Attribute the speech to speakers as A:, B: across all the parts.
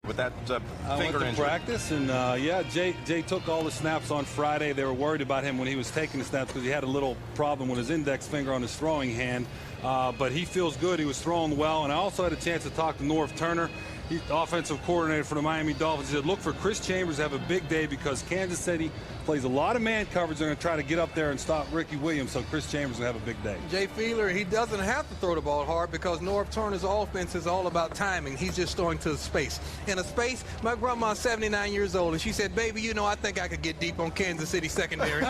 A: with that
B: I
A: finger
B: went to
A: injury.
B: practice, and yeah, Jay took all the snaps on Friday. They were worried about him when he was taking the snaps because he had a little problem with his index finger on his throwing hand. But he feels good. He was throwing well. And I also had a chance to talk to Norv Turner. He's the offensive coordinator for the Miami Dolphins. He said, look for Chris Chambers to have a big day because Kansas City plays a lot of man coverage. They're going to try to get up there and stop Ricky Williams, so Chris Chambers will have a big day.
C: Jay Fiedler, he doesn't have to throw the ball hard because Norv Turner's offense is all about timing. He's just throwing to the space. In a space, my grandma's 79 years old, and she said, baby, you know, I think I could get deep on Kansas City secondary.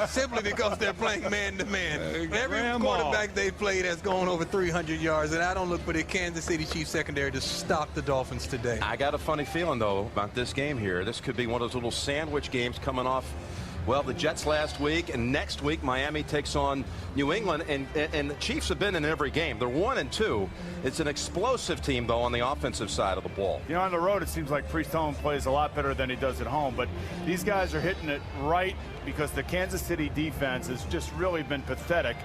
C: Simply because they're playing man-to-man. Every quarterback they played has gone over 300 yards, and I don't look for the Kansas City Chiefs secondary to stop the Dolphins today.
A: I got a funny feeling, though, about this game here. This could be one of those little sandwich games coming off, well, the Jets last week, and next week Miami takes on New England, and the Chiefs have been in every game. They're 1-2. It's an explosive team, though, on the offensive side of the ball.
D: You know, on the road, it seems like Priest Holmes plays a lot better than he does at home, but these guys are hitting it right because the Kansas City defense has just really been pathetic,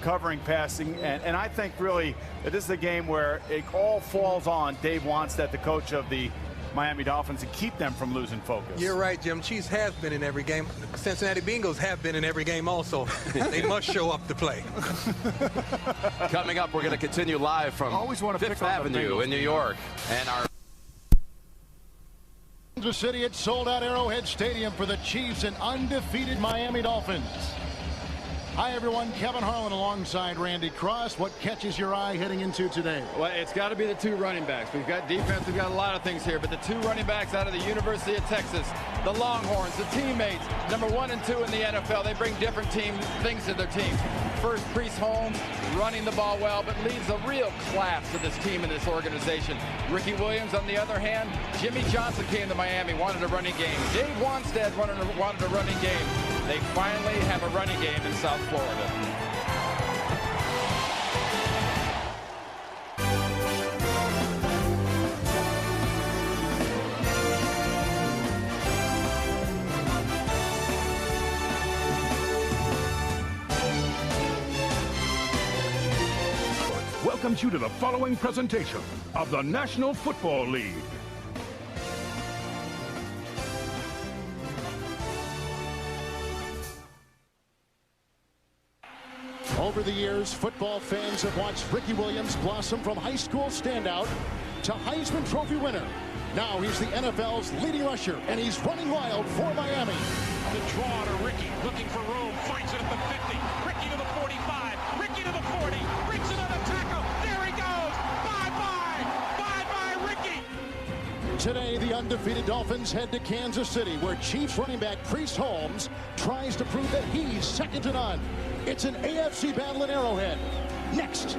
D: covering, passing, and I think really that this is a game where it all falls on Dave Wanstead, the coach of the Miami Dolphins, to keep them from losing focus.
C: You're right, Jim. Chiefs has been in every game. Cincinnati Bengals have been in every game also. They must show up to play.
A: Coming up, we're going to continue live from Fifth Avenue in New York. And our
E: Kansas City at sold-out Arrowhead Stadium for the Chiefs and undefeated Miami Dolphins. Hi, everyone. Kevin Harlan alongside Randy Cross. What catches your eye heading into today?
F: Well, it's got to be the two running backs. We've got defense. We've got a lot of things here. But the two running backs out of the University of Texas, the Longhorns, the teammates, number 1 and 2 in the NFL, they bring different things to their team. First, Priest Holmes running the ball well, but leads a real class to this team and this organization. Ricky Williams, on the other hand, Jimmy Johnson came to Miami, wanted a running game. Dave Wanstead wanted a running game. They finally have a running game in South Florida.
G: Welcomes you to the following presentation of the National Football League.
E: Over the years, football fans have watched Ricky Williams blossom from high school standout to Heisman Trophy winner. Now he's the NFL's leading rusher, and he's running wild for Miami.
H: The draw to Ricky, looking for room, finds it at the 50. Ricky to the 45, Ricky to the 40, brings another tackle. There he goes. Bye-bye. Bye-bye, Ricky.
E: Today, the undefeated Dolphins head to Kansas City, where Chiefs running back Priest Holmes tries to prove that he's second to none. It's an AFC battle in Arrowhead. Next.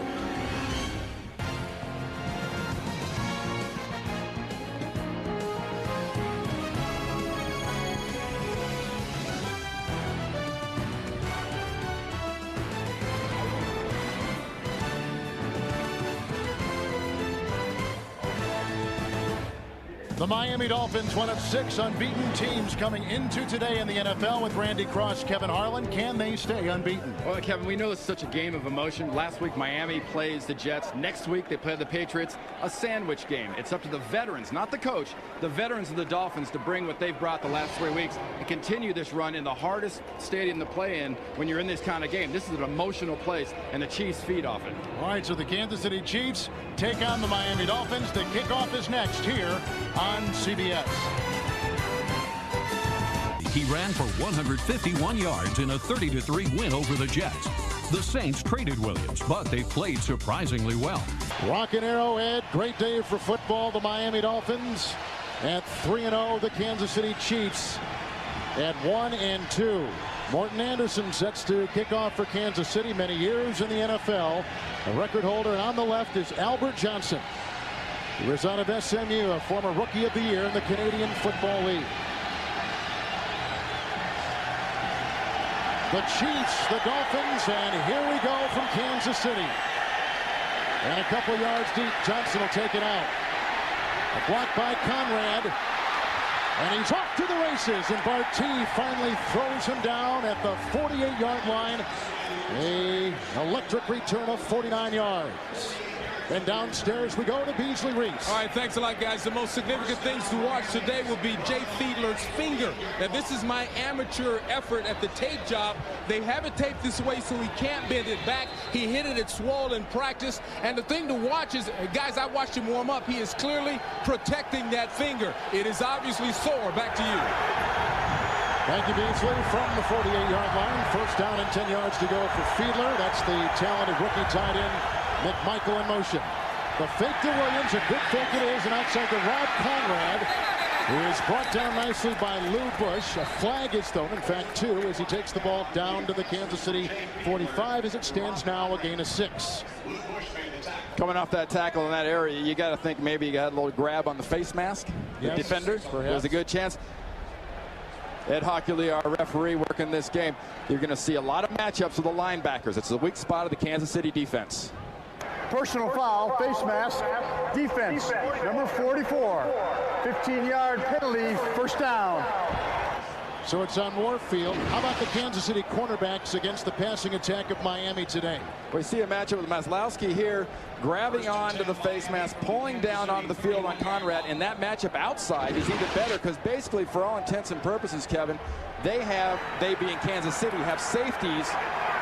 E: The Miami Dolphins, one of 6 unbeaten teams coming into today in the NFL with Randy Cross, Kevin Harlan. Can they stay unbeaten?
F: Well, Kevin, we know it's such a game of emotion. Last week, Miami plays the Jets. Next week, they play the Patriots. A sandwich game. It's up to the veterans, not the coach, the veterans of the Dolphins to bring what they've brought the last 3 weeks and continue this run in the hardest stadium to play in when you're in this kind of game. This is an emotional place, and the Chiefs feed off it.
E: All right, so the Kansas City Chiefs take on the Miami Dolphins. The kickoff is next here on CBS.
I: He ran for 151 yards in a 30-3 win over the Jets. The Saints traded Williams, but they played surprisingly well.
E: Rockin' Arrowhead, great day for football. The Miami Dolphins at 3-0. The Kansas City Chiefs at 1-2. Morton Anderson sets to kick off for Kansas City, many years in the NFL. A record holder, and on the left is Albert Johnson, who is out of SMU, a former Rookie of the Year in the Canadian Football League. The Chiefs, the Dolphins, and here we go from Kansas City. And a couple yards deep, Johnson will take it out. A block by Conrad. And he's off to the races, and Barty finally throws him down at the 48-yard line A electric return of 49 yards. And downstairs we go to Beasley Reese.
J: All right, thanks a lot, guys. The most significant things to watch today will be Jay Fiedler's finger. Now, this is my amateur effort at the tape job. They have it taped this way so he can't bend it back. He hit it at swole in practice. And the thing to watch is, guys, I watched him warm up. He is clearly protecting that finger. It is obviously sore. Back to you.
E: Thank you, Beasley, from the 48-yard line. First down and 10 yards to go for Fiedler. That's the talented rookie tight end, McMichael, in motion. The fake to Williams, a good fake it is, and outside to Rob Conrad, who is brought down nicely by Lou Bush. A flag is thrown, in fact, 2, as he takes the ball down to the Kansas City 45 as it stands now, a gain of 6.
F: Coming off that tackle in that area, you got to think maybe you got a little grab on the face mask. The defender. Perhaps. There's a good chance. Ed Hockley, our referee, working this game. You're going to see a lot of matchups with the linebackers. It's the weak spot of the Kansas City defense.
K: Personal foul, face mask, defense, number 44. 15-yard penalty, first down.
E: So it's on Warfield. How about the Kansas City cornerbacks against the passing attack of Miami today?
F: We see a matchup with Maslowski here, grabbing onto the face mask, pulling down onto the field on Conrad, and that matchup outside is even better because basically, for all intents and purposes, Kevin, they being Kansas City, have safeties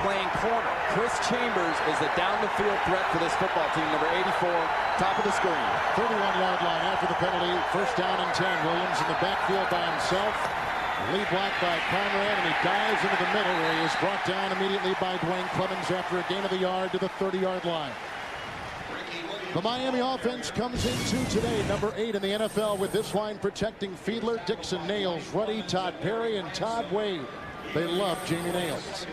F: playing corner. Chris Chambers is the down-the-field threat for this football team, number 84, top of the screen.
E: 31-yard line after the penalty, first down and 10. Williams in the backfield by himself. Lead block by Conrad, and he dives into the middle where he is brought down immediately by Dwayne Clemens after a gain of the yard to the 30-yard line. The Miami offense comes into today, number 8 in the NFL, with this line protecting Fiedler, Dixon, Nails, Ruddy, Todd Perry, and Todd Wade. They love Jamie Nails.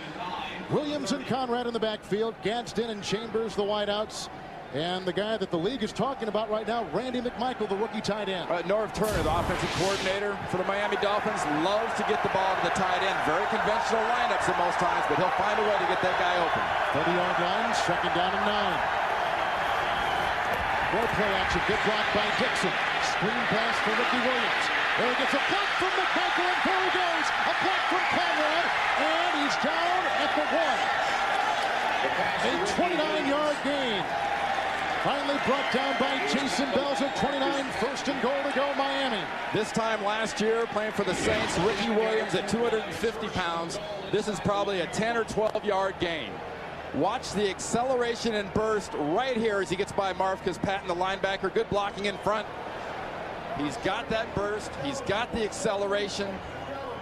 E: Williams and Conrad in the backfield, Gadsden and Chambers, the wideouts. And the guy that the league is talking about right now, Randy McMichael, the rookie tight end.
F: Norv Turner, the offensive coordinator for the Miami Dolphins, loves to get the ball to the tight end. Very conventional lineups at most times, but he'll find a way to get that guy open.
E: 30-yard line, second down and 9. More play action, good block by Dixon. Screen pass for Ricky Williams. There he gets a block from McMichael, and there he goes. A block from Conrad, and he's down at the 1. A 29-yard gain. Finally brought down by Jason Bells at 29. First and goal to go, Miami.
F: This time last year, playing for the Saints, Ricky Williams at 250 pounds. This is probably a 10 or 12-yard gain. Watch the acceleration and burst right here as he gets by Marfkas Patton, the linebacker. Good blocking in front. He's got that burst. He's got the acceleration.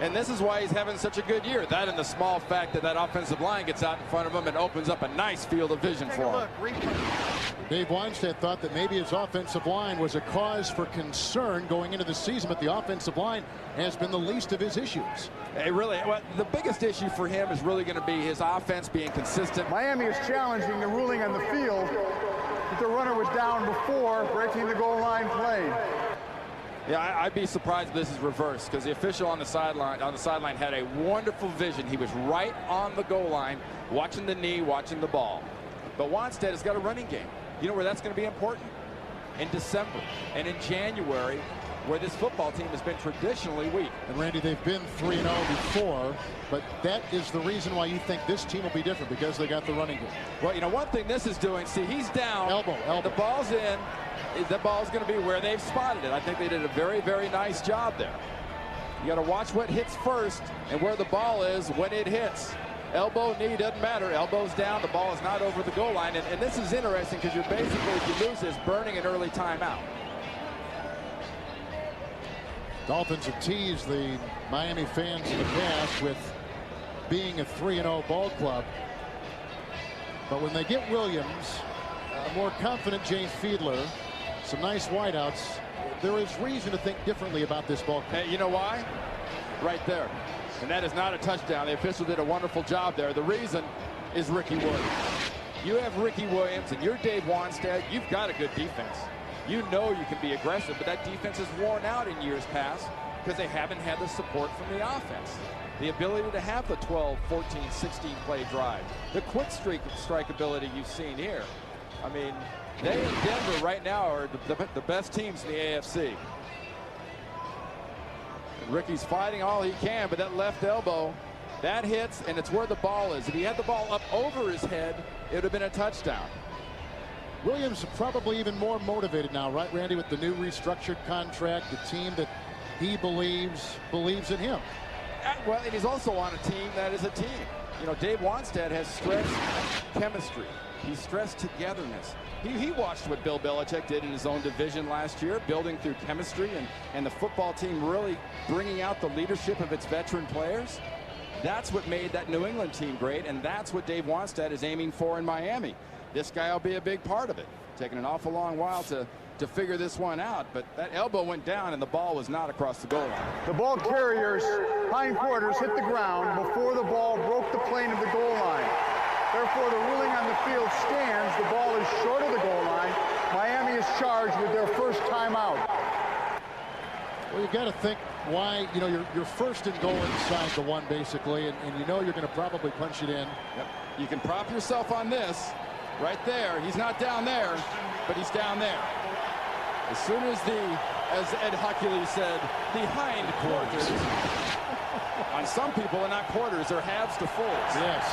F: And this is why he's having such a good year. That and the small fact that offensive line gets out in front of him and opens up a nice field of vision for him.
E: Dave Weinstedt thought that maybe his offensive line was a cause for concern going into the season, but the offensive line has been the least of his issues.
F: The biggest issue for him is really going to be his offense being consistent.
K: Miami is challenging the ruling on the field that the runner was down before breaking the goal line play.
F: Yeah, I'd be surprised if this is reversed because the official on the sideline had a wonderful vision. He was right on the goal line, watching the knee, watching the ball. But Weinstedt has got a running game. You know where that's going to be important? In December and in January, where this football team has been traditionally weak.
E: And Randy, they've been 3-0 before, but that is the reason why you think this team will be different, because they got the running game.
F: Well, you know, one thing this is doing, see, he's down.
E: Elbow.
F: The ball's in. The ball's going to be where they've spotted it. I think they did a very, very nice job there. You got to watch what hits first and where the ball is when it hits. Elbow, knee, doesn't matter. Elbow's down. The ball is not over the goal line. And this is interesting because you're basically, if you lose this, burning an early timeout.
E: Dolphins have teased the Miami fans in the past with being a 3-0 ball club. But when they get Williams, a more confident Jay Fiedler, some nice wideouts, there is reason to think differently about this ball club.
F: Hey, you know why? Right there. And that is not a touchdown. The official did a wonderful job there. The reason is Ricky Williams. You have Ricky Williams and you're Dave Weinstedt. You've got a good defense. You know you can be aggressive, but that defense is worn out in years past because they haven't had the support from the offense. The ability to have the 12, 14, 16 play drive. The quick strike ability you've seen here. I mean, they in Denver right now are the best teams in the AFC. And Ricky's fighting all he can, but that left elbow That hits, and it's where the ball is. If he had the ball up over his head, it would have been a touchdown.
E: Williams probably even more motivated now, right, Randy, with the new restructured contract, the team that he believes in him.
F: Well, and he's also on a team that is a team. You know, Dave Wanstead has stressed chemistry. He stressed togetherness. He watched what Bill Belichick did in his own division last year, building through chemistry and the football team really bringing out the leadership of its veteran players. That's what made that New England team great, and that's what Dave Wanstead is aiming for in Miami. This guy will be a big part of it. Taking an awful long while to figure this one out, but that elbow went down and the ball was not across the goal line.
K: The ball carrier's hindquarters hit the ground before the ball broke the plane of the goal line. Therefore, the ruling on the field stands. The ball is short of the goal line. Miami is charged with their first timeout.
E: Well, you've got to think why, you know, you're first and goal inside the one, basically, and you know you're going to probably punch it in.
F: Yep. You can prop yourself on this right there. He's not down there, but he's down there. As soon as Ed Huckley said, the hind quarters. On some people, they're not quarters, they're halves to fulls.
E: Yes.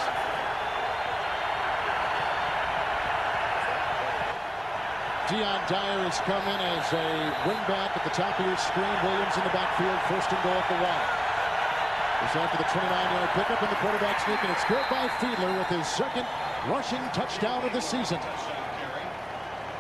E: Dion Dyer has come in as a wingback at the top of your screen. Williams in the backfield, first and goal at the 1. It's after the 29-yard pickup and the quarterback sneak, and it's good by Fiedler with his second rushing touchdown of the season.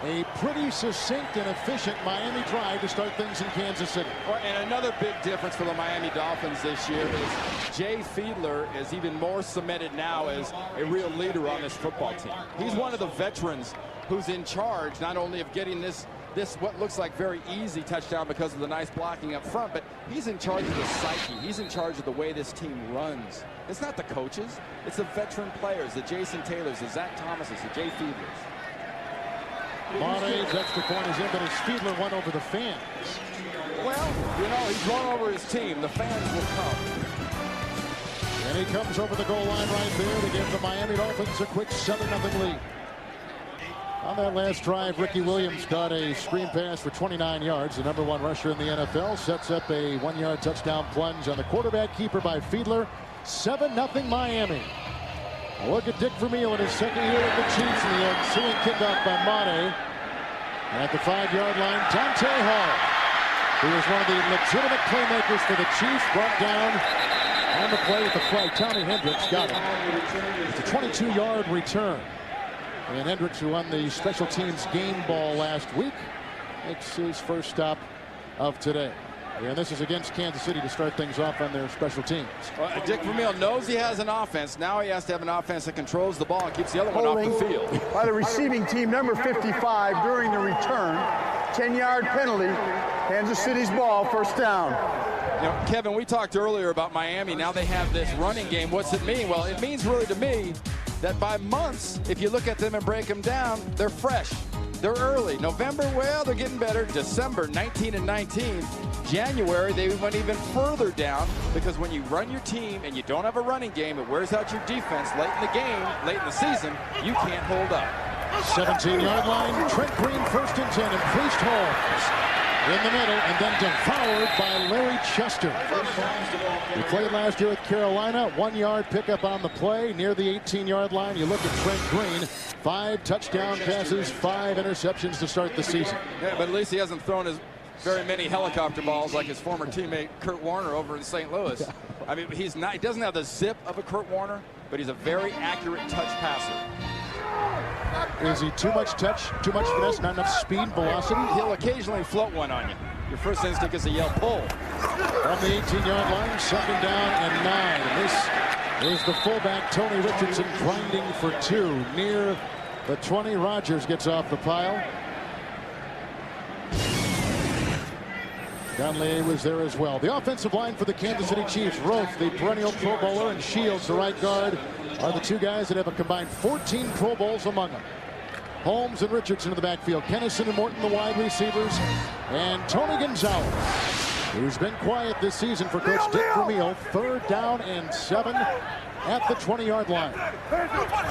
E: A pretty succinct and efficient Miami drive to start things in Kansas City.
F: And another big difference for the Miami Dolphins this year is Jay Fiedler is even more cemented now as a real leader on this football team. He's one of the veterans who's in charge not only of getting this what looks like very easy touchdown because of the nice blocking up front, but he's in charge of the psyche. He's in charge of the way this team runs. It's not the coaches. It's the veteran players, the Jason Taylors, the Zach Thomases, the Jay Fiedlers.
E: Monte's extra point is in, but as Fiedler won over the fans.
F: Well, you know, he's won over his team. The fans will come.
E: And he comes over the goal line right there to give the Miami Dolphins a quick 7-0 lead. On that last drive, Ricky Williams got a screen pass for 29 yards. The #1 rusher in the NFL sets up a 1-yard touchdown plunge on the quarterback keeper by Fiedler. 7-0 Miami. A look at Dick Vermeil in his second year with the Chiefs in the ensuing kickoff by Monte. At the 5-yard line, Dante Hall, who was one of the legitimate playmakers for the Chiefs, brought down on the play with the flag. Tommy Hendricks got it. It's a 22-yard return. And Hendricks, who won the special teams game ball last week, makes his first stop of today. And this is against Kansas City to start things off on their special teams.
F: Well, Dick Vermeil knows he has an offense. Now he has to have an offense that controls the ball and keeps the other one off the field.
K: By the receiving team, number 55, during the return. 10-yard penalty. Kansas City's ball, first down.
F: You know, Kevin, we talked earlier about Miami. Now they have this running game. What's it mean? Well, it means really to me that by months, if you look at them and break them down, they're fresh. They're early. November, well, they're getting better. December, 19 and 19. January, they went even further down because when you run your team and you don't have a running game, it wears out your defense late in the game, late in the season, you can't hold up.
E: 17-yard line, Trent Green, first and 10, and Priest Holmes in the middle, and then devoured by Larry Chester. He played last year with Carolina. 1-yard pickup on the play near the 18-yard line. You look at Trent Green, 5 touchdown passes, 5 interceptions to start the season.
F: Yeah, but at least he hasn't thrown as very many helicopter balls like his former teammate Kurt Warner over in St. Louis. I mean, he doesn't have the zip of a Kurt Warner, but he's a very accurate touch passer.
E: Is he too much touch, too much finesse, not enough speed, velocity?
F: He'll occasionally float one on you. Your first instinct is to yell pull.
E: From the 18-yard line, 2nd down and 9. And this is the fullback, Tony Richardson, grinding for 2 near the 20. Rodgers gets off the pile. Conley was there as well. The offensive line for the Kansas City Chiefs, Roth, the perennial Pro Bowler, and Shields, the right guard, are the 2 guys that have a combined 14 Pro Bowls among them. Holmes and Richardson in the backfield. Kennison and Morton, the wide receivers. And Tony Gonzalez, who's been quiet this season for Coach Dick Vermeil. 3rd down and 7 at the 20-yard line.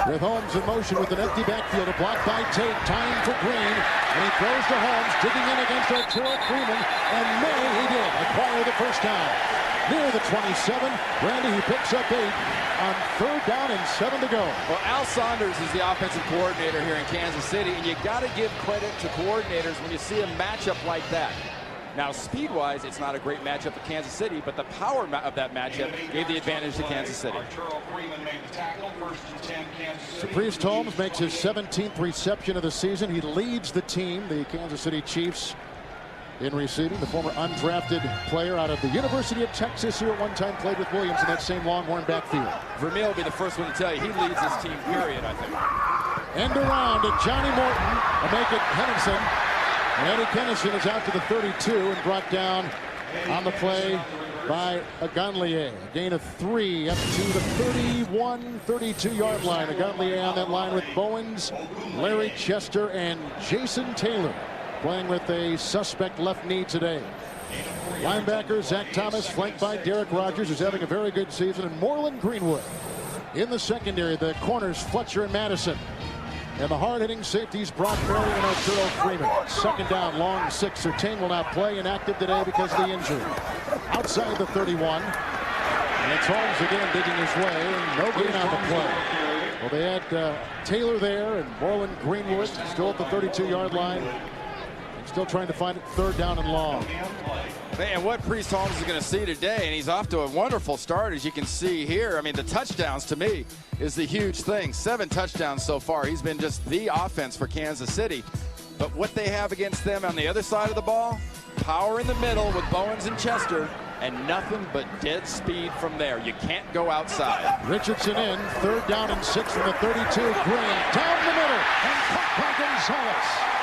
E: With Holmes in motion with an empty backfield, a block by Tate. Time for Green. And he throws to Holmes, digging in against Arturo Freeman. And he did acquire the first down. near the 27. Randy, he picks up 8 on 3rd down and 7 to go.
F: Well, Al Saunders is the offensive coordinator here in Kansas City, and you got to give credit to coordinators when you see a matchup like that. Now, speed-wise, it's not a great matchup for Kansas City, but the power of that matchup gave the advantage to Kansas City.
E: So Priest Holmes makes his 17th reception of the season. He leads the team, the Kansas City Chiefs, in receiving. The former undrafted player out of the University of Texas, who at one time played with Williams in that same Longhorn backfield.
F: Vermeil will be the first one to tell you he leads his team, period, I think.
E: End around to Johnny Morton, to make it Henningsen. And Eddie Kennison is out to the 32 and brought down on the play by Aganlier. A gain of 3 up to the 31, 32-yard line. Aganlier on that line with Bowens, Larry Chester, and Jason Taylor, playing with a suspect left knee today. Linebacker Zach Thomas, flanked by Derek Rogers, who's having a very good season, and Moreland Greenwood. In the secondary, the corners Fletcher and Madison. And the hard-hitting safeties Brock Berry and Arturo Freeman. 2nd down, long 6. Sertain will not play, inactive today because of the injury. Outside the 31. And it's Holmes again digging his way, and no gain on the play. Well, they had Taylor there and Moreland Greenwood still at the 32-yard line. And still trying to find it 3rd down and long.
F: Man, what Priest Holmes is going to see today, and he's off to a wonderful start, as you can see here. I mean, the touchdowns, to me, is the huge thing. 7 touchdowns so far. He's been just the offense for Kansas City. But what they have against them on the other side of the ball, power in the middle with Bowens and Chester, and nothing but dead speed from there. You can't go outside.
E: Richardson in, 3rd down and 6 from the 32. Green down the middle, and caught by Gonzalez.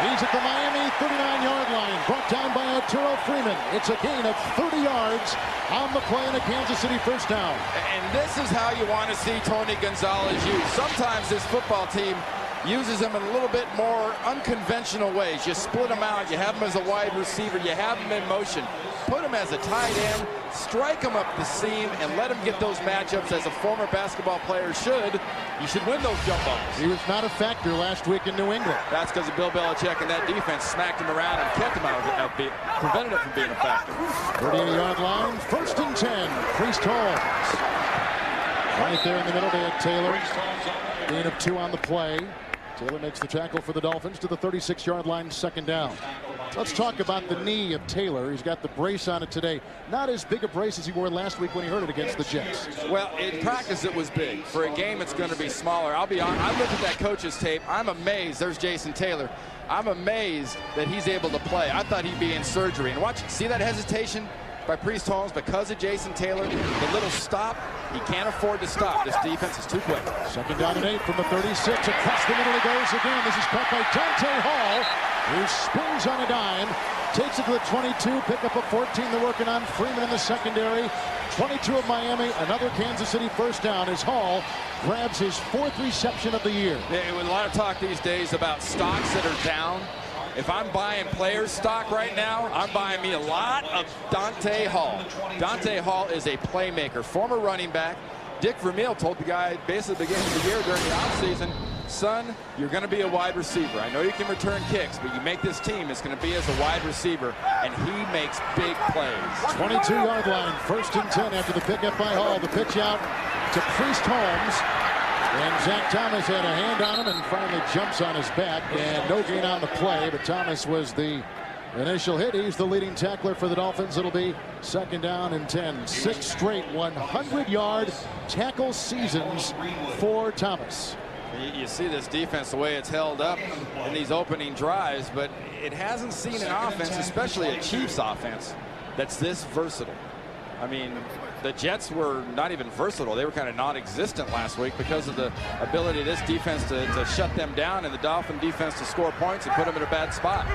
E: He's at the Miami 39-yard line, brought down by Arturo Freeman. It's a gain of 30 yards on the play and a Kansas City 1st down.
F: And this is how you want to see Tony Gonzalez used. Sometimes this football team uses him in a little bit more unconventional ways. You split him out, you have him as a wide receiver, you have him in motion. Put him as a tight end, strike him up the seam, and let him get those matchups as a former basketball player should. You should win those jump balls.
E: He was not a factor last week in New England.
F: That's because of Bill Belichick and that defense smacked him around and kept him out of it, prevented it from being a factor.
E: 38-yard line, 1st and 10. Priest Holmes. Right there in the middle, they had Taylor. Gain of 2 on the play. Taylor makes the tackle for the Dolphins to the 36-yard line, 2nd down. Let's talk about the knee of Taylor. He's got the brace on it today. Not as big a brace as he wore last week when he hurt it against the Jets.
F: Well, in practice it was big. For a game it's going to be smaller. I'll be honest, I looked at that coach's tape. I'm amazed. There's Jason Taylor. I'm amazed that he's able to play. I thought he'd be in surgery. And watch, see that hesitation by Priest Holmes because of Jason Taylor? The little stop, he can't afford to stop. This defense is too quick.
E: 2nd down and 8 from the 36. Across the middle he goes again. This is caught by Dante Hall, who spins on a dime, takes it to the 22, pick up a 14. They're working on Freeman in the secondary. 22 of Miami, another Kansas City 1st down as Hall grabs his 4th reception of the year.
F: There's a lot of talk these days about stocks that are down. If I'm buying players stock right now, I'm buying me a lot of Dante Hall. Dante Hall is a playmaker, former running back. Dick Vermeil told the guy basically at the beginning of the year during the offseason, son, you're going to be a wide receiver. I know you can return kicks, but you make this team, it's going to be as a wide receiver, and he makes big plays.
E: 22-yard line, 1st and 10 after the pickup by Hall. The pitch out to Priest Holmes. And Zach Thomas had a hand on him and finally jumps on his back, and no gain on the play, but Thomas was the initial hit. He's the leading tackler for the Dolphins. It'll be 2nd down and 10. 6 straight 100-yard tackle seasons for Thomas.
F: You see this defense, the way it's held up in these opening drives, but it hasn't seen an offense, especially a Chiefs offense, that's this versatile. I mean, the Jets were not even versatile. They were kind of non-existent last week because of the ability of this defense to shut them down and the Dolphin defense to score points and put them in a bad spot.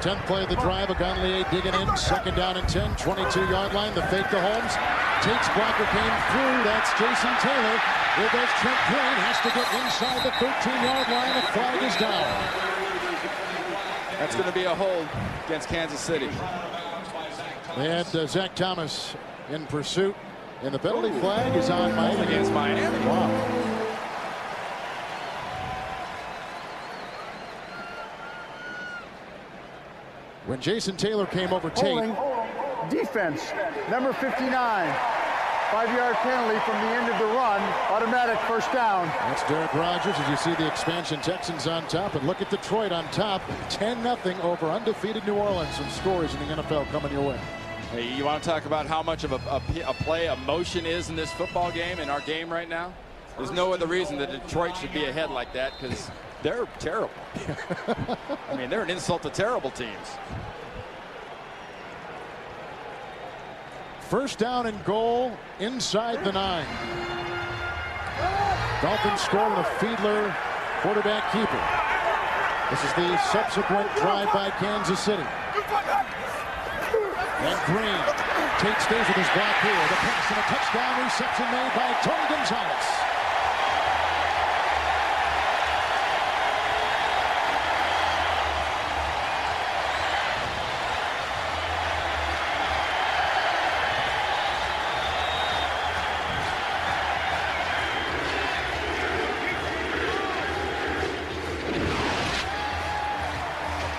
E: 10th play of the drive, Aganlier digging in, 2nd down and 10, 22-yard line, the fake to Holmes. Takes blocker, came through, that's Jason Taylor. Here goes Trent Green, has to get inside the 13-yard line, the flag is down.
F: That's going to be a hold against Kansas City.
E: They had Zach Thomas in pursuit. And the penalty flag is on Miami.
F: Against Miami.
E: Wow. When Jason Taylor came over tape,
K: defense, number 59. 5-yard penalty from the end of the run, automatic first down.
E: That's Derek Rogers as you see the expansion Texans on top. And look at Detroit on top, 10-0 over undefeated New Orleans. Some stories in the NFL coming your way.
F: Hey, you want to talk about how much of a play emotion is in this football game, in our game right now? There's no other reason that Detroit should be ahead like that, because they're terrible. I mean, they're an insult to terrible teams.
E: First down and goal inside the 9. Dolphins score with a Fiedler quarterback keeper. This is the subsequent drive by Kansas City. And Green. Tate stays with his block here. The pass and a touchdown reception made by Tony Gonzalez.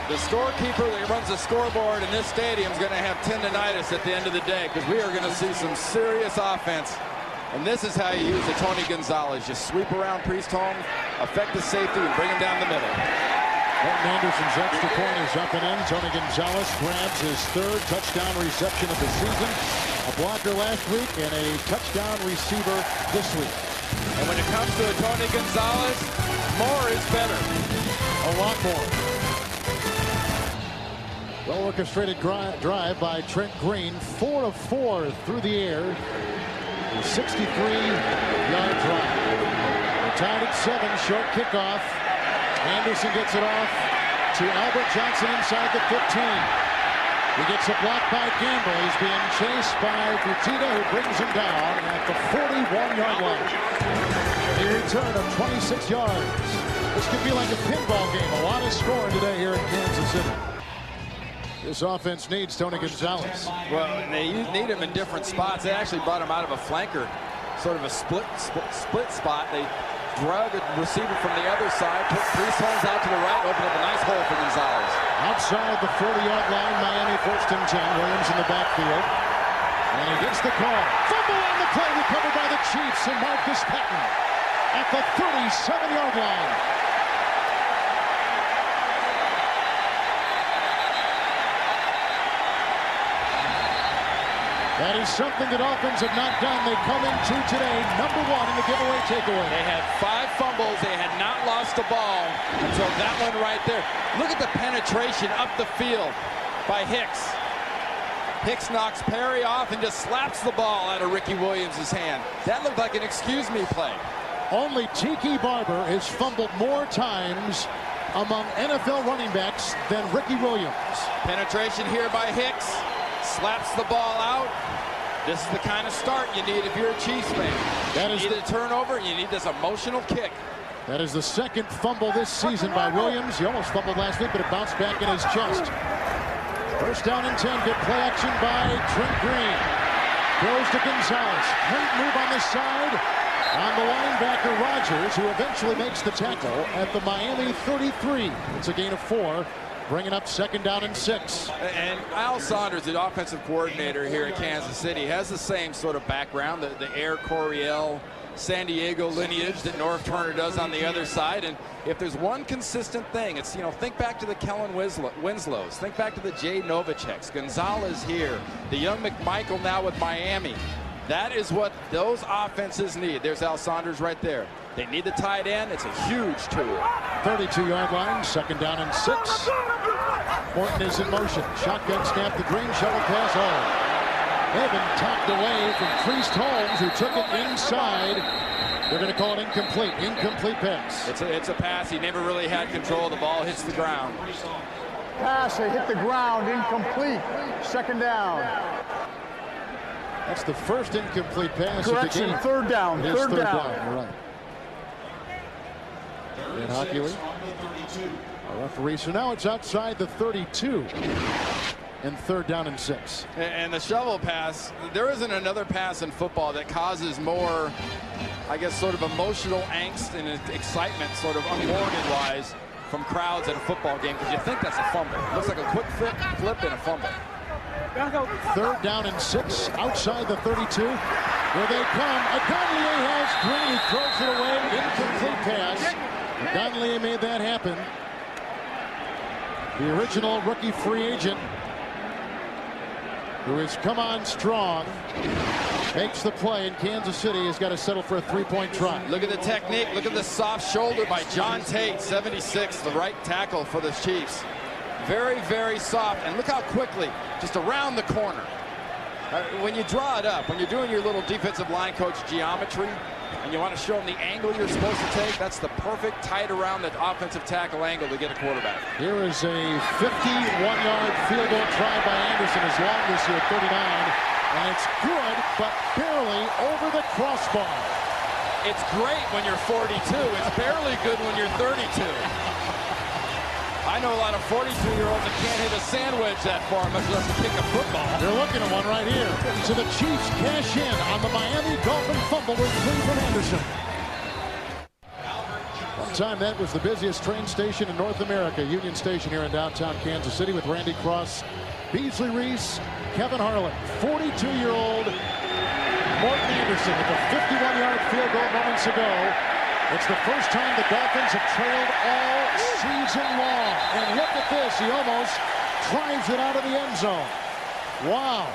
F: The scorekeeper that runs the scoreboard in this stadium is going to have tendinitis at the end of the day, because we are going to see some serious offense. And this is how you use the Tony Gonzalez. Just sweep around Priest Holmes, affect the safety, and bring him down the middle.
E: Morton Anderson's extra point is up and in. Tony Gonzalez grabs his 3rd touchdown reception of the season. A blocker last week and a touchdown receiver this week.
F: And when it comes to a Tony Gonzalez, more is better.
E: A lot more. Well-orchestrated drive by Trent Green. 4 of 4 through the air. A 63-yard drive. We're tied at 7. Short kickoff. Anderson gets it off to Albert Johnson inside the 15. He gets a block by Gamble. He's being chased by Fujita, who brings him down at the 41-yard line. A return of 26 yards. This could be like a pinball game. A lot of scoring today here in Kansas City. This offense needs Tony Gonzalez.
F: Well, they need him in different spots. They actually brought him out of a flanker, sort of a split spot. They drug a receiver from the other side, put Priest Holmes out to the right, opened up a nice hole for Gonzalez.
E: Outside the 40-yard line, Miami 1st and 10. Williams in the backfield. And he gets the call. Fumble on the play, recovered by the Chiefs and Marcus Patton at the 37-yard line. That is something that Dolphins have not done. They come into today #1 in the giveaway takeaway.
F: They had 5 fumbles. They had not lost the ball until that one right there. Look at the penetration up the field by Hicks. Hicks knocks Perry off and just slaps the ball out of Ricky Williams' hand. That looked like an excuse me play.
E: Only Tiki Barber has fumbled more times among NFL running backs than Ricky Williams.
F: Penetration here by Hicks. Slaps the ball out. This is the kind of start you need if you're a Chiefs fan. You need a turnover. You need this emotional kick.
E: That is the 2nd fumble this season by Williams. He almost fumbled last week, but it bounced back in his chest. First down and 10. Good play action by Trent Green. Throws to Gonzalez. Great move on the side on the linebacker Rogers, who eventually makes the tackle at the Miami 33. It's a gain of 4. Bringing up 2nd down and 6.
F: And Al Saunders, the offensive coordinator here at Kansas City, has the same sort of background, the Air Coryell, San Diego lineage that Norv Turner does on the other side. And if there's one consistent thing, it's, think back to the Kellen Winslows, think back to the Jay Novaceks, Gonzalez here, the young McMichael now with Miami. That is what those offenses need. There's Al Saunders right there. They need the tight end. It's a huge tool.
E: 32-yard line, 2nd down and 6. Morton is in motion. Shotgun snap, the Green shovel pass. Oh, they've been tapped away from Priest Holmes, who took it inside. They're going to call it incomplete. Incomplete pass.
F: It's a pass. He never really had control. The ball hits the ground.
K: Pass, they hit the ground, incomplete. 2nd down.
E: That's the first incomplete pass.
K: Correction,
E: of the game.
K: 3rd down.
E: It is
K: Third down.
E: You're right. In Hockey League. A referee. So now it's outside the 32. And 3rd down and 6.
F: And the shovel pass, there isn't another pass in football that causes more, I guess, sort of emotional angst and excitement, sort of unwarranted-wise, from crowds at a football game, because you think that's a fumble. It looks like a quick flip and a fumble.
E: 3rd down and 6 outside the 32. Here they come. Agonlier has Green. He throws it away. Incomplete pass. Agonlier made that happen. The original rookie free agent, who has come on strong, makes the play, and Kansas City has got to settle for a 3-point try.
F: Look at the technique. Look at the soft shoulder by John Tate, 76, the right tackle for the Chiefs. Very, very soft. And look how quickly, just around the corner. When you draw it up, when you're doing your little defensive line coach geometry, and you want to show them the angle you're supposed to take, that's the perfect tight around the offensive tackle angle to get a quarterback.
E: Here is a 51-yard field goal try by Anderson, his longest here, 39. And it's good, but barely over the crossbar.
F: It's great when you're 42. It's barely good when you're 32. I know a lot of 42-year-olds that can't hit a sandwich that far, much less to kick a football.
E: They're looking at one right here. So the Chiefs cash in on the Miami Dolphin fumble retrieved from Anderson. One time that was the busiest train station in North America, Union Station here in downtown Kansas City, with Randy Cross, Beasley Reese, Kevin Harlan. 42-year-old Morton Anderson with a 51-yard field goal moments ago. It's the first time the Dolphins have trailed all season long. And look at this. He almost drives it out of the end zone. Wow.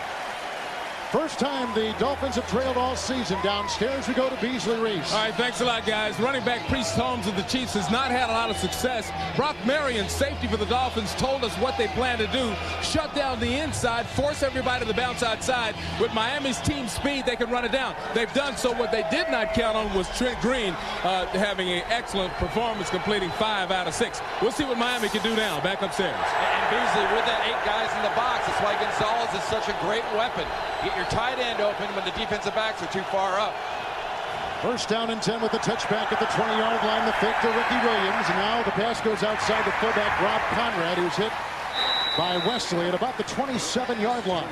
E: First time the Dolphins have trailed all season. Downstairs we go to Beasley Reese.
J: All right, thanks a lot, guys. Running back Priest Holmes of the Chiefs has not had a lot of success. Brock Marion, safety for the Dolphins, told us what they plan to do. Shut down the inside, force everybody to bounce outside. With Miami's team speed, they can run it down. They've done so. What they did not count on was Trent Green having an excellent performance, completing 5 out of 6. We'll see what Miami can do now. Back upstairs.
F: And Beasley with that 8 guys in the box. That's why Gonzalez is such a great weapon. Get your tight end open when the defensive backs are too far up.
E: First down and 10 with the touchback at the 20-yard line. The fake to Ricky Williams. Now the pass goes outside the fullback Rob Conrad, who's hit by Wesley at about the 27-yard line.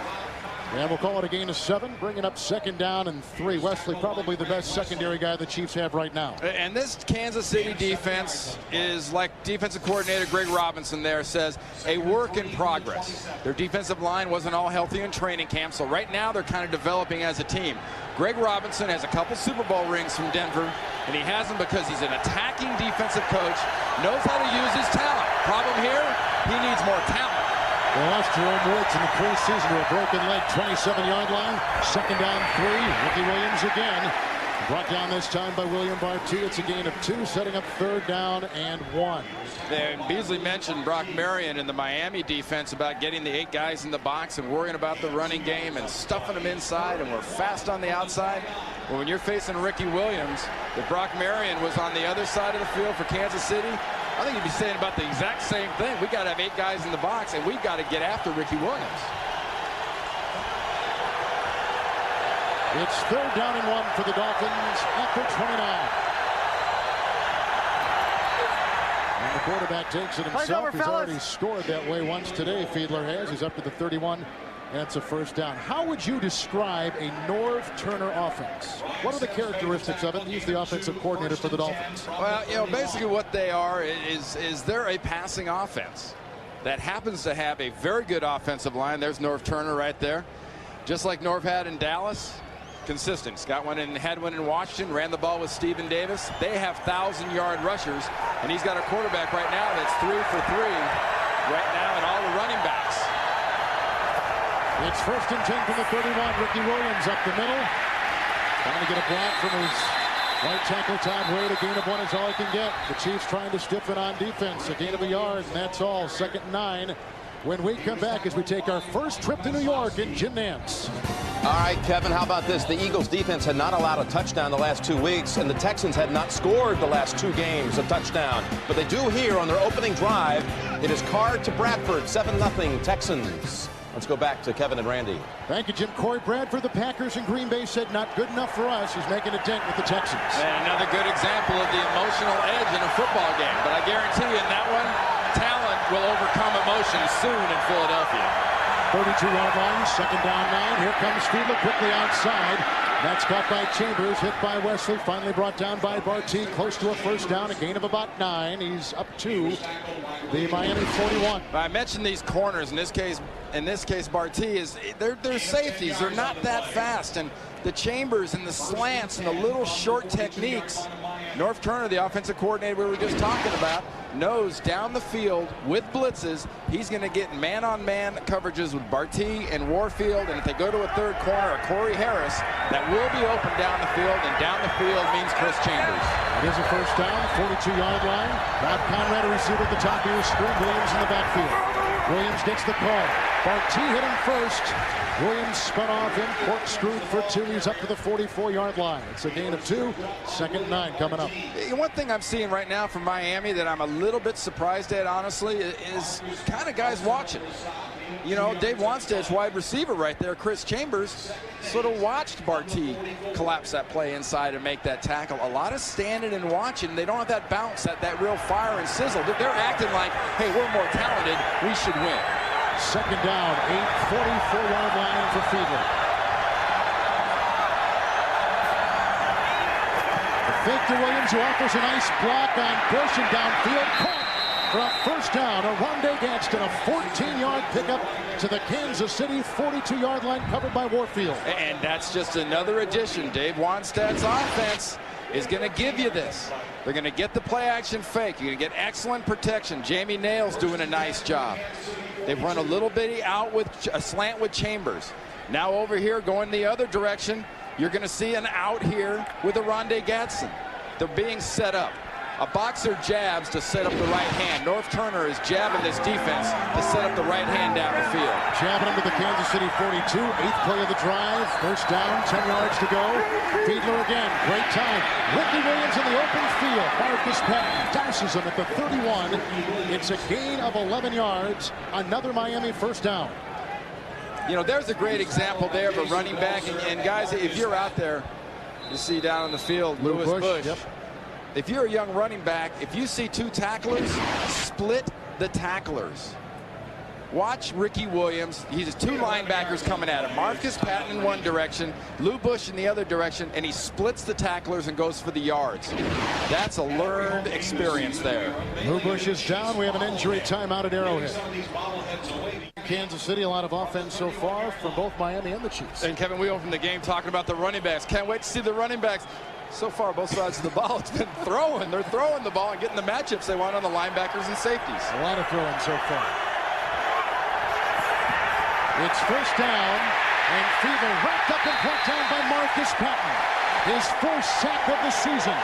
E: And we'll call it a gain of 7, bringing up 2nd down and 3. Wesley probably the best secondary guy the Chiefs have right now.
F: And this Kansas City defense is, like defensive coordinator Greg Robinson there says, a work in progress. Their defensive line wasn't all healthy in training camp, so right now they're kind of developing as a team. Greg Robinson has a couple Super Bowl rings from Denver, and he has them because he's an attacking defensive coach, knows how to use his talent. Problem here, he needs more talent.
E: They lost Jerome Woods in the preseason to a broken leg, 27-yard line. 2nd down 3. Ricky Williams again. Brought down this time by William Barty. It's a gain of 2, setting up 3rd down and 1.
F: And Beasley mentioned Brock Marion in the Miami defense about getting the 8 guys in the box and worrying about the running game and stuffing them inside, and we're fast on the outside. Well, when you're facing Ricky Williams, if Brock Marion was on the other side of the field for Kansas City, I think you'd be saying about the exact same thing. We got to have 8 guys in the box, and we've got to get after Ricky Williams.
E: It's 3rd down and 1 for the Dolphins at the 29. And the quarterback takes it himself. He's already scored that way once today, Fiedler has. He's up to the 31. And it's a 1st down. How would you describe a Norv Turner offense? What are the characteristics of it? He's the offensive coordinator for the Dolphins.
F: Well, you know, basically what they are is they're a passing offense that happens to have a very good offensive line. There's Norv Turner right there. Just like Norv had in Dallas. Consistent. He's got one in, had one in Washington, ran the ball with Stephen Davis. They have 1,000-yard rushers, and he's got a quarterback right now that's 3 for 3 right now, and all the running backs.
E: It's 1st and 10 from the 31. Ricky Williams up the middle. Trying to get a block from his right tackle, Todd Wade. A gain of 1 is all he can get. The Chiefs trying to stiffen on defense. A gain of 1 yard, and that's all. 2nd and 9. When we come back as we take our first trip to New York in Jim Nantz.
A: All right, Kevin, how about this? The Eagles defense had not allowed a touchdown the last 2 weeks, and the Texans had not scored the last 2 games a touchdown. But they do here on their opening drive. It is Carr to Bradford, 7-0 Texans. Let's go back to Kevin and Randy.
E: Thank you, Jim. Corey Bradford, the Packers in Green Bay, said not good enough for us. He's making a dent with the Texans.
F: And another good example of the emotional edge in a football game. But I guarantee you in that one, talent will overcome emotion soon in Philadelphia.
E: 32-yard line, 2nd down 9. Here comes Fiedler quickly outside. That's caught by Chambers, hit by Wesley, finally brought down by Barty, close to a 1st down, a gain of about 9. He's up to the Miami 41.
F: I mentioned these corners. In this case, in this case Barty, is they're safeties. They're not that fast. And the chambers and the slants and the little short techniques, Norv Turner, the offensive coordinator we were just talking about, knows down the field with blitzes, he's going to get man-on-man coverages with Barty and Warfield, and if they go to a third corner, a Corey Harris, that will be open down the field, and down the field means Chris Chambers.
E: It is a first down, 42-yard line. Bob Conrad, a receiver at the top of his screen. Williams in the backfield. Williams gets the call. Barty hit him first. Williams spun off him, corkscrewed for 2. He's up to the 44-yard line. It's a gain of 2. 2nd and 9 coming up.
F: One thing I'm seeing right now from Miami that I'm a little bit surprised at, honestly, is kind of guys watching. You know, Dave Wanstead's wide receiver right there, Chris Chambers, sort of watched Barty collapse that play inside and make that tackle. A lot of standing and watching. They don't have that bounce, that real fire and sizzle. They're acting like, hey, we're more talented, we should win.
E: 2nd down, 44-yard line for Fiedler. The fake to Williams, who offers a nice block on Bush, and downfield caught for a first down. Rondé Gadsden, a 14-yard pickup to the Kansas City 42-yard line, covered by Warfield.
F: And that's just another addition. Dave Wanstead's offense is going to give you this. They're going to get the play action fake. You're going to get excellent protection. Jamie Nail's doing a nice job. They've run a little bitty out with a slant with Chambers. Now over here going the other direction, you're going to see an out here with a Rondé Gadsden. They're being set up. A boxer jabs to set up the right hand. Norv Turner is jabbing this defense to set up the right hand down the field.
E: Jabbing him to the Kansas City 42. 8th play of the drive. First down, 10 yards to go. Fiedler again. Great time. Ricky Williams in the open field. Marcus Patton dashes him at the 31. It's a gain of 11 yards. Another Miami first down.
F: You know, there's a great example there of a running back. And guys, if you're out there, you see down on the field, Lewis Bush.
E: Yep.
F: If you're a young running back, if you see 2 tacklers, split the tacklers. Watch Ricky Williams. He has 2 linebackers coming at him. Marcus Patton in one direction, Lou Bush in the other direction, and he splits the tacklers and goes for the yards. That's a learned experience there.
E: Lou Bush is down. We have an injury timeout at Arrowhead. Kansas City, a lot of offense so far from both Miami and the Chiefs.
F: And Kevin, we opened the game talking about the running backs. Can't wait to see the running backs. So far, both sides of the ball, it's been throwing. They're throwing the ball and getting the matchups they want on the linebackers and safeties.
E: A lot of throwing so far. It's first down, and Fiedler wrapped up and brought down by Marcus Patton. His first sack of the season.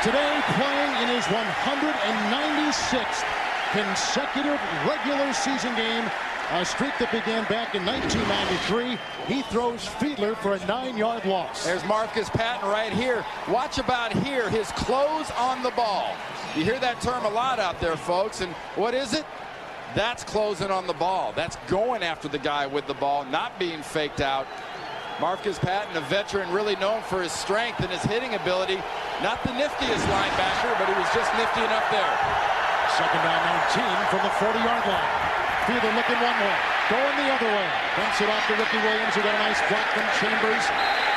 E: Today, playing in his 196th consecutive regular season game, a streak that began back in 1993. He throws Fiedler for a 9-yard loss.
F: There's Marcus Patton right here. Watch about here, his close on the ball. You hear that term a lot out there, folks, and what is it? That's closing on the ball. That's going after the guy with the ball, not being faked out. Marcus Patton, a veteran, really known for his strength and his hitting ability. Not the niftiest linebacker, but he was just nifty enough there.
E: 2nd down, 19 from the 40-yard line. Fiedler looking one way, going the other way. Dumps it off to Ricky Williams, who got a nice block from Chambers.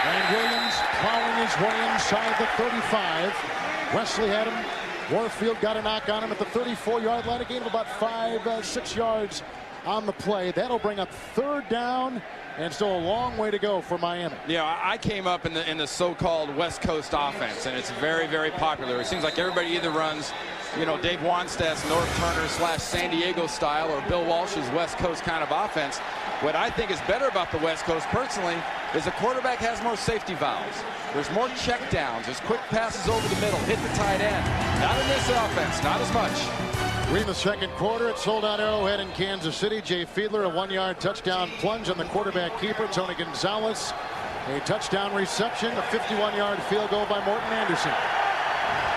E: And Williams plowing his way inside the 35. Wesley had him. Warfield got a knock on him at the 34-yard line. A gain of about 5-6 yards on the play. That'll bring up 3rd down, and still a long way to go for Miami.
F: Yeah, I came up in the so-called West Coast offense, and it's very, very popular. It seems like everybody either runs, you know, Dave Wanstead's Norv Turner / San Diego style, or Bill Walsh's West Coast kind of offense. What I think is better about the West Coast, personally, is the quarterback has more safety valves. There's more check downs. There's quick passes over the middle, hit the tight end. Not in this offense, not as much.
E: We're in the 2nd quarter. It's sold out Arrowhead in Kansas City. Jay Fiedler, a 1-yard touchdown plunge on the quarterback keeper, Tony Gonzalez. A touchdown reception, a 51-yard field goal by Morton Anderson.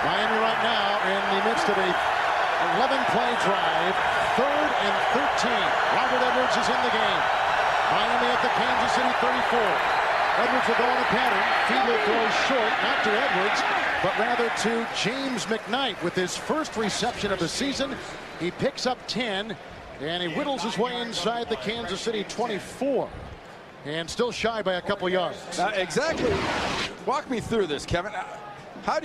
E: Miami right now in the midst of a 11-play drive, 3rd and 13. Robert Edwards is in the game. Miami at the Kansas City 34. Edwards will go on a pattern. Fiedler throws short, not to Edwards, but rather to James McKnight with his first reception of the season. He picks up 10, and he whittles his way inside the Kansas City 24. And still shy by a couple yards.
F: Exactly. Walk me through this, Kevin. How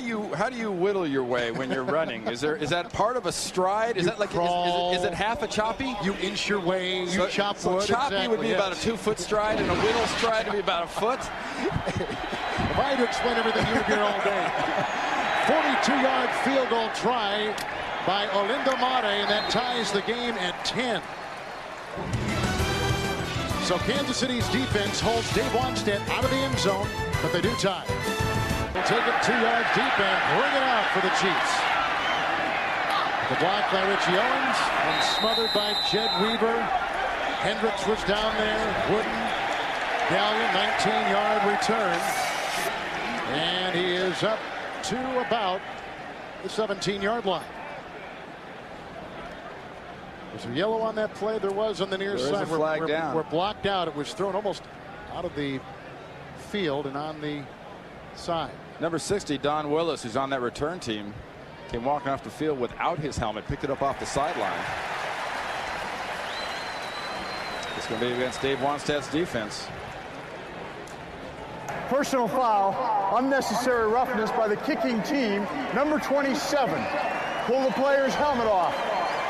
F: do you whittle your way when you're running? Is that part of a stride? Is that like is it half a choppy?
E: You inch your way. You chop
F: so
E: wood.
F: Choppy
E: exactly,
F: would be
E: yes.
F: about a 2-foot stride, and a whittle stride would be about a foot.
E: If I had to explain everything, you'd be here all day. 42-yard field goal try by Olindo Mare, and that ties the game at 10. So Kansas City's defense holds Dave Wanstead out of the end zone, but they do tie. They'll take it 2 yards deep and bring it out for the Chiefs. The block by Richie Owens and smothered by Jed Weaver. Hendricks was down there. Wooden. Gallion, 19-yard return. And he is up to about the 17-yard line. Was there yellow on that play? There was on the near side. We're blocked out. It was thrown almost out of the field and on the side.
F: Number 60, Don Willis, who's on that return team, came walking off the field without his helmet, picked it up off the sideline. It's going to be against Dave Wanstead's defense.
K: Personal foul, unnecessary roughness by the kicking team, number 27. Pull the player's helmet off.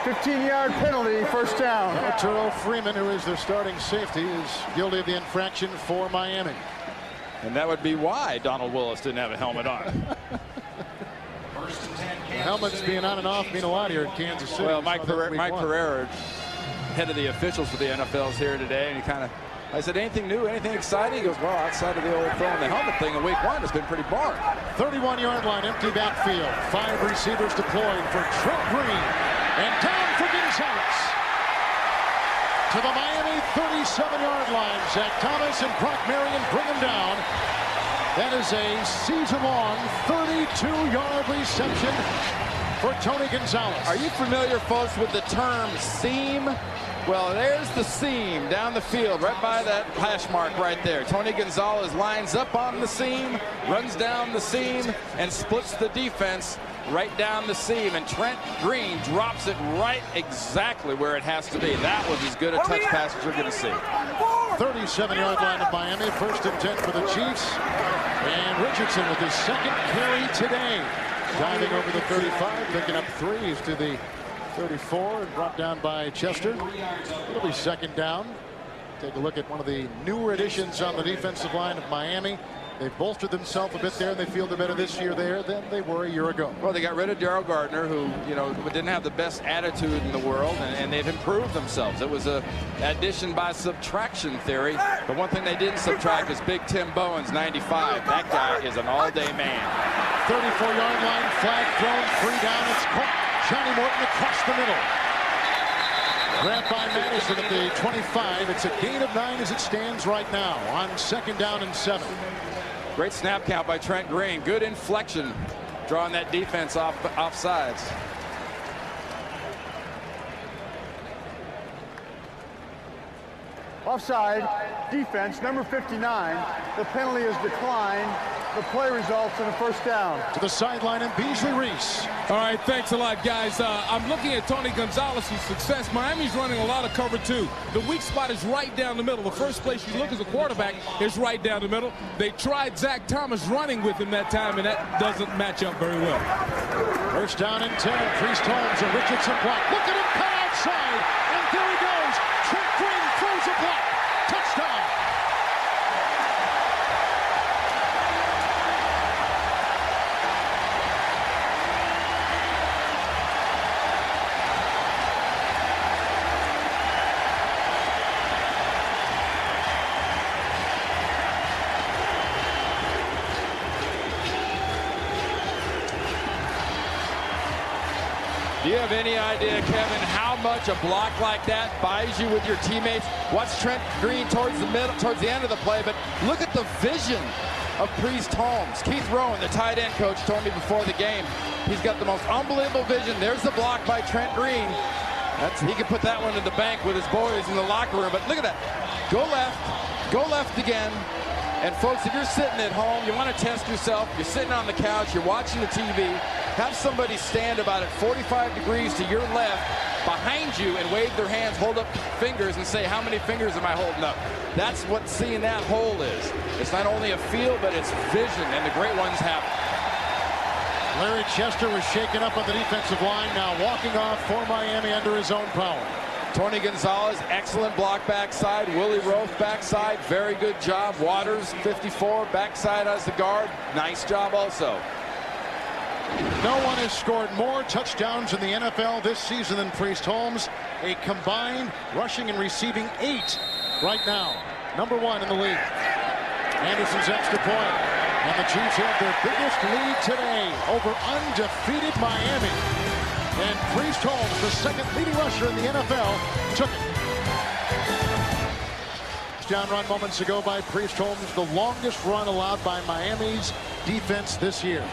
K: 15-yard penalty, first down.
E: Arturo Freeman, who is their starting safety, is guilty of the infraction for Miami.
F: And that would be why Donald Willis didn't have a helmet on.
E: The helmets being on and off mean a lot here in Kansas City.
F: Well, Mike Pereira, head of the officials for the NFL, is here today, and I said, anything new, anything exciting? He goes, well, outside of the old throwing the helmet thing in week 1, it's been pretty boring.
E: 31-yard line, empty backfield. 5 receivers deployed for Trent Green. And down for Gonzalez. To the Miami 37-yard line. Zach Thomas and Brock Marion bring him down. That is a season-long 32-yard reception for Tony Gonzalez.
F: Are you familiar, folks, with the term seam? Well, there's the seam down the field, right by that hash mark right there. Tony Gonzalez lines up on the seam, runs down the seam, and splits the defense right down the seam, and Trent Green drops it right exactly where it has to be. That was as good a touch pass as you're going to see.
E: 37-yard line of Miami, 1st and 10 for the Chiefs. And Richardson with his second carry today. Diving over the 35, picking up 3s to the 34 and brought down by Chester. It'll be second down. Take a look at one of the newer additions on the defensive line of Miami. They've bolstered themselves a bit there, and they feel they're better this year there than they were a year ago.
F: Well, they got rid of Darryl Gardner, who, didn't have the best attitude in the world, and they've improved themselves. It was a addition by subtraction theory. But one thing they didn't subtract is Big Tim Bowens, 95. That guy is an all-day man.
E: 34-yard line, flag thrown, 3 down. It's caught. Johnny Morton across the middle. Grabbed by Madison at the 25. It's a gain of 9 as it stands right now on 2nd down and 7.
F: Great snap count by Trent Green. Good inflection, drawing that defense off sides.
K: Offside, defense, number 59. The penalty is declined. The play results in a first down.
E: To the sideline and Beasley Reese.
J: All right, thanks a lot, guys. I'm looking at Tony Gonzalez's success. Miami's running a lot of cover two. The weak spot is right down the middle. The first place you look as a quarterback is right down the middle. They tried Zach Thomas running with him that time, and that doesn't match up very well.
E: First down and 10. Priest Holmes, a Richardson block. Look at him cut outside, and there he goes. Trent Green throws a block. Touchdown.
F: Do you have any idea, Kevin, how much a block like that buys you with your teammates? Watch Trent Green towards the middle, towards the end of the play, but look at the vision of Priest Holmes. Keith Rowan, the tight end coach, told me before the game, he's got the most unbelievable vision. There's the block by Trent Green. He can put that one in the bank with his boys in the locker room. But look at that. Go left again. And folks, if you're sitting at home, you want to test yourself, you're sitting on the couch, you're watching the TV, have somebody stand about at 45 degrees to your left behind you and wave their hands, hold up fingers and say, how many fingers am I holding up? That's what seeing that hole is. It's not only a feel, but it's vision, and the great ones have it.
E: Larry Chester was shaken up on the defensive line, now walking off for Miami under his own power.
F: Tony Gonzalez, excellent block backside. Willie Roaf backside, very good job. Waters, 54, backside as the guard. Nice job also.
E: No one has scored more touchdowns in the NFL this season than Priest Holmes. A combined rushing and receiving 8 right now. Number 1 in the league. Anderson's extra point. And the Chiefs have their biggest lead today over undefeated Miami. And Priest Holmes, the second leading rusher in the NFL, took it. Touchdown run moments ago by Priest Holmes, the longest run allowed by Miami's defense this year.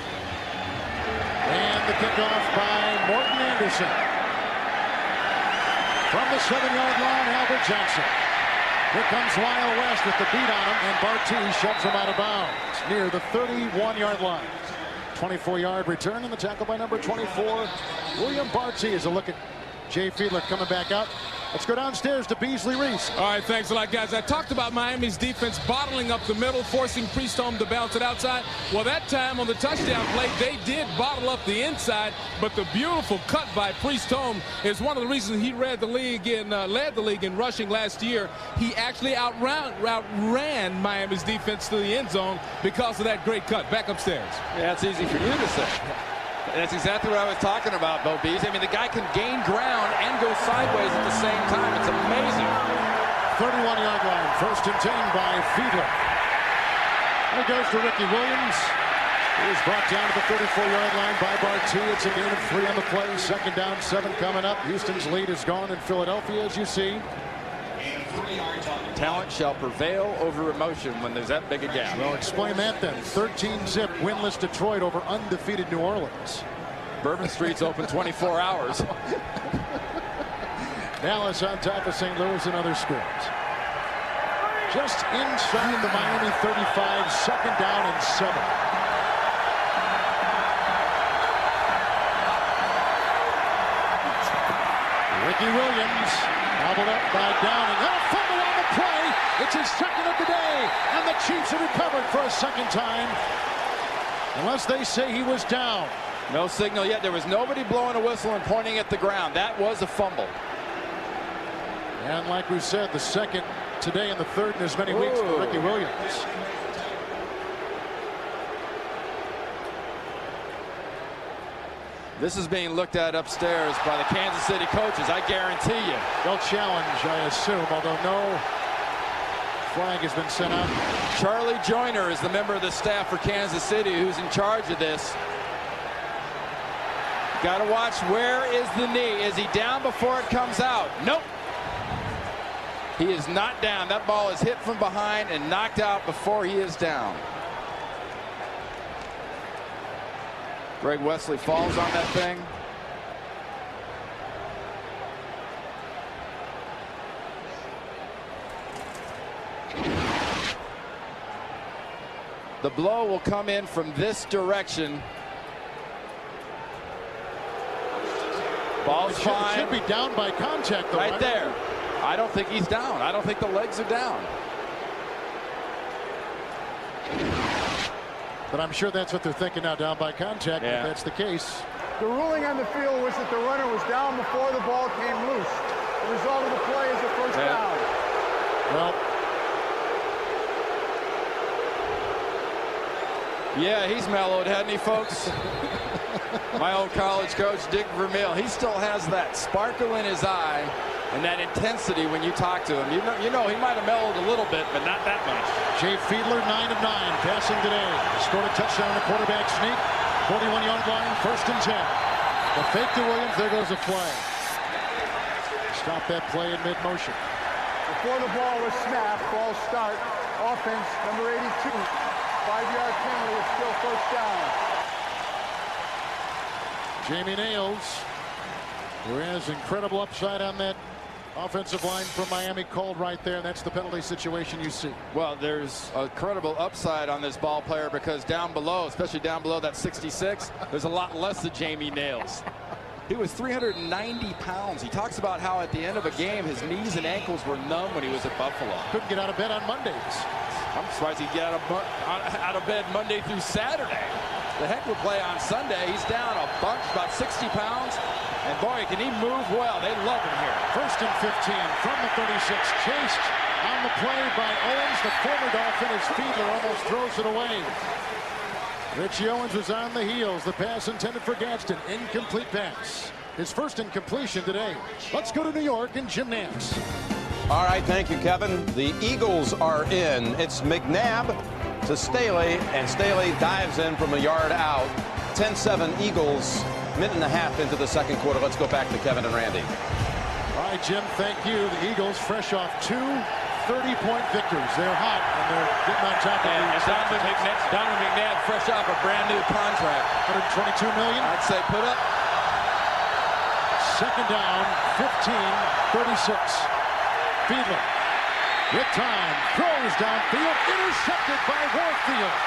E: And the kickoff by Morton Anderson. From the 7-yard line, Albert Johnson. Here comes Lyle West with the beat on him, and Barty shoves him out of bounds near the 31-yard line. 24-yard return, and the tackle by number 24, William Barty. As a look at Jay Fiedler coming back out. Let's go downstairs to Beasley Reese.
J: All right, thanks a lot, guys. I talked about Miami's defense bottling up the middle, forcing Priest Holmes to bounce it outside. Well, that time on the touchdown play, they did bottle up the inside, but the beautiful cut by Priest Holmes is one of the reasons he led the league in rushing last year. He actually outran Miami's defense to the end zone because of that great cut. Back upstairs.
F: Yeah, it's easy for you to say. That's exactly what I was talking about, Bo Bees. I mean, the guy can gain ground and go sideways at the same time. It's amazing.
E: 31-yard line, 1st and 10 by Fiedler. There goes to Ricky Williams. He was brought down to the 34-yard line by Barty. It's a gain of 3 on the play. 2nd down, 7 coming up. Houston's lead is gone in Philadelphia, as you see.
F: Talent shall prevail over emotion when there's that big a gap.
E: Well, explain that then. 13-zip winless Detroit over undefeated New Orleans.
F: Bourbon Street's open 24 hours.
E: Dallas on top of St. Louis and other scores. Just inside the Miami 35, 2nd down and 7. Ricky Williams gobbled up by Downing. And a fumble on the play. It's his 2nd of the day. And the Chiefs have recovered for a 2nd time. Unless they say he was down.
F: No signal yet. There was nobody blowing a whistle and pointing at the ground. That was a fumble.
E: And like we said, the 2nd today and the 3rd in as many weeks for Ricky Williams.
F: This is being looked at upstairs by the Kansas City coaches, I guarantee you.
E: They'll challenge, I assume, although no flag has been sent out.
F: Charlie Joyner is the member of the staff for Kansas City who's in charge of this. Got to watch, where is the knee? Is he down before it comes out? Nope. He is not down. That ball is hit from behind and knocked out before he is down. Greg Wesley falls on that thing. The blow will come in from this direction. Ball's fine.
E: Should be down by contact, though.
F: Right there. I don't think he's down. I don't think the legs are down.
E: But I'm sure that's what they're thinking now, down by contact, if that's the case.
K: The ruling on the field was that the runner was down before the ball came loose. The result of the play is a 1st down.
E: Well,
F: yeah, he's mellowed, hasn't he, folks? My old college coach, Dick Vermeil, he still has that sparkle in his eye and that intensity when you talk to him. You know he might have mellowed a little bit, but not that much.
E: Jay Fiedler, 9 of 9, passing today. Scored a touchdown on a quarterback sneak. 41-yard line, 1st and 10. The fake to Williams, there goes a flag. Stop that play in mid-motion.
K: Before the ball was snapped, ball start, offense, number 82. 5-yard penalty, it's still 1st down.
E: Jamie Nails, who has incredible upside on that offensive line from Miami, called right there. That's the penalty situation you see.
F: Well, there's a credible upside on this ball player because down below, especially down below that 66, there's a lot less of Jamie Nails. He was 390 pounds. He talks about how at the end of a game his knees and ankles were numb when he was at Buffalo.
E: Couldn't get out of bed on Mondays.
F: I'm surprised he'd get out of bed Monday through Saturday. the heck of a play on Sunday. He's down a bunch, about 60 pounds. And boy, can he move well. They love him here.
E: 1st and 15 from the 36. Chased on the play by Owens, the former Dolphin, as Fiedler almost throws it away. Richie Owens was on the heels. The pass intended for Gadsden. Incomplete pass. His first incompletion today. Let's go to New York and Jim Nantz.
A: All right, thank you, Kevin. The Eagles are in. It's McNabb to Staley, and Staley dives in from a yard out. 10-7 Eagles, minute and a half into the second quarter. Let's go back to Kevin and Randy.
E: All right, Jim, thank you. The Eagles fresh off 2 30-point victories. They're hot, and they're getting on top of
F: and Donovan McNabb fresh off a brand new contract.
E: $122 million.
F: I'd say put up.
E: Second down, 15-36. Fiedler with time, throws downfield, intercepted by Warfield.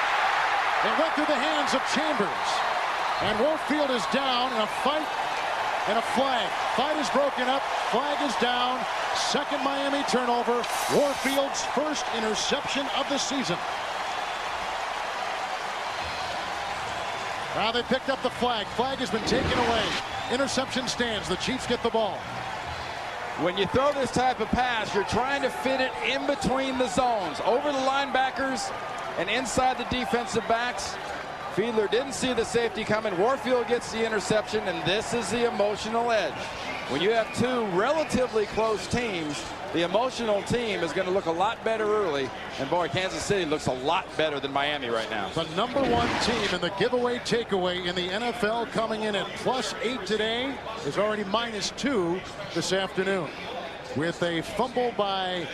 E: It went through the hands of Chambers. And Warfield is down in a fight and a flag. Fight is broken up, flag is down. Second Miami turnover, Warfield's first interception of the season. Now they picked up the flag. Flag has been taken away. Interception stands. The Chiefs get the ball.
F: When you throw this type of pass, you're trying to fit it in between the zones, over the linebackers and inside the defensive backs. Fiedler didn't see the safety coming. Warfield gets the interception, and this is the emotional edge. When you have two relatively close teams, the emotional team is going to look a lot better early. And boy, Kansas City looks a lot better than Miami right now.
E: The number one team in the giveaway takeaway in the NFL, coming in at +8 today, is already -2 this afternoon. With a fumble by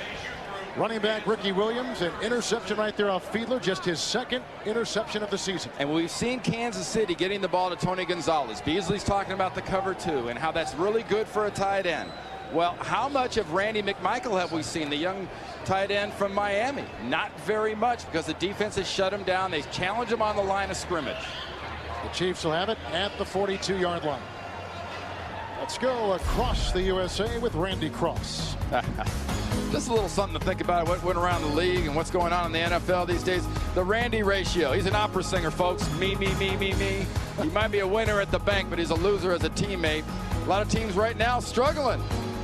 E: running back Ricky Williams, an interception right there off Fiedler, just his second interception of the season.
F: And we've seen Kansas City getting the ball to Tony Gonzalez. Beasley's talking about the cover 2 and how that's really good for a tight end. Well, how much of Randy McMichael have we seen, the young tight end from Miami? Not very much, because the defense has shut him down. They challenge him on the line of scrimmage.
E: The Chiefs will have it at the 42-yard line. Let's go across the USA with Randy Cross.
F: Just a little something to think about, what went around the league and what's going on in the NFL these days. The Randy ratio. He's an opera singer, folks. Me, me, me, me, me. He might be a winner at the bank, but he's a loser as a teammate. A lot of teams right now struggling.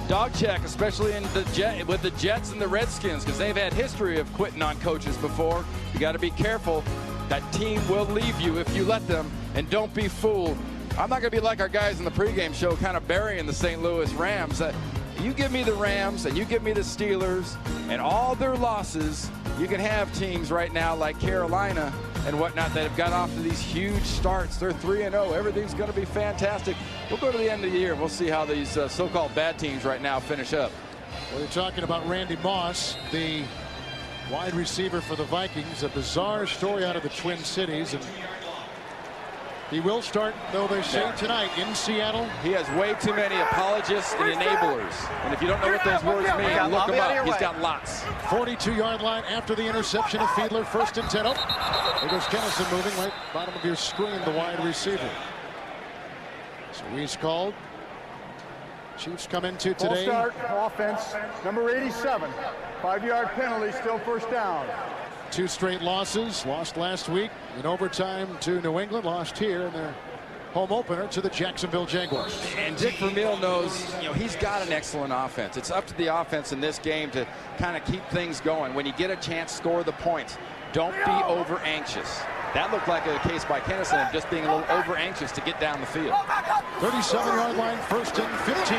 F: Dog check, especially in with the Jets and the Redskins, because they've had history of quitting on coaches before. You got to be careful. That team will leave you if you let them, and don't be fooled. I'm not going to be like our guys in the pregame show, kind of burying the St. Louis Rams. You give me the Rams and you give me the Steelers and all their losses. You can have teams right now like Carolina and whatnot that have got off to these huge starts. They're 3-0. Everything's going to be fantastic. We'll go to the end of the year and we'll see how these so-called bad teams right now finish up.
E: Well, you're talking about Randy Moss, the wide receiver for the Vikings. A bizarre story out of the Twin Cities. And he will start, though they say, tonight in Seattle.
F: He has way too many apologists and enablers. And if you don't know what those words mean, look him up. He's got lots.
E: 42-yard line after the interception of Fiedler. 1st and 10. Oh, there goes Kennison moving right bottom of your screen, the wide receiver. So he's called. Chiefs come into today.
K: Full start, offense, number 87. 5-yard penalty, still 1st down.
E: 2 straight losses. Lost last week in overtime to New England. Lost here in their home opener to the Jacksonville Jaguars.
F: And Dick Vermeil knows, he's got an excellent offense. It's up to the offense in this game to kind of keep things going. When you get a chance, score the points. Don't be over anxious. That looked like a case by Kennison of just being a little over anxious to get down the field.
E: 37-yard line, 1st and 15.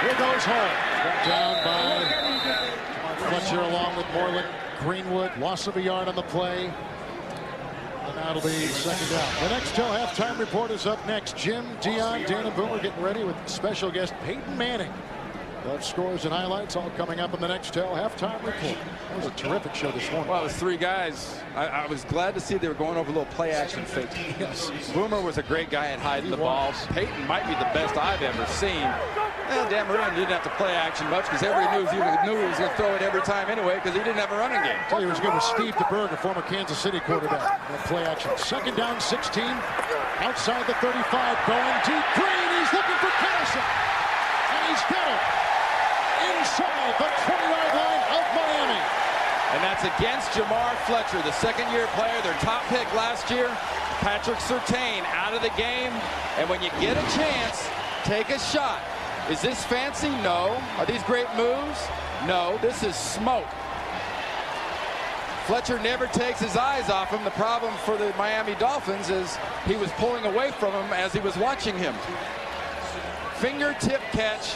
E: Here goes Hall. Brought down by Fletcher along with Moreland. Greenwood, loss of a yard on the play. And that'll be 2nd down. The next till halftime report is up next. Jim, Dion, Dan, and Boomer getting ready with special guest Peyton Manning. Those scores and highlights all coming up in the next till halftime report. It was a terrific show this morning.
F: Well, it was 3 guys. I was glad to see they were going over a little play action fake.
E: Yes.
F: Boomer was a great guy at hiding the ball. Peyton might be the best I've ever seen. And Dan Marino didn't have to play action much because everybody knew he was going to throw it every time anyway because he didn't have a running game.
E: Tell you, it was good with Steve DeBerg, a former Kansas City quarterback. That play action. 2nd down, 16. Outside the 35, going deep. Green, he's looking for Kennison. And he's got him. Inside the 20-yard line of Miami.
F: And that's against Jamar Fletcher, the 2nd-year player, their top pick last year. Patrick Surtain out of the game. And when you get a chance, take a shot. Is this fancy? No. Are these great moves? No. This is smoke. Fletcher never takes his eyes off him. The problem for the Miami Dolphins is he was pulling away from him as he was watching him. Fingertip catch.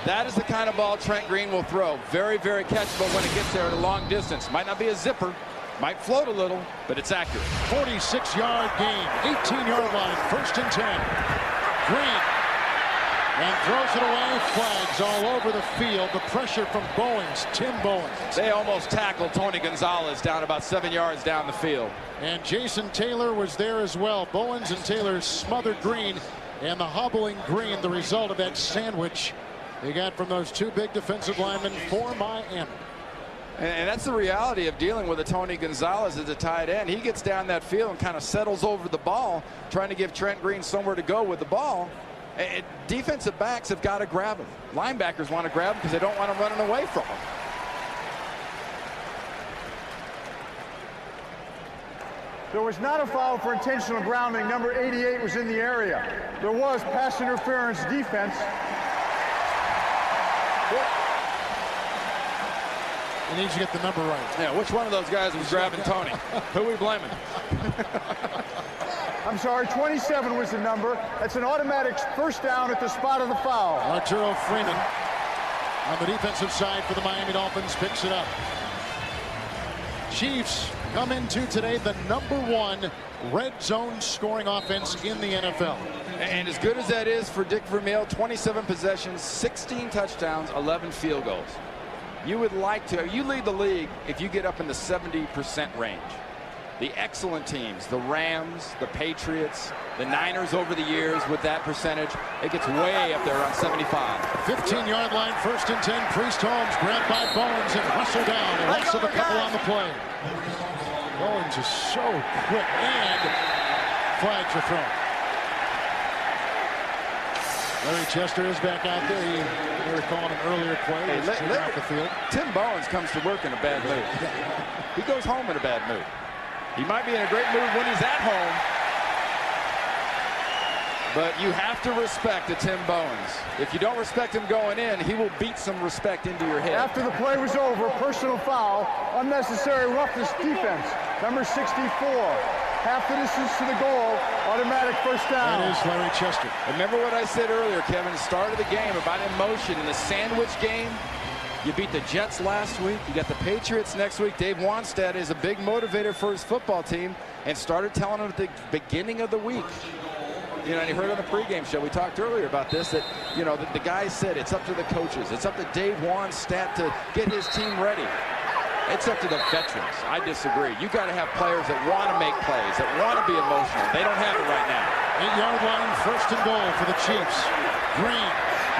F: That is the kind of ball Trent Green will throw. Very, very catchable when it gets there at a long distance. Might not be a zipper. Might float a little, but it's accurate.
E: 46-yard gain. 18-yard line. 1st and 10. Green. And throws it away. Flags all over the field. The pressure from Bowens. Tim Bowens.
F: They almost tackled Tony Gonzalez down about 7 yards down the field.
E: And Jason Taylor was there as well. Bowens and Taylor smothered Green. And the hobbling Green, the result of that sandwich they got from those two big defensive linemen for Miami.
F: And that's the reality of dealing with a Tony Gonzalez as a tight end. He gets down that field and kind of settles over the ball, trying to give Trent Green somewhere to go with the ball. And defensive backs have got to grab him. Linebackers want to grab him because they don't want him running away from him.
K: There was not a foul for intentional grounding. Number 88 was in the area. There was pass interference defense.
E: He needs to get the number right.
F: Yeah, which one of those guys was grabbing Tony? Who are we blaming?
K: I'm sorry, 27 was the number. That's an automatic first down at the spot of the foul.
E: Arturo Freeman on the defensive side for the Miami Dolphins picks it up. Chiefs come into today the #1 red zone scoring offense in the NFL.
F: And as good as that is for Dick Vermeil, 27 possessions, 16 touchdowns, 11 field goals. You would like to, you lead the league if you get up in the 70% range. The excellent teams, the Rams, the Patriots, the Niners over the years with that percentage, it gets way up there around 75.
E: 15-yard line, 1st and 10. Priest Holmes grabbed by Bowens and hustled down. And loss of a couple on the play. Bowens is so quick, and flags are thrown. Larry Chester is back out there. They were calling an earlier play.
F: Hey,
E: off the field.
F: Tim Bowens comes to work in a bad mood. He goes home in a bad mood. He might be in a great mood when he's at home, but you have to respect a Tim Bowens. If you don't respect him going in, he will beat some respect into your head.
K: After the play was over, personal foul, unnecessary roughness defense. Number 64. Half the distance to the goal, automatic first down.
E: That is Larry Chester.
F: Remember what I said earlier, Kevin, the start of the game about emotion in the sandwich game. You beat the Jets last week. You got the Patriots next week. Dave Wanstead is a big motivator for his football team and started telling them at the beginning of the week. You know, and you heard on the pregame show, we talked earlier about this, that, you know, the guys said it's up to the coaches. It's up to Dave Wanstead to get his team ready. It's up to the veterans. I disagree. You got to have players that want to make plays, that want to be emotional. They don't have it right now.
E: 8-yard line, 1st and goal for the Chiefs. Green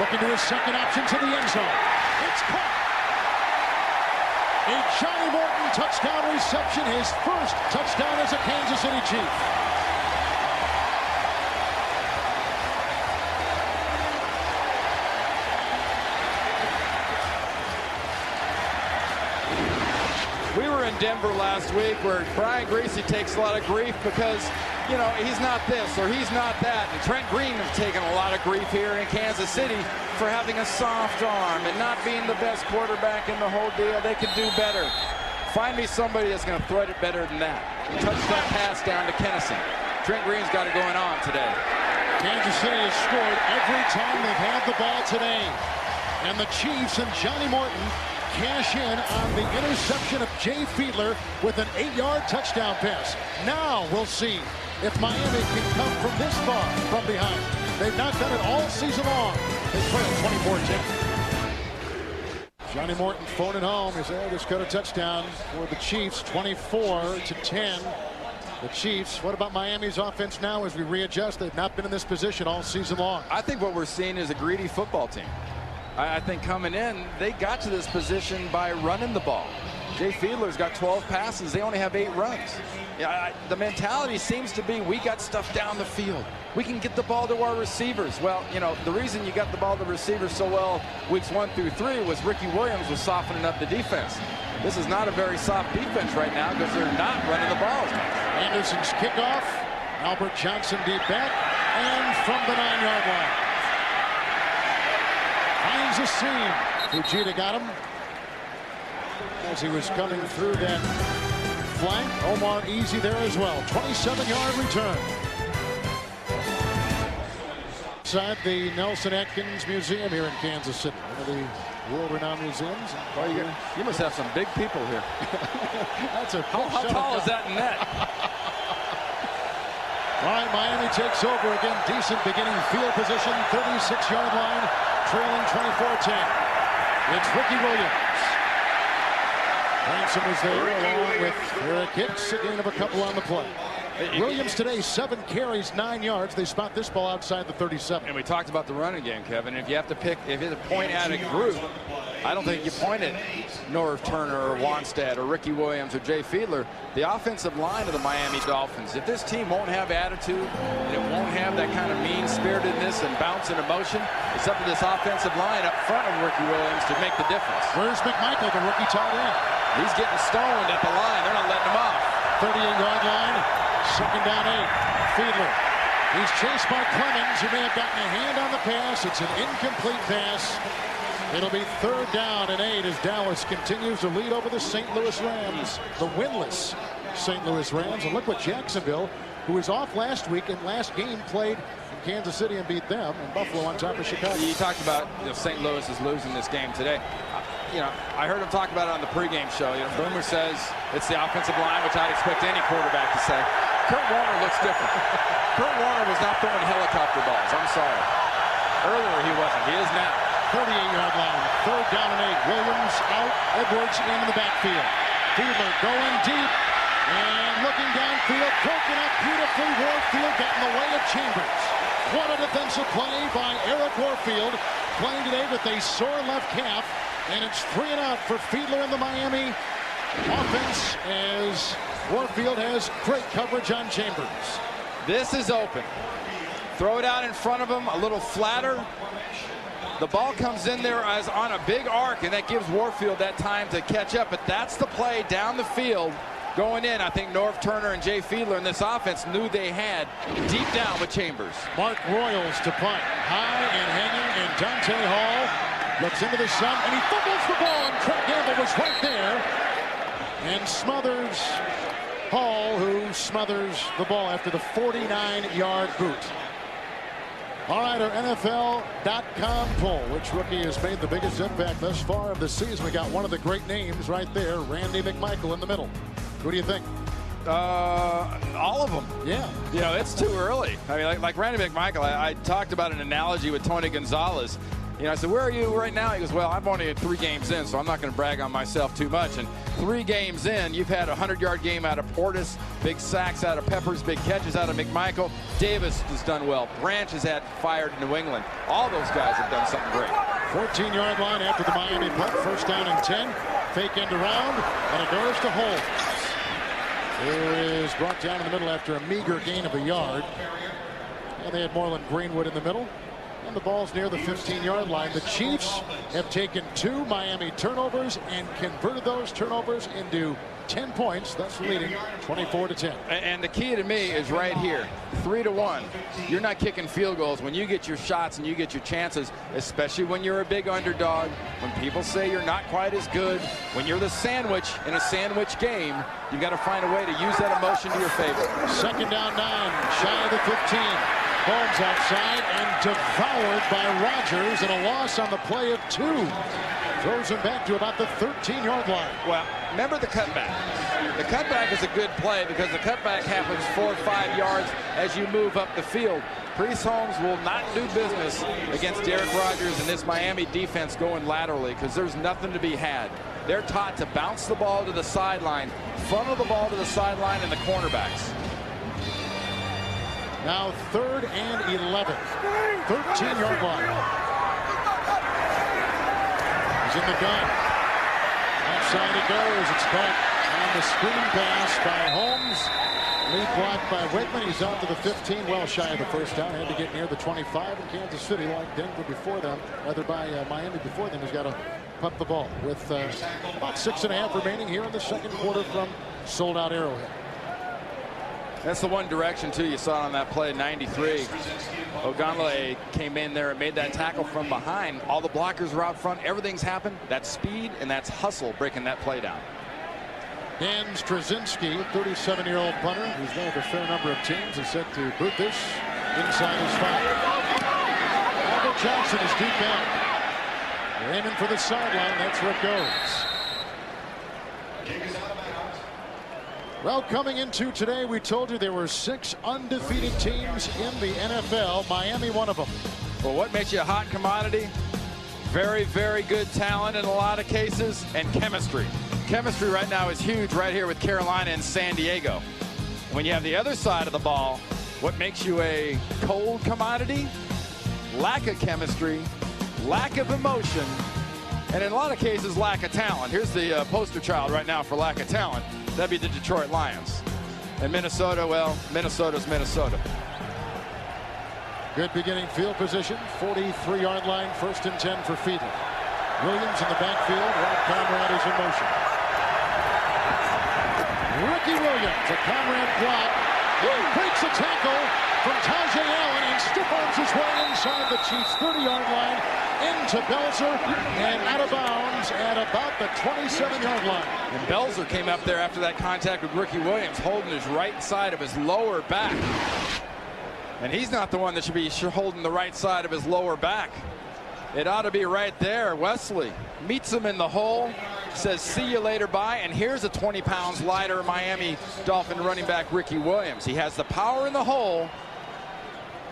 E: looking to his second option to the end zone. It's caught. A Johnny Morton touchdown reception, his first touchdown as a Kansas City Chief.
F: We were in Denver last week where Brian Griese takes a lot of grief because, you know, he's not this or he's not that. And Trent Green has taken a lot of grief here in Kansas City for having a soft arm and not being the best quarterback in the whole deal. They could do better. Find me somebody that's going to thread it better than that. Touchdown pass down to Kennison. Trent Green's got it going on today.
E: Kansas City has scored every time they've had the ball today. And the Chiefs and Johnny Morton cash in on the interception of Jay Fiedler with an 8-yard touchdown pass. Now we'll see if Miami can come from this far from behind. They've not done it all season long. They trail 24-10. Johnny Morton phoning home. He said, just got a touchdown for the Chiefs, 24-10. The Chiefs. What about Miami's offense now as we readjust? They've not been in this position all season long.
F: I think what we're seeing is a greedy football team. I think coming in, they got to this position by running the ball. Jay Fiedler's got 12 passes. They only have 8 runs. Yeah, the mentality seems to be we got stuff down the field. We can get the ball to our receivers. Well, you know, the reason you got the ball to receivers so well weeks 1 through 3 was Ricky Williams was softening up the defense. This is not a very soft defense right now because they're not running the ball as much.
E: Anderson's kickoff Albert Johnson deep back, and from the 9-yard line. Finds a seam. Fujita got him as he was coming through that flank. Omar easy there as well. 27-yard return. Inside the Nelson Atkins Museum here in Kansas City, one of the world-renowned museums.
F: Well, you must have some big people here.
E: That's a
F: how tall is that net?
E: All right, Miami takes over again. Decent beginning field position, 36-yard line, trailing 24-10. It's Ricky Williams. Ransom was there along with Eric Hicks, a gain of a couple on the play. Williams today, 7 carries, 9 yards. They spot this ball outside the 37.
F: And we talked about the running game, Kevin. If you have to point at a group, I don't think you point at Norv Turner or Wannstedt or Ricky Williams or Jay Fiedler. The offensive line of the Miami Dolphins, if this team won't have attitude and it won't have that kind of mean-spiritedness and bounce and emotion, it's up to this offensive line up front of Ricky Williams to make the difference.
E: Where's McMichael, the rookie tight end?
F: He's getting stoned at the line. They're not letting him off.
E: 38-yard line. Second down 8. Fiedler. He's chased by Clemens, who may have gotten a hand on the pass. It's an incomplete pass. It'll be 3rd down and 8 as Dallas continues to lead over the St. Louis Rams, the winless St. Louis Rams. And look what Jacksonville, who was off last week and last game, played in Kansas City and beat them, and Buffalo on top of Chicago.
F: You talked about St. Louis is losing this game today. I heard him talk about it on the pregame show. Boomer says it's the offensive line, which I'd expect any quarterback to say. Kurt Warner looks different. Kurt Warner was not throwing helicopter balls. I'm sorry. Earlier he wasn't. He is now.
E: 38-yard line. 3rd down and 8. Williams out. Edwards in the backfield. Fiedler going deep and looking downfield. Broken up beautifully. Warfield got in the way of Chambers. What a defensive play by Eric Warfield, playing today with a sore left calf. And it's 3 and out for Fiedler in the Miami offense as Warfield has great coverage on Chambers.
F: This is open. Throw it out in front of him, a little flatter. The ball comes in there as on a big arc, and that gives Warfield that time to catch up. But that's the play down the field going in. I think Norv Turner and Jay Fiedler in this offense knew they had deep down with Chambers.
E: Mark Royals to punt. High and hanging, and Dante Hall looks into the sun, and he fumbles the ball, and Craig Gamble was right there and smothers Hall, who smothers the ball after the 49-yard boot. All right, our NFL.com poll. Which rookie has made the biggest impact thus far of the season? We got one of the great names right there, Randy McMichael in the middle. Who do you think?
F: All of them.
E: Yeah.
F: It's too early. I mean, like Randy McMichael, I talked about an analogy with Tony Gonzalez. I said, where are you right now? He goes, well, I'm only 3 games in, so I'm not going to brag on myself too much. And 3 games in, you've had a 100-yard game out of Portis, big sacks out of Peppers, big catches out of McMichael. Davis has done well. Branch has had fired in New England. All those guys have done something great.
E: 14-yard line after the Miami punt. 1st down and 10. Fake end around, and it goes to Holmes. Here is brought down in the middle after a meager gain of a yard. And they had Moreland Greenwood in the middle. And the ball's near the 15-yard line. The Chiefs have taken 2 Miami turnovers and converted those turnovers into 10 points, thus leading 24-10.
F: And the key to me is right here, 3-1. You're not kicking field goals when you get your shots and you get your chances, especially when you're a big underdog, when people say you're not quite as good, when you're the sandwich in a sandwich game, you've got to find a way to use that emotion to your favor.
E: 2nd down 9, shy of the 15. Holmes outside and devoured by Rodgers, and a loss on the play of 2. Throws him back to about the 13-yard line.
F: Well, remember the cutback. The cutback is a good play because the cutback happens 4 or 5 yards as you move up the field. Priest Holmes will not do business against Derek Rodgers and this Miami defense going laterally because there's nothing to be had. They're taught to bounce the ball to the sideline, funnel the ball to the sideline and the cornerbacks.
E: Now 3rd and 11. 13-yard line. He's in the gun. Outside it goes. It's caught on the screen pass by Holmes. Lead block by Wakeman. He's out to the 15, well shy of the 1st down. Had to get near the 25 in Kansas City like Denver before them. Rather by Miami before them. He's got to punt the ball with about 6.5 remaining here in the 2nd quarter from sold-out Arrowhead.
F: That's the one direction, too, you saw on that play, 93. Ogunleye came in there and made that tackle from behind. All the blockers are out front. Everything's happened. That's speed and that's hustle breaking that play down.
E: Dan Straczynski, 37-year-old punter, who's known a fair number of teams, is set to boot this inside his 5. Albert Johnson is deep out. Aiming for the sideline. That's where it goes. Well, coming into today, we told you there were 6 undefeated teams in the NFL. Miami, one of them.
F: Well, what makes you a hot commodity? Very, very good talent in a lot of cases, and chemistry. Chemistry right now is huge right here with Carolina and San Diego. When you have the other side of the ball, what makes you a cold commodity? Lack of chemistry, lack of emotion, and in a lot of cases, lack of talent. Here's the poster child right now for lack of talent. That'd be the Detroit Lions. And Minnesota, well, Minnesota's Minnesota.
E: Good beginning field position. 43-yard line, 1st and 10 for Fiedler. Williams in the backfield. Rob Conrad is in motion. Ricky Williams, a Conrad block. He breaks a tackle from Tajay Allen and stiff-arms his way inside the Chiefs' 30-yard line into Belzer and out of bounds at about the 27-yard line.
F: And Belzer came up there after that contact with Ricky Williams, holding his right side of his lower back. And he's not the one that should be holding the right side of his lower back. It ought to be right there. Wesley meets him in the hole, says, see you later, bye. And here's a 20 pounds lighter Miami Dolphin running back Ricky Williams. He has the power in the hole,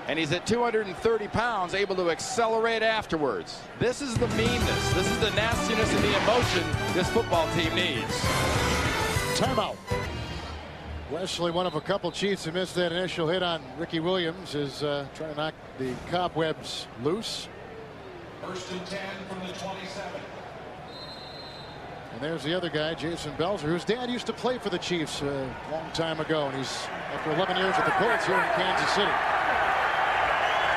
F: and he's at 230 pounds, able to accelerate afterwards. This is the meanness. This is the nastiness and the emotion this football team needs.
E: Timeout. Wesley, one of a couple Chiefs who missed that initial hit on Ricky Williams, is trying to knock the cobwebs loose.
H: 1st and 10 from the 27.
E: And there's the other guy, Jason Belzer, whose dad used to play for the Chiefs a long time ago, and he's, after 11 years with the Colts here in Kansas City.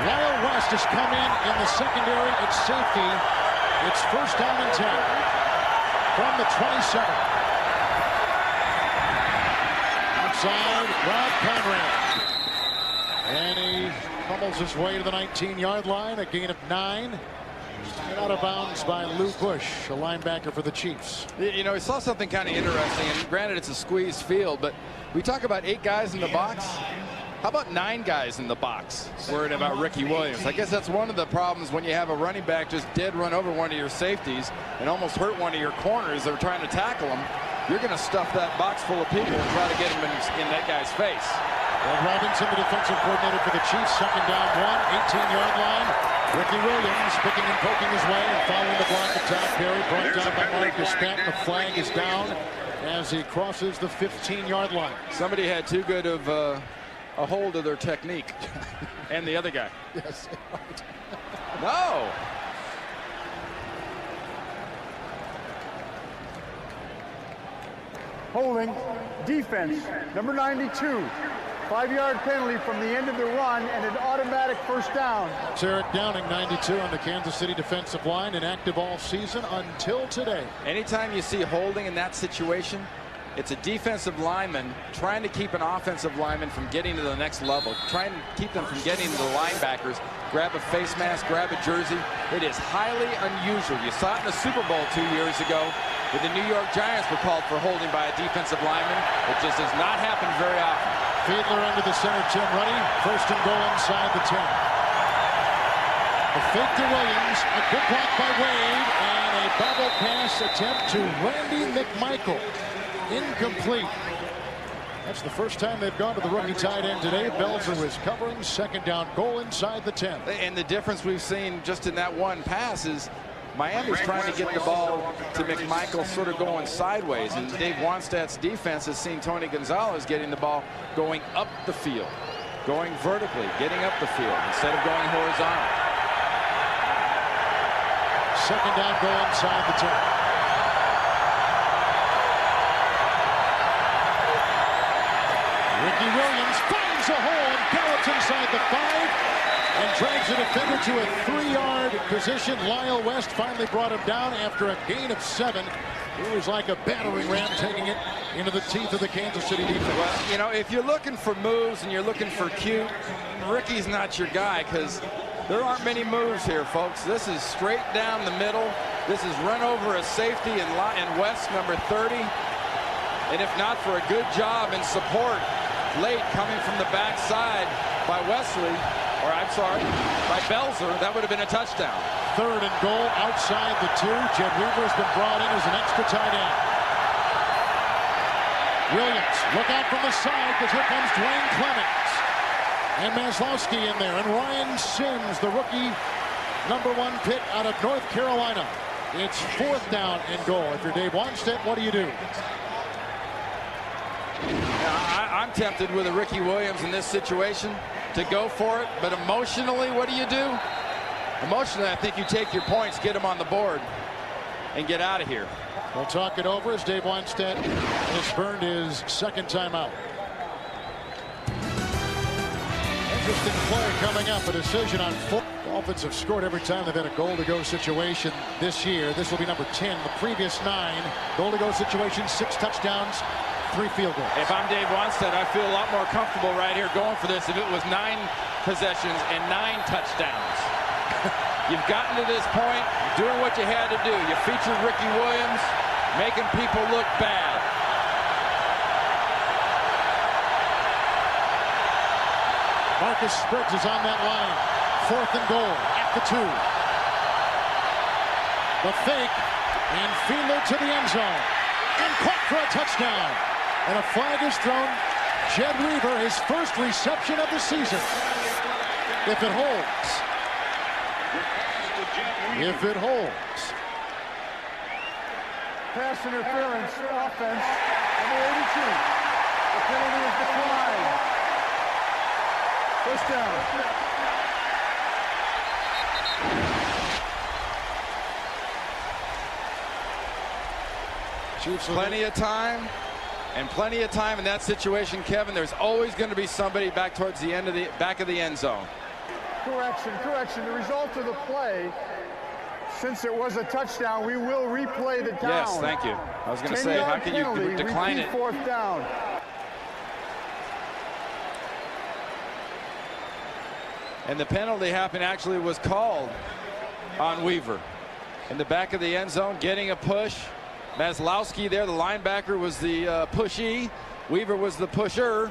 E: Lyle West has come in the secondary at safety. It's 1st down and 10 from the 27. Outside, Rob Conrad. And he fumbles his way to the 19-yard line, a gain of 9. And out of bounds by Lou Bush, a linebacker for the Chiefs.
F: You know, we saw something kind of interesting, and granted it's a squeezed field, but we talk about 8 guys in the box. How about 9 guys in the box worried about Ricky Williams? I guess that's one of the problems when you have a running back just dead run over one of your safeties and almost hurt one of your corners that are trying to tackle him. You're going to stuff that box full of people and try to get him in that guy's face.
E: Well, Robinson, the defensive coordinator for the Chiefs, 2nd down 1, 18-yard line. Ricky Williams picking and poking his way and following the block of Todd Perry, brought down by Marcus Patton. The flag is down as he crosses the 15-yard line.
F: Somebody had too good of a hold of their technique. And the other guy.
E: Yes.
F: No.
K: Holding, defense, number 92. 5-yard penalty from the end of the run and an automatic 1st down.
E: It's Eric Downing, 92, on the Kansas City defensive line, inactive all season until today.
F: Anytime you see holding in that situation, it's a defensive lineman trying to keep an offensive lineman from getting to the next level, trying to keep them from getting to the linebackers, grab a face mask, grab a jersey. It is highly unusual. You saw it in the Super Bowl 2 years ago when the New York Giants were called for holding by a defensive lineman. It just does not happen very often.
E: Fiedler under the center, Tim Ruddy. 1st and goal inside the 10. A fake to Williams, a good block by Wade, and a bubble pass attempt to Randy McMichael. Incomplete. That's the first time they've gone to the rookie tight end today. Belzer was covering, 2nd down goal inside the 10.
F: And the difference we've seen just in that one pass is Miami's trying to get the ball to McMichael sort of going sideways, and Dave Wanstadt's defense has seen Tony Gonzalez getting the ball going up the field, going vertically, getting up the field instead of going horizontal.
E: 2nd down goal inside the 10. Ricky Williams finds a hole and gallops inside the 5 and drags the defender to a 3-yard position. Lyle West finally brought him down after a gain of 7. It was like a battering ram taking it into the teeth of the Kansas City defense.
F: Well, you know, if you're looking for moves and you're looking for cute, Ricky's not your guy, because there aren't many moves here, folks. This is straight down the middle. This is run over a safety in West, number 30. And if not for a good job and support late coming from the backside by Wesley, or I'm sorry, by Belzer, that would have been a touchdown.
E: 3rd and goal outside the 2. Jed Weaver has been brought in as an extra tight end. Williams, look out from the side, because here comes Dwayne Clemens. And Maslowski in there, and Ryan Sims, the rookie #1 pick out of North Carolina. It's 4th down and goal. If you're Dave Wanstead, what do you do?
F: I'm tempted with a Ricky Williams in this situation to go for it, but emotionally, what do? Emotionally, I think you take your points, get them on the board, and get out of here.
E: We'll talk it over as Dave Wanstead has burned his 2nd timeout. Interesting play coming up, a decision on 4. Dolphins have scored every time they've had a goal-to-go situation this year. This will be number 10. The previous 9 goal-to-go situations, 6 touchdowns, 3 field goals.
F: If I'm Dave Wanstead, I feel a lot more comfortable right here going for this if it was 9 possessions and 9 touchdowns. You've gotten to this point, doing what you had to do. You featured Ricky Williams, making people look bad.
E: Marcus Spriggs is on that line. 4th and goal at the 2. The fake, and Fiedler to the end zone. And caught for a touchdown. And a flag is thrown. Jed Weaver, his first reception of the season. If it holds. If it holds.
K: Pass interference, offense, number 82. The penalty is declined. First down.
F: Plenty of time, and plenty of time in that situation, Kevin. There's always going to be somebody back towards the end of the back of the end zone.
K: Correction. The result of the play, since it was a touchdown, we will replay the down.
F: Yes, thank you. I was going to say, how can you decline it?
K: 4th down.
F: And the penalty actually was called on Weaver in the back of the end zone, getting a push. Maslowski there, the linebacker, was the pushee. Weaver was the pusher.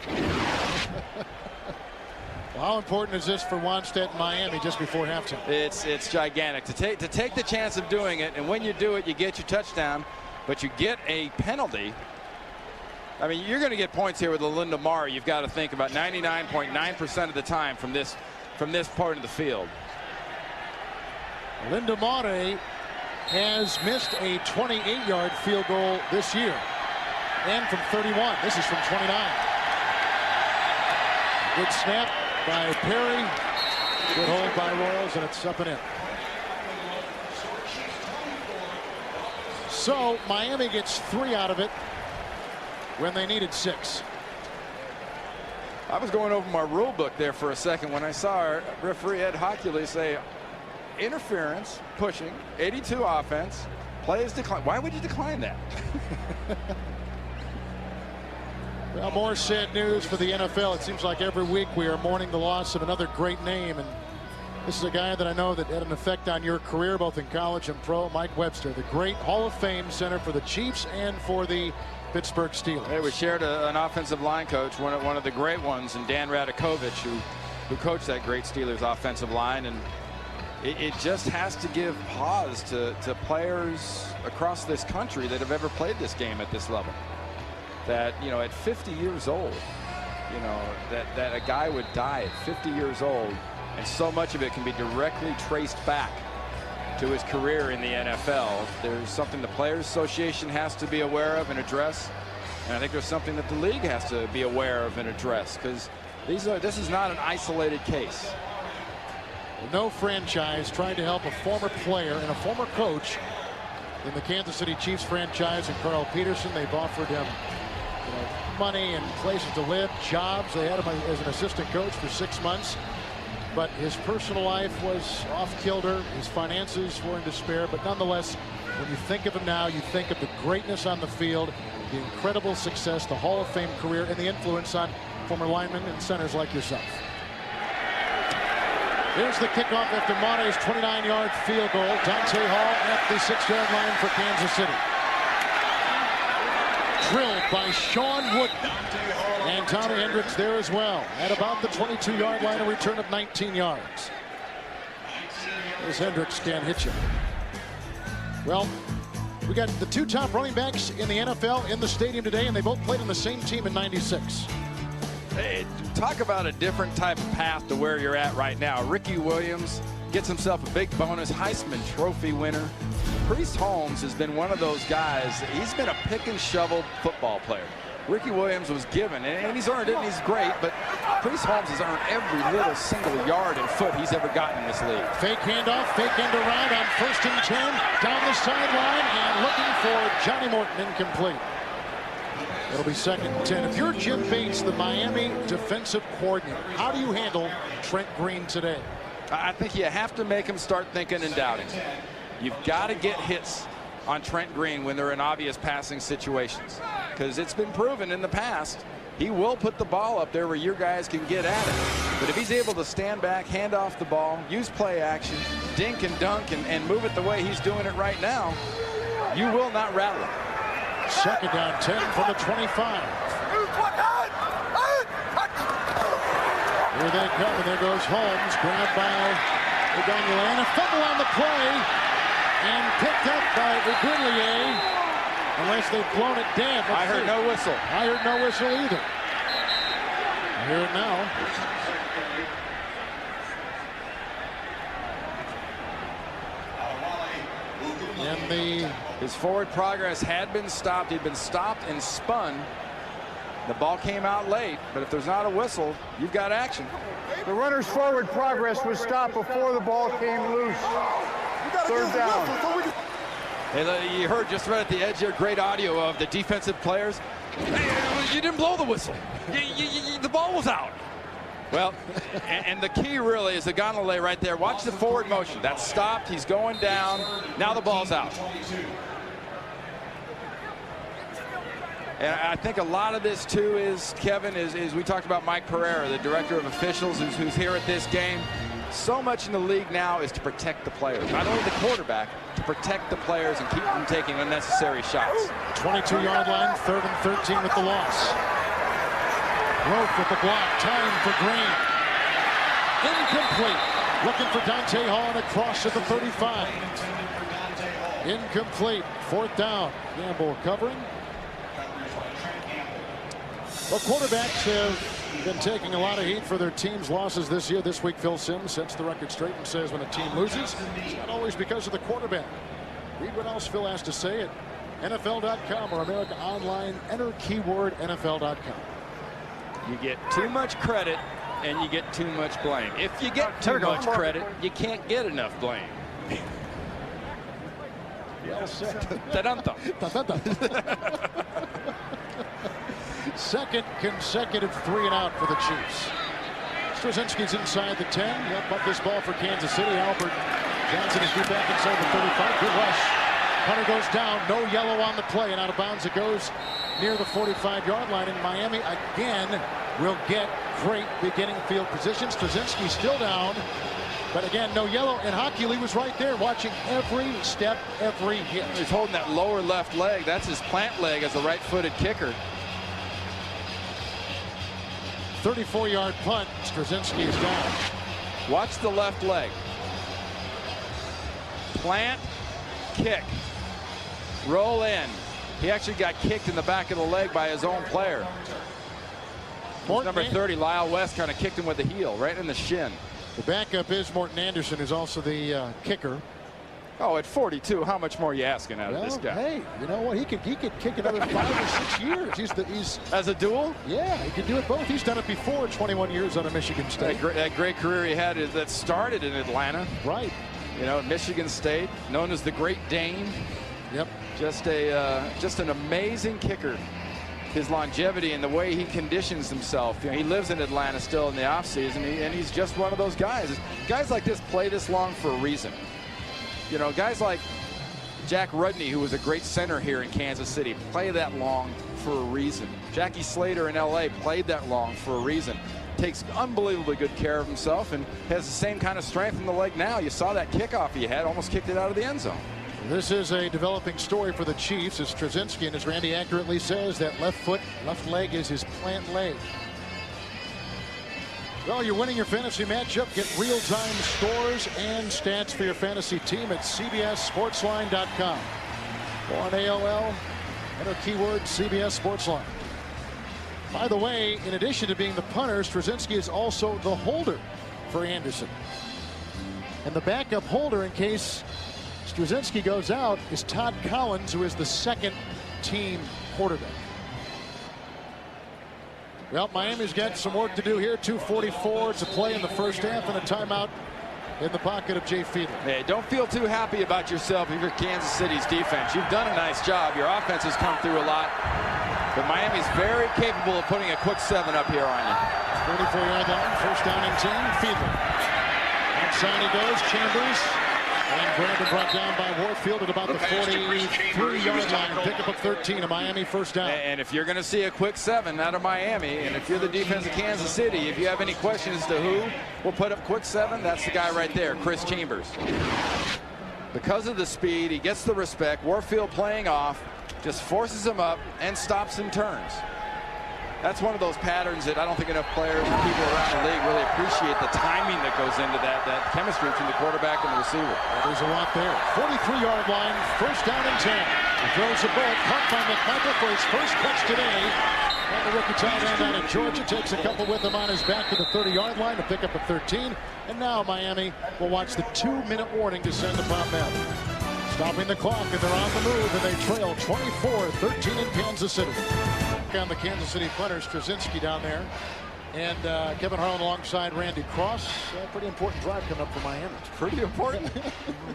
E: Well, how important is this for Wanstead and Miami just before halftime?
F: It's gigantic to take the chance of doing it, and when you do it, you get your touchdown, but you get a penalty. I mean, you're going to get points here with Linda Mara. You've got to think about 99.9% of the time from this part of the field.
E: Linda Mara has missed a 28-yard field goal this year, and from 31. This is from 29. Good snap by Perry. Good hold by Royals, and it's up and in. So Miami gets 3 out of it when they needed 6.
F: I was going over my rule book there for a second when I saw our referee Ed Hockley say interference, pushing, 82 offense, plays decline. Why would you decline that?
E: Well, more sad news for the NFL. It seems like every week we are mourning the loss of another great name, and this is a guy that I know that had an effect on your career both in college and pro. Mike Webster, the great Hall of Fame center for the Chiefs and for the Pittsburgh Steelers.
F: Hey, we shared an offensive line coach, one of the great ones, and Dan Radakovich, who coached that great Steelers offensive line, and it just has to give pause to players across this country that have ever played this game at this level. That, you know, at 50 years old, you know, that a guy would die at 50 years old, and so much of it can be directly traced back to his career in the NFL. There's something the Players Association has to be aware of and address, and I think there's something that the league has to be aware of and address, because this is not an isolated case.
E: No franchise trying to help a former player and a former coach in the Kansas City Chiefs franchise, and Carl Peterson. They've offered him money and places to live, jobs. They had him as an assistant coach for 6 months, but his personal life was off kilter. His finances were in despair, but nonetheless, When you think of him now, you think of the greatness on the field, the incredible success, the Hall of Fame career, and the influence on former linemen and centers like yourself. Here's the kickoff after Monte's 29-yard field goal. Dante Hall at the 6-yard line for Kansas City. Drilled by Sean Wood. And Tommy Hendricks there as well. At about the 22-yard line, a return of 19 yards. As Hendricks can't hit you. Well, we got the two top running backs in the NFL in the stadium today, and they both played on the same team in '96.
F: Hey, talk about a different type of path to where you're at right now. Ricky Williams gets himself a big bonus, Heisman Trophy winner. Priest Holmes has been one of those guys. He's been a pick and shovel football player. Ricky Williams was given, and he's earned it, and he's great, but Priest Holmes has earned every little single yard and foot he's ever gotten in this league.
E: Fake handoff, fake end around on 1st and 10, down the sideline, and looking for Johnny Morton, incomplete. It'll be 2nd and 10. If you're Jim Bates, the Miami defensive coordinator, how do you handle Trent Green today?
F: I think you have to make him start thinking and doubting. You've got to get hits on Trent Green when they're in obvious passing situations, because it's been proven in the past he will put the ball up there where your guys can get at it. But if he's able to stand back, hand off the ball, use play action, dink and dunk, and move it the way he's doing it right now, you will not rattle him.
E: 2nd down 10 from the 25. Here they come, and there goes Holmes, grabbed by O'Donnell. A fumble on the play, and picked up by Uguilier, unless they've blown it dead.
F: I heard no whistle.
E: I heard no whistle either. I hear it now. And
F: his forward progress had been stopped. He'd been stopped and spun. The ball came out late, but if there's not a whistle, you've got action.
K: The runner's forward progress was stopped before the ball came loose. 3rd down.
F: Hey, you heard just right at the edge here, great audio of the defensive players. Hey, you didn't blow the whistle. The ball was out. Well, and the key really is the Gonale right there. Watch the forward motion. That's stopped. He's going down. Now the ball's out. And I think a lot of this, too, is, Kevin, is we talked about Mike Pereira, the director of officials, who's here at this game. So much in the league now is to protect the players. Not only the quarterback, to protect the players and keep them taking unnecessary shots.
E: 22-yard line, 3rd and 13 with the loss. Rope with the block, time for Green. Incomplete. Looking for Dante Hall and across to the 35. Incomplete. 4th down. Gamble covering. Well, quarterbacks have been taking a lot of heat for their team's losses this year. This week, Phil Simms sets the record straight and says when a team loses, it's not always because of the quarterback. Read what else Phil has to say at NFL.com or America Online. Enter keyword NFL.com.
F: You get too much credit and you get too much blame. If you get too much credit, you can't get enough blame.
E: Well said. Second consecutive 3 and out for the Chiefs. Straczynski's inside the 10. He'll punt this ball for Kansas City. Albert Johnson is back inside the 35. Good rush. Hunter goes down. No yellow on the play, and out of bounds it goes near the 45-yard line. And Miami again will get great beginning field position. Straczynski still down, but again, no yellow. And Hockey was right there watching every step, every hit.
F: He's holding that lower left leg. That's his plant leg as a right-footed kicker.
E: 34-yard punt. Straczynski is down.
F: Watch the left leg. Plant, kick, roll in. He actually got kicked in the back of the leg by his own player. Number 30, Lyle West, kind of kicked him with the heel, right in the shin.
E: The backup is Morton Anderson, who's also the kicker.
F: Oh, at 42, how much more are you asking out of this guy?
E: Hey, you know what? He could kick another 5 or 6 years. He's
F: as a dual?
E: Yeah, he can do it both. He's done it before. 21 years out of Michigan State.
F: That great career he had that started in Atlanta.
E: Right.
F: You know, Michigan State, known as the Great Dane.
E: Yep.
F: Just an amazing kicker. His longevity and the way he conditions himself. You know, he lives in Atlanta still in the offseason, and he's just one of those guys. Guys like this play this long for a reason. You know, guys like Jack Rudney, who was a great center here in Kansas City, played that long for a reason. Jackie Slater in LA played that long for a reason. Takes unbelievably good care of himself and has the same kind of strength in the leg now. You saw that kickoff he had, almost kicked it out of the end zone.
E: This is a developing story for the Chiefs, as Straczynski, and as Randy accurately says, that left foot, left leg is his plant leg. Well, you're winning your fantasy matchup. Get real-time scores and stats for your fantasy team at CBSSportsline.com. Or on AOL, enter keyword CBS Sportsline. By the way, in addition to being the punter, Straczynski is also the holder for Anderson. And the backup holder, in case Straczynski goes out, is Todd Collins, who is the second-team quarterback. Well, Miami's got some work to do here. 2:44 to play in the first half and a timeout in the pocket of Jay Fiedler.
F: Hey, don't feel too happy about yourself if you're Kansas City's defense. You've done a nice job. Your offense has come through a lot. But Miami's very capable of putting a quick 7 up here on you.
E: 44-yard line, first down and 10. Fiedler. Outside he goes. Chambers. And Brandon brought down by Warfield at about the 43-yard line. Pick up a 13, a Miami first down.
F: And if you're going to see a quick 7 out of Miami, and if you're the defense of Kansas City, if you have any questions as to who will put up quick 7, that's the guy right there, Chris Chambers. Because of the speed, he gets the respect. Warfield playing off, just forces him up and stops and turns. That's one of those patterns that I don't think enough players and people around the league really appreciate the timing that goes into that chemistry between the quarterback and the receiver.
E: Well, there's a lot there. 43-yard line, first down and 10. He throws the ball, caught by McMichael for his first catch today. And the rookie tight end out of Georgia takes a couple with him on his back to the 30-yard line to pick up a 13. And now Miami will watch the 2-minute warning descend upon them. Stopping the clock, and they're on the move, and they trail 24-13 in Kansas City. On the Kansas City punters, Straczynski down there, and Kevin Harlan alongside Randy Cross. Pretty important drive coming up for Miami.
F: It's pretty important.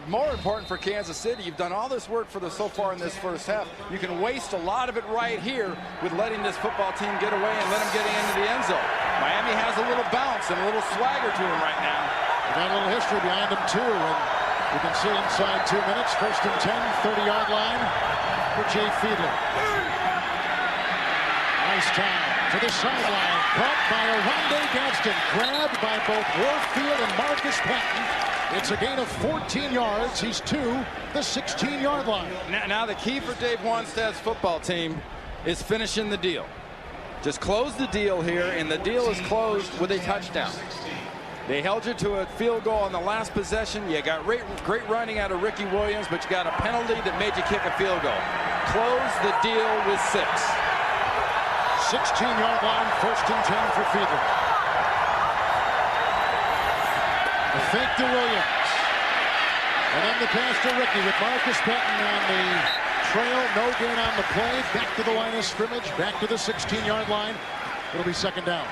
F: More important for Kansas City. You've done all this work for so far in this first half. You can waste a lot of it right here with letting this football team get away and let them get into the end zone. Miami has a little bounce and a little swagger to them right now.
E: They got a little history behind them too, and you can see inside 2 minutes, first and 10, 30-yard line for Jay Fiedler. Nice time to the sideline, caught by Oronde Gadsden, grabbed by both Warfield and Marcus Patton. It's a gain of 14 yards. He's to the 16-yard line.
F: Now the key for Dave Wanstad's football team is finishing the deal. Just close the deal here, and the deal is closed with a touchdown. They held you to a field goal on the last possession. You got great running out of Ricky Williams, but you got a penalty that made you kick a field goal. Close the deal with 6.
E: 16-yard line, first and 10 for Fiedler. A fake to Williams. And then the pass to Ricky with Marcus Patton on the trail. No gain on the play. Back to the line of scrimmage. Back to the 16-yard line. It'll be second down.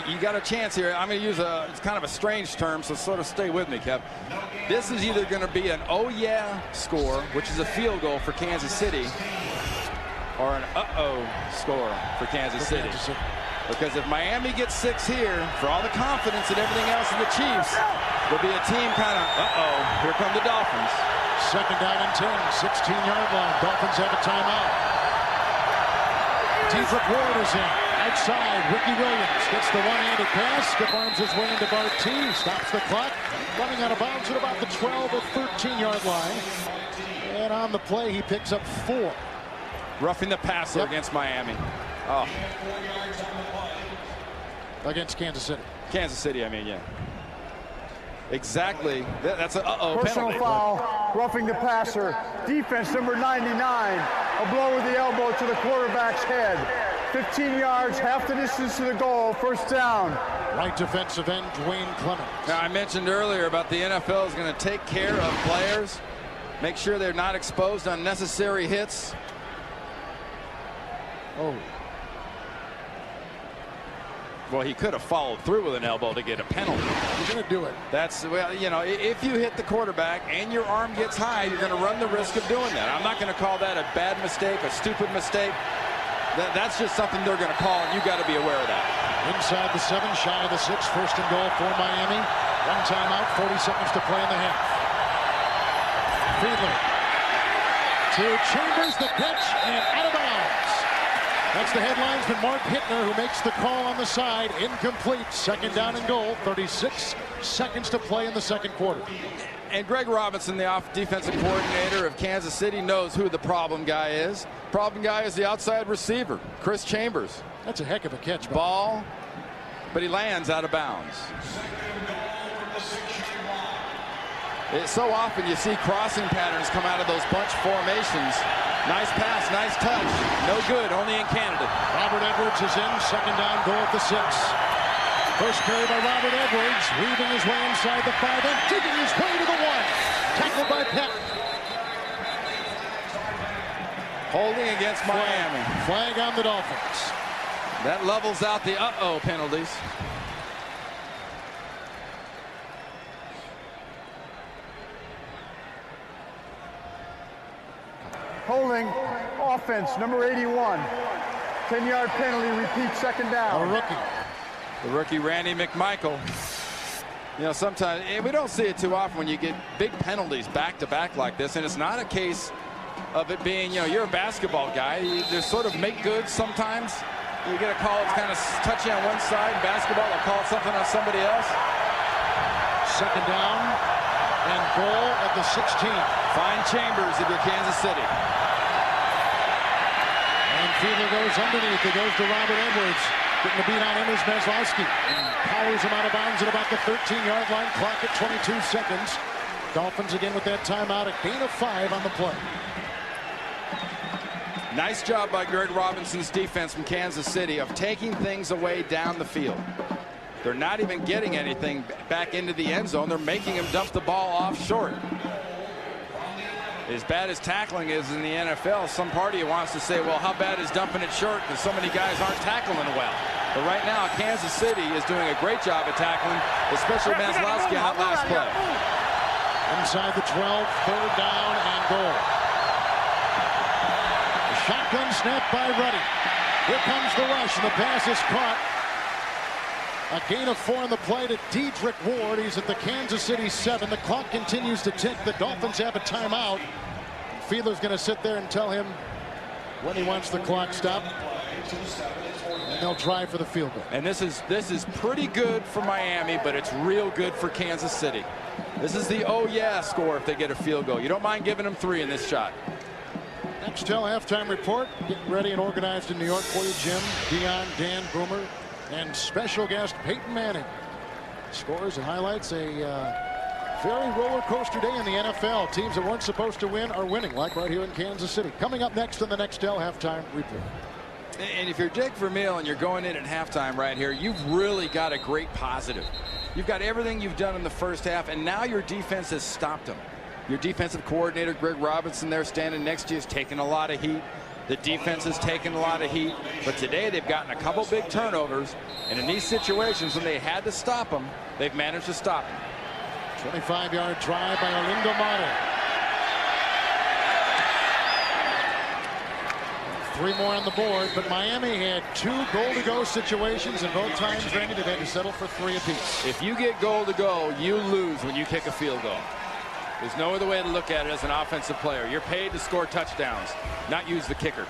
F: You got a chance here. I'm going to use it's kind of a strange term, so sort of stay with me, Kev. This is either going to be an oh yeah score, which is a field goal for Kansas City, or an uh-oh score for Kansas City. Because if Miami gets 6 here, for all the confidence and everything else in the Chiefs, there'll be a team kind of, uh-oh, here come the Dolphins.
E: Second down and 10, 16-yard line. Dolphins have a timeout. T-Frick Ward is in. Outside, Ricky Williams gets the one-handed pass. Skip arms his way into Barty. Stops the clock. Running out of bounds at about the 12 or 13-yard line. And on the play, he picks up 4.
F: Roughing the passer against Miami. Oh.
E: Against Kansas City.
F: Kansas City, I mean, yeah. Exactly. That's a uh-oh
K: personal
F: penalty.
K: Foul, roughing the passer. Defense number 99. A blow with the elbow to the quarterback's head. 15 yards, half the distance to the goal, first down.
E: Right defensive end, Dwayne Clemens.
F: Now, I mentioned earlier about the NFL is going to take care of players, make sure they're not exposed to unnecessary hits.
E: Oh.
F: Well, he could have followed through with an elbow to get a penalty.
E: You're going to do it.
F: That's, well, you know, if you hit the quarterback and your arm gets high, you're going to run the risk of doing that. I'm not going to call that a bad mistake, a stupid mistake. That's just something they're going to call, and you got to be aware of that.
E: Inside the 7, shy of the 6, first and goal for Miami. One timeout, 40 seconds to play in the half. Fiedler to Chambers, the catch, and out of bounds. That's the headlinesman, Mark Hittner, who makes the call on the side. Incomplete. Second down and goal. 36 seconds to play in the second quarter.
F: And Greg Robinson, the defensive coordinator of Kansas City, knows who the problem guy is. Problem guy is the outside receiver, Chris Chambers.
E: That's a heck of a catch.
F: Ball, but he lands out of bounds. So often you see crossing patterns come out of those bunch formations. Nice pass, nice touch. No good, only in Canada.
E: Robert Edwards is in. Second down, goal at the 6. First carry by Robert Edwards, weaving his way inside the 5 and digging his way to the 1. Tackled by Peck.
F: Holding against Miami.
E: Flag on the Dolphins.
F: That levels out the uh-oh penalties.
K: Holding, offense, number 81. 10-yard penalty, repeat, second down.
E: A rookie.
F: The rookie, Randy McMichael. You know, sometimes, we don't see it too often when you get big penalties back-to-back like this, and it's not a case of it being, you know, you're a basketball guy. You just sort of make good sometimes. You get a call that's kind of touchy on one side. In basketball, they'll call something on somebody else.
E: Second down and goal at the 16.
F: Find Chambers if you're Kansas City.
E: And Fiedler goes underneath. It goes to Robert Edwards. Getting the beat on him is Maslowski. And powers him out of bounds at about the 13-yard line. Clock at 22 seconds. Dolphins again with that timeout. A gain of 5 on the play.
F: Nice job by Greg Robinson's defense from Kansas City of taking things away down the field. They're not even getting anything back into the end zone. They're making him dump the ball off short. As bad as tackling is in the NFL, some part of you wants to say, well, how bad is dumping it short because so many guys aren't tackling well. But right now, Kansas City is doing a great job at tackling, especially Maslowski on that last play.
E: Inside the 12, third down and goal. The shotgun snap by Ruddy. Here comes the rush, and the pass is caught. A gain of 4 on the play to Dedrick Ward. He's at the Kansas City 7. The clock continues to tick. The Dolphins have a timeout. Fiedler's going to sit there and tell him when he wants the clock stopped. And they'll try for the field goal.
F: And this is pretty good for Miami, but it's real good for Kansas City. This is the oh yeah score if they get a field goal. You don't mind giving them 3 in this shot.
E: Nextel halftime report. Getting ready and organized in New York for you, Jim, Dion, Dan, Boomer, and special guest Peyton Manning. Scores and highlights a very roller coaster day in the NFL. Teams that weren't supposed to win are winning, like right here in Kansas City. Coming up next on the Nextel halftime report.
F: And if you're Jake Vermeil and you're going in at halftime right here, you've really got a great positive. You've got everything you've done in the first half, and now your defense has stopped them. Your defensive coordinator, Greg Robinson, there standing next to you, is taking a lot of heat. The defense has taken a lot of heat, but today they've gotten a couple big turnovers, and in these situations when they had to stop them, they've managed to stop them.
E: 25-yard drive by Orlando Mata. 3 more on the board, but Miami had 2 goal-to-go situations, and both times, Randy, they've had to settle for 3 apiece.
F: If you get goal to go, you lose when you kick a field goal. There's no other way to look at it as an offensive player. You're paid to score touchdowns, not use the kicker.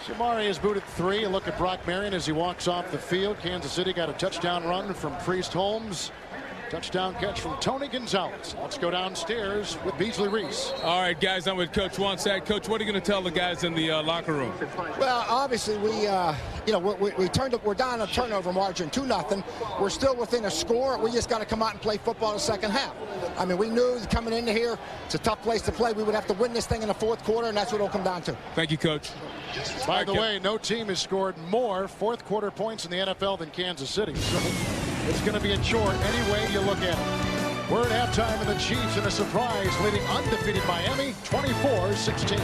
E: Shamari has booted 3. A look at Brock Marion as he walks off the field. Kansas City got a touchdown run from Priest Holmes. Touchdown catch from Tony Gonzalez. Let's go downstairs with Beasley Reese.
J: All right, guys, I'm with Coach Wansack. Coach, what are you going to tell the guys in the locker room?
L: Well, obviously, we're down a turnover margin 2-0. We're still within a score. We just got to come out and play football in the second half. I mean, we knew coming into here, it's a tough place to play. We would have to win this thing in the fourth quarter, and that's what it'll come down to.
J: Thank you, Coach.
E: By the way, no team has scored more fourth quarter points in the NFL than Kansas City. So it's going to be a chore any way you look at it. We're at halftime, and the Chiefs in a surprise leading undefeated Miami 24-16.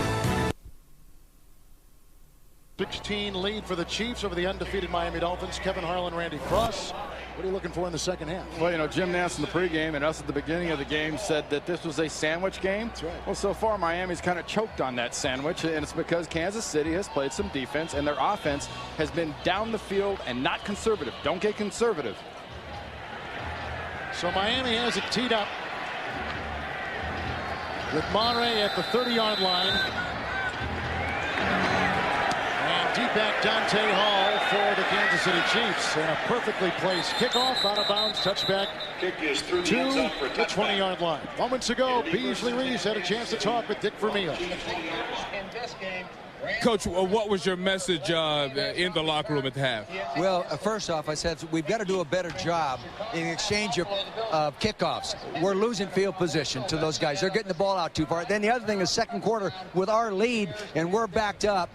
E: 16 lead for the Chiefs over the undefeated Miami Dolphins. Kevin Harlan, Randy Cross. What are you looking for in the second half?
D: Well, you know, Jim Nance in the pregame and us at the beginning of the game said that this was a sandwich game.
E: That's right.
D: Well, so far Miami's kind of choked on that sandwich, and it's because Kansas City has played some defense, and their offense has been down the field and not conservative. Don't get conservative.
E: So Miami has it teed up. with Monterey at the 30-yard line. And deep back Dante Hall for the Kansas City Chiefs. And a perfectly placed kickoff, out of bounds, touchback to the 20-yard line. Moments ago, Beasley Reeves had a chance to talk with Dick Vermeil.
J: Coach, what was your message in the locker room at the half?
M: Well, first off, I said we've got to do a better job in exchange of kickoffs. We're losing field position to those guys. They're getting the ball out too far. Then the other thing is second quarter, with our lead and we're backed up,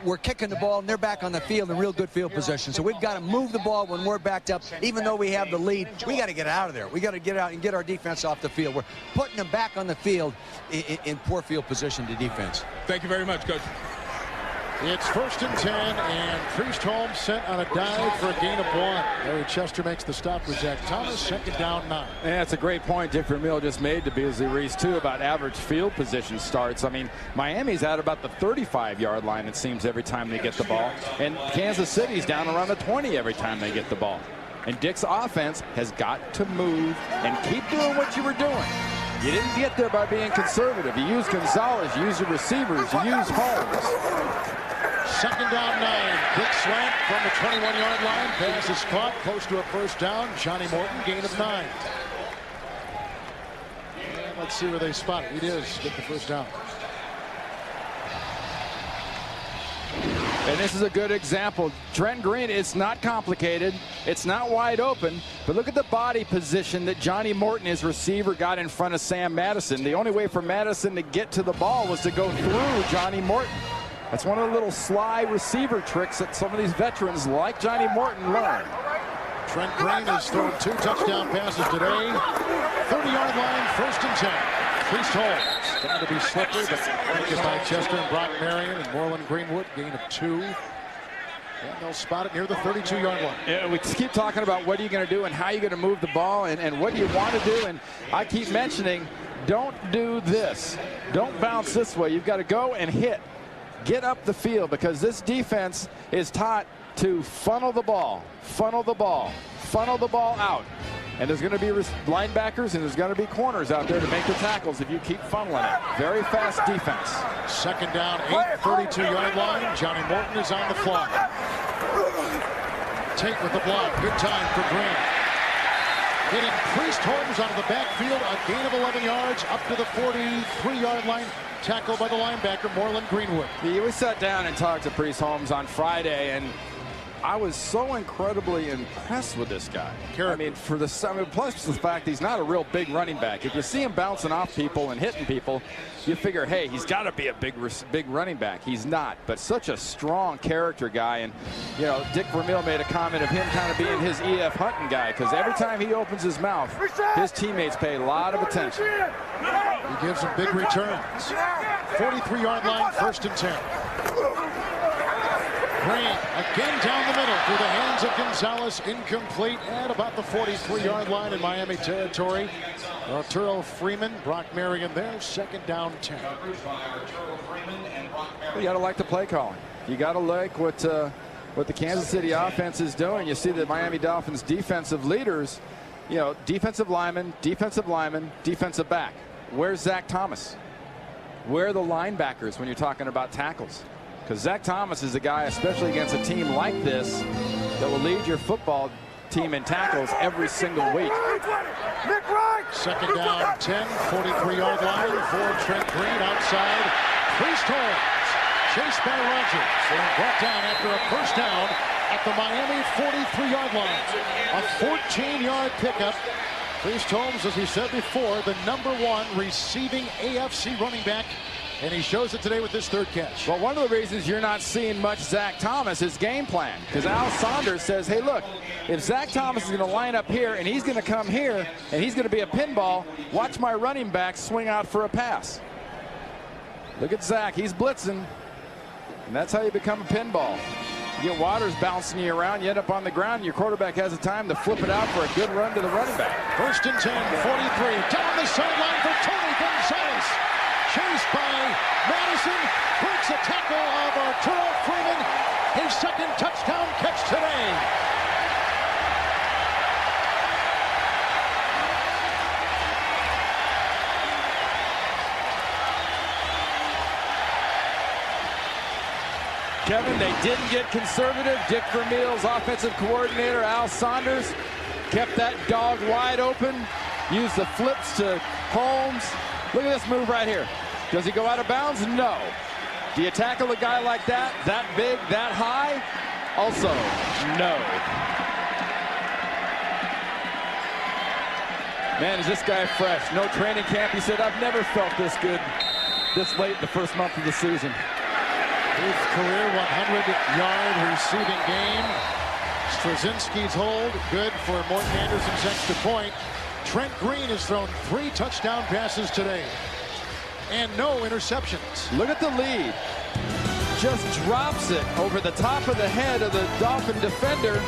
M: we're kicking the ball and they're back on the field in real good field position. So we've got to move the ball when we're backed up. Even though we have the lead, we got to get out of there. We got to get out and get our defense off the field. We're putting them back on the field in poor field position to defense.
J: Thank you very much, Coach.
E: It's 1st and 10, and Priest Holmes sent on a dive for a gain of 1. Larry Chester makes the stop with Zach Thomas, 2nd down 9.
F: And that's a great point Dick Vermeil just made to Beasley Reeves, too, about average field position starts. I mean, Miami's at about the 35-yard line, it seems, every time they get the ball. And Kansas City's down around the 20 every time they get the ball. And Dick's offense has got to move and keep doing what you were doing. You didn't get there by being conservative. You used Gonzalez, you used your receivers, you used Holmes.
E: 2nd down 9. Quick slant from the 21-yard line. Pass is caught close to a first down. Johnny Morton, gain of 9. And let's see where they spot it. It is. Get the first down.
F: And this is a good example. Trent Green, it's not complicated. It's not wide open. But look at the body position that Johnny Morton, his receiver, got in front of Sam Madison. The only way for Madison to get to the ball was to go through Johnny Morton. That's one of the little sly receiver tricks that some of these veterans like Johnny Morton learn.
E: Trent Green has thrown 2 touchdown passes today. 30-yard line, 1st and 10. Priest Holmes going to be slippery, but taken by Chester and Brock Marion and Moreland Greenwood, gain of 2. And they'll spot it near the 32-yard line.
F: Yeah, we keep talking about what are you going to do and how you're going to move the ball and what do you want to do. And I keep mentioning, don't do this. Don't bounce this way. You've got to go and hit. Get up the field, because this defense is taught to funnel the ball out. And there's going to be linebackers and there's going to be corners out there to make the tackles if you keep funneling it. Very fast defense.
E: 2nd down, 8, 32-yard line. Johnny Morton is on the fly. Tate with the block. Good time for Green. Getting Priest Holmes out of the backfield, a gain of 11 yards up to the 43-yard line. Tackled by the linebacker, Moreland Greenwood.
F: Yeah, we sat down and talked to Priest Holmes on Friday, and I was so incredibly impressed with this guy. I mean, plus the fact he's not a real big running back. If you see him bouncing off people and hitting people, you figure, hey, he's got to be a big running back. He's not, but such a strong character guy. And, you know, Dick Vermeil made a comment of him kind of being his E.F. Hunting guy, because every time he opens his mouth, his teammates pay a lot of attention.
E: He gives them big returns. 43-yard line, 1st and 10. Green again down the middle through the hands of Gonzalez, incomplete at about the 43-yard line in Miami territory. Arturo Freeman, Brock Marion there, 2nd down 10.
F: You got to like the play calling. You got to like what the Kansas City offense is doing. You see the Miami Dolphins defensive leaders, you know, defensive lineman, defensive back. Where's Zach Thomas? Where are the linebackers when you're talking about tackles? Because Zach Thomas is a guy, especially against a team like this, that will lead your football team in tackles every single week.
E: 2nd down 10, 43-yard line for Trent Green outside. Priest Holmes chased by Rogers and brought down after a first down at the Miami 43-yard line. A 14-yard pickup. Priest Holmes, as we said before, the #1 receiving AFC running back. And he shows it today with this 3rd catch.
F: Well, one of the reasons you're not seeing much Zach Thomas is game plan. Because Al Saunders says, hey, look, if Zach Thomas is going to line up here and he's going to come here and he's going to be a pinball, watch my running back swing out for a pass. Look at Zach. He's blitzing. And that's how you become a pinball. You get Waters bouncing you around. You end up on the ground. And your quarterback has the time to flip it out for a good run to the running back.
E: 1st and 10, 43. Down the sideline for Tony Gonzalez. Chased by Madison, breaks a tackle of Arturo Freeman, his 2nd touchdown catch today.
F: Kevin, they didn't get conservative. Dick Vermeil's offensive coordinator, Al Saunders, kept that dog wide open. Used the flips to Holmes. Look at this move right here. Does he go out of bounds? No. Do you tackle a guy like that big, that high? Also, no. Man, is this guy fresh. No training camp. He said, I've never felt this good this late in the first month of the season.
E: His career 100-yard receiving game. Straczynski's hold, good for Morton Anderson's extra point. Trent Green has thrown 3 touchdown passes today. And no interceptions.
F: Look at the lead. Just drops it over the top of the head of the Dolphin defender.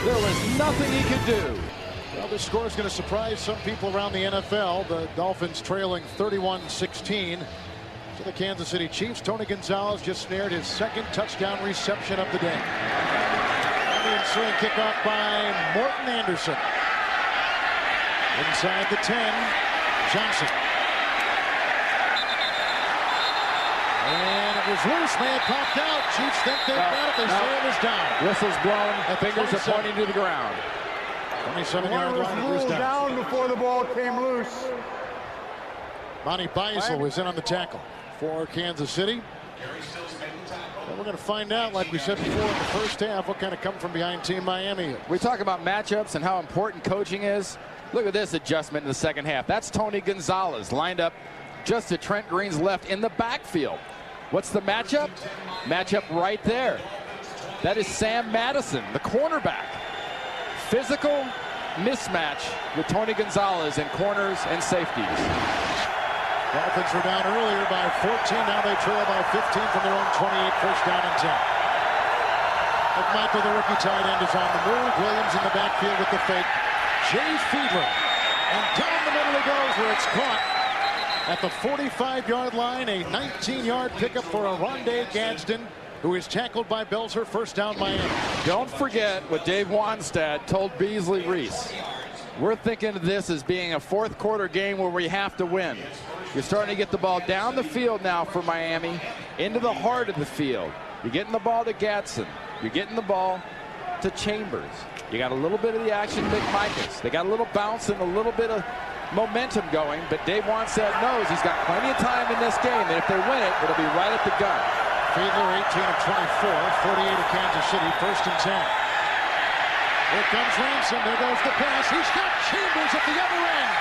F: There was nothing he could do.
E: Well, this score is going to surprise some people around the NFL. The Dolphins trailing 31-16 to the Kansas City Chiefs. Tony Gonzalez just snared his 2nd touchdown reception of the day. And the ensuing kickoff by Morton Anderson. Inside the 10, Johnson. And it was loose, may have popped out. Chiefs think they've got it. They say it was down.
F: Whistle's blown. Fingers are pointing to the ground.
E: 27-yard line.
K: It was down before the ball came loose.
E: Monty Beisel was in on the tackle for Kansas City. Well, we're going to find out, like we said before in the first half, what kind of come from behind team Miami is.
F: We talk about matchups and how important coaching is. Look at this adjustment in the second half. That's Tony Gonzalez lined up just to Trent Green's left in the backfield. What's the matchup? Matchup right there. That is Sam Madison, the cornerback. Physical mismatch with Tony Gonzalez in corners and safeties.
E: Dolphins were down earlier by 14. Now they trail by 15 from their own 28. First down and 10. McMichael, the rookie tight end, is on the move. Williams in the backfield with the fake. Jay Fiedler. And down the middle it goes where it's caught at the 45-yard line. A 19-yard pickup for Rondé Gadsden, who is tackled by Belzer. First down, Miami.
F: Don't forget what Dave Wanstad told Beasley Reese. We're thinking of this as being a fourth quarter game where we have to win. You're starting to get the ball down the field now for Miami, into the heart of the field. You're getting the ball to Gadsden. You're getting the ball to Chambers. You got a little bit of the action, McMichaels. They got a little bounce and a little bit of momentum going, but Dave Wanstad knows he's got plenty of time in this game, and if they win it, it'll be right at the gun.
E: Fiedler 18 of 24, 48 of Kansas City, 1st and 10. Here comes Ransom, there goes the pass. He's got Chambers at the other end.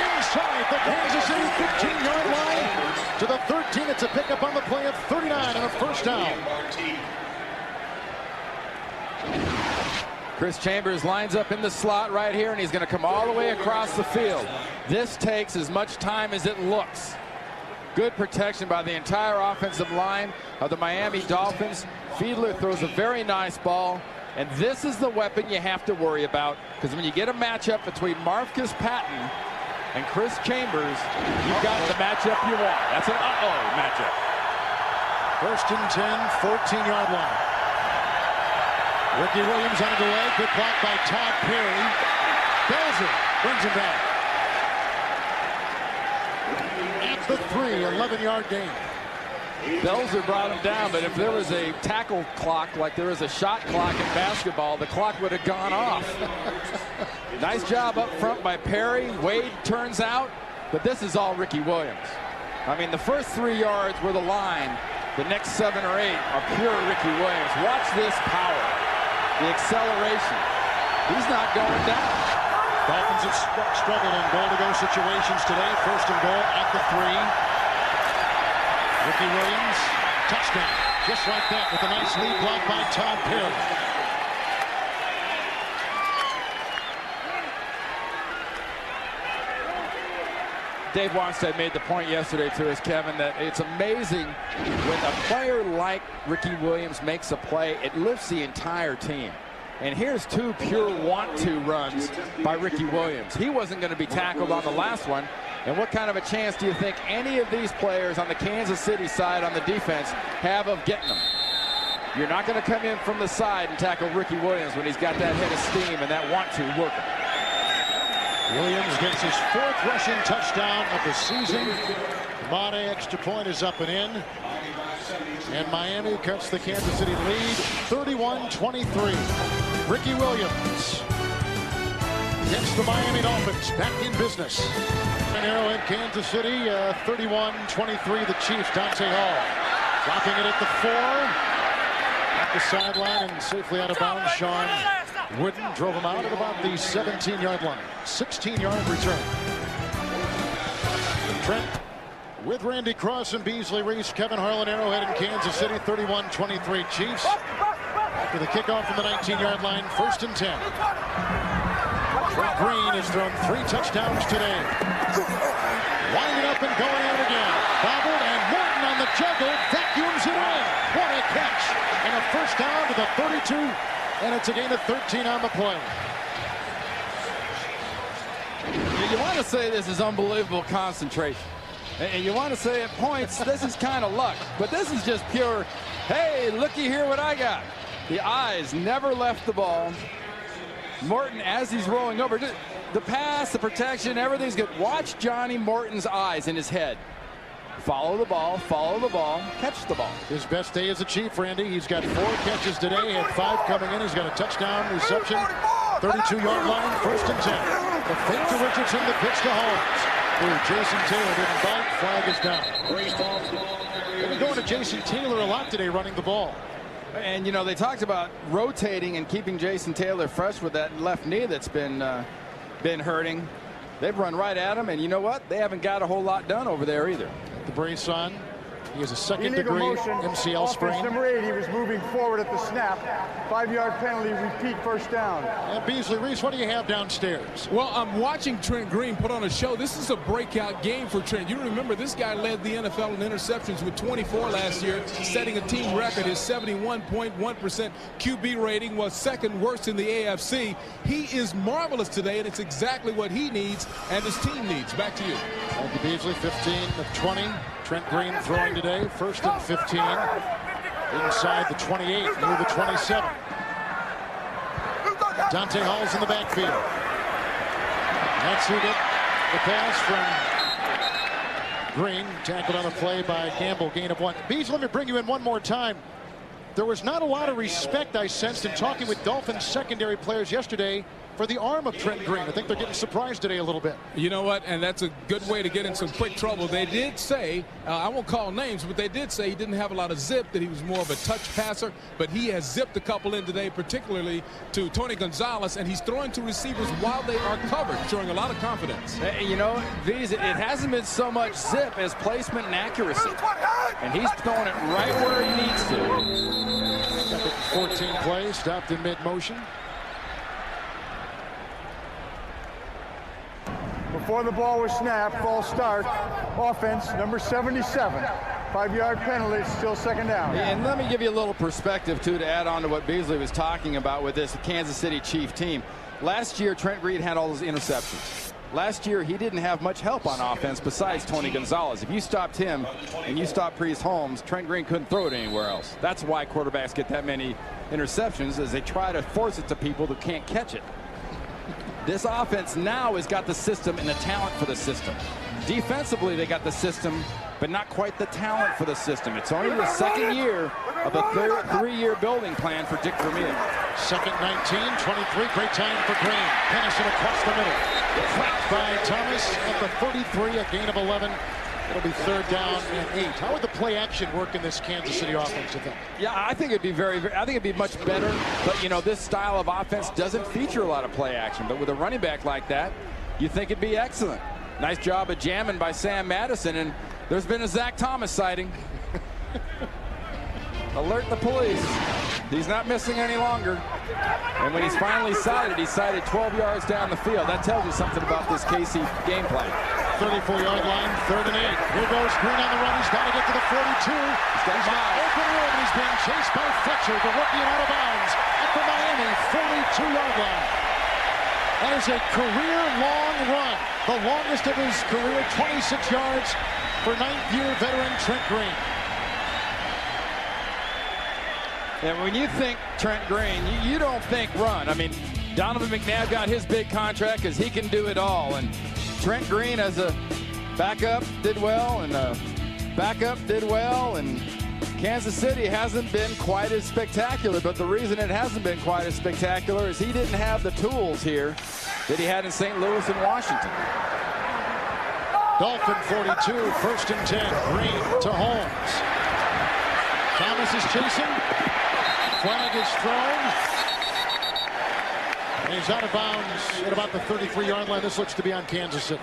E: Inside the Kansas City 15-yard line to the 13. It's a pickup on the play of 39 and a first down.
F: Chris Chambers lines up in the slot right here, and he's going to come all the way across the field. This takes as much time as it looks. Good protection by the entire offensive line of the Miami Dolphins. Fiedler throws a very nice ball, and this is the weapon you have to worry about, because when you get a matchup between Marcus Patton and Chris Chambers, you've got the matchup you want. That's an matchup.
E: 1st and 10, 14-yard line. Ricky Williams on the way. Good block by Todd Perry. Belzer brings him back. At the 3, 11-yard gain.
F: Belzer brought him down, but if there was a tackle clock like there is a shot clock in basketball, the clock would have gone off. Nice job up front by Perry. Wade turns out, but this is all Ricky Williams. I mean, the first 3 yards were the line. The next 7 or 8 are pure Ricky Williams. Watch this power. The acceleration. He's not going down.
E: Dolphins have struggled in goal-to-go situations today. 1st and goal at the 3. Ricky Williams, touchdown. Just like that with a nice lead block by Todd Perry.
F: Dave Wanstad made the point yesterday to us, Kevin, that it's amazing when a player like Ricky Williams makes a play, it lifts the entire team. And here's 2 pure want-to runs by Ricky Williams. He wasn't going to be tackled on the last one. And what kind of a chance do you think any of these players on the Kansas City side on the defense have of getting them? You're not going to come in from the side and tackle Ricky Williams when he's got that head of steam and that want-to working.
E: Williams gets his 4th rushing touchdown of the season. Mane extra point is up and in. And Miami cuts the Kansas City lead 31-23. Ricky Williams against the Miami Dolphins, back in business. And Arrowhead, Kansas City, 31-23, the Chiefs. Dante Hall dropping it at the 4. At the sideline and safely out of bounds. Sean Wooden drove him out at about the 17-yard line. 16-yard return. Trent with Randy Cross and Beasley Reese, Kevin Harlan, Arrowhead in Kansas City, 31-23 Chiefs. After the kickoff from the 19-yard line, 1st and 10. Trent Green has thrown 3 touchdowns today. Winding up and going out again. Bobbled, and Morton on the juggle vacuums it in. What a catch. And a first down to the 32, and it's a gain of 13 on the play.
F: You want to say this is unbelievable concentration. And you want to say at points, this is kind of luck. But this is just pure, hey, looky here what I got. The eyes never left the ball. Morton, as he's rolling over, the pass, the protection, everything's good. Watch Johnny Morton's eyes in his head. Follow the ball, catch the ball.
E: His best day as a Chief, Randy. He's got 4 catches today, had 5 coming in. He's got a touchdown reception, 32-yard line, 1st and 10. The fake to Richardson, the pitch to Holmes. Jason Taylor didn't bite, flag is down. They've been going to Jason Taylor a lot today running the ball.
F: And, you know, they talked about rotating and keeping Jason Taylor fresh with that left knee that's been hurting. They've run right at him, and you know what? They haven't got a whole lot done over there either.
E: The brace on. He has a second-degree MCL sprain.
K: Number 8, he was moving forward at the snap. 5-yard penalty, repeat, 1st down.
E: And Beasley Reese, what do you have downstairs?
J: Well, I'm watching Trent Green put on a show. This is a breakout game for Trent. You remember this guy led the NFL in interceptions with 24 last year, setting a team record. His 71.1% QB rating was 2nd worst in the AFC. He is marvelous today, and it's exactly what he needs and his team needs. Back to you.
E: Thank you, Beasley. 15 of 20. Trent Green throwing today, 1st and 15. Inside the 28, near the 27. Dante Hall's in the backfield. That's who got the pass from Green. Tackled on the play by Campbell, gain of 1. Beasley, let me bring you in one more time. There was not a lot of respect I sensed in talking with Dolphins secondary players yesterday for the arm of Trent Green. I think they're getting surprised today a little bit.
J: You know what? And that's a good way to get in some quick trouble. They did say, I won't call names, but they did say he didn't have a lot of zip, that he was more of a touch passer, but he has zipped a couple in today, particularly to Tony Gonzalez, and he's throwing to receivers while they are covered, showing a lot of confidence.
F: You know, it hasn't been so much zip as placement and accuracy. And he's throwing it right where he needs to.
E: 14 plays, stopped in mid-motion.
K: Before the ball was snapped, false start, offense, number 77. 5-yard penalty, still 2nd down.
F: And let me give you a little perspective, too, to add on to what Beasley was talking about with this Kansas City Chief team. Last year, Trent Green had all those interceptions. Last year, he didn't have much help on offense besides Tony Gonzalez. If you stopped him and you stopped Priest Holmes, Trent Green couldn't throw it anywhere else. That's why quarterbacks get that many interceptions, as they try to force it to people who can't catch it. This offense now has got the system and the talent for the system. Defensively, they got the system, but not quite the talent for the system. It's only the 2nd year of a 3-year building plan for Dick Vermeil.
E: 2nd 19, 23, great time for Green. Pennison across the middle. Cracked by Thomas at the 33, a gain of 11. It'll be 3rd down and 8. How would the play action work in this Kansas City offense, you think?
F: Yeah, I think it'd be I think it'd be much better. But, you know, this style of offense doesn't feature a lot of play action. But with a running back like that, you think it'd be excellent. Nice job of jamming by Sam Madison. And there's been a Zach Thomas sighting. Alert the police. He's not missing any longer. And when he's finally sighted, he's sighted 12 yards down the field. That tells you something about this KC game plan.
E: 34-yard line, 3rd and 8. Here goes Green on the run. He's got to get to the 42. He's got open room. He's being chased by Fletcher, the rookie, and out of bounds at the Miami 42-yard line. That is a career-long run. The longest of his career, 26 yards for 9th-year veteran Trent Green.
F: And when you think Trent Green, you don't think run. I mean, Donovan McNabb got his big contract because he can do it all. And Trent Green as a backup did well, and a backup did well, and Kansas City hasn't been quite as spectacular, but the reason it hasn't been quite as spectacular is he didn't have the tools here that he had in St. Louis and Washington.
E: Dolphin 42, 1st and 10. Green to Holmes. Thomas is chasing. Flag is thrown. And he's out of bounds at about the 33-yard line. This looks to be on Kansas City.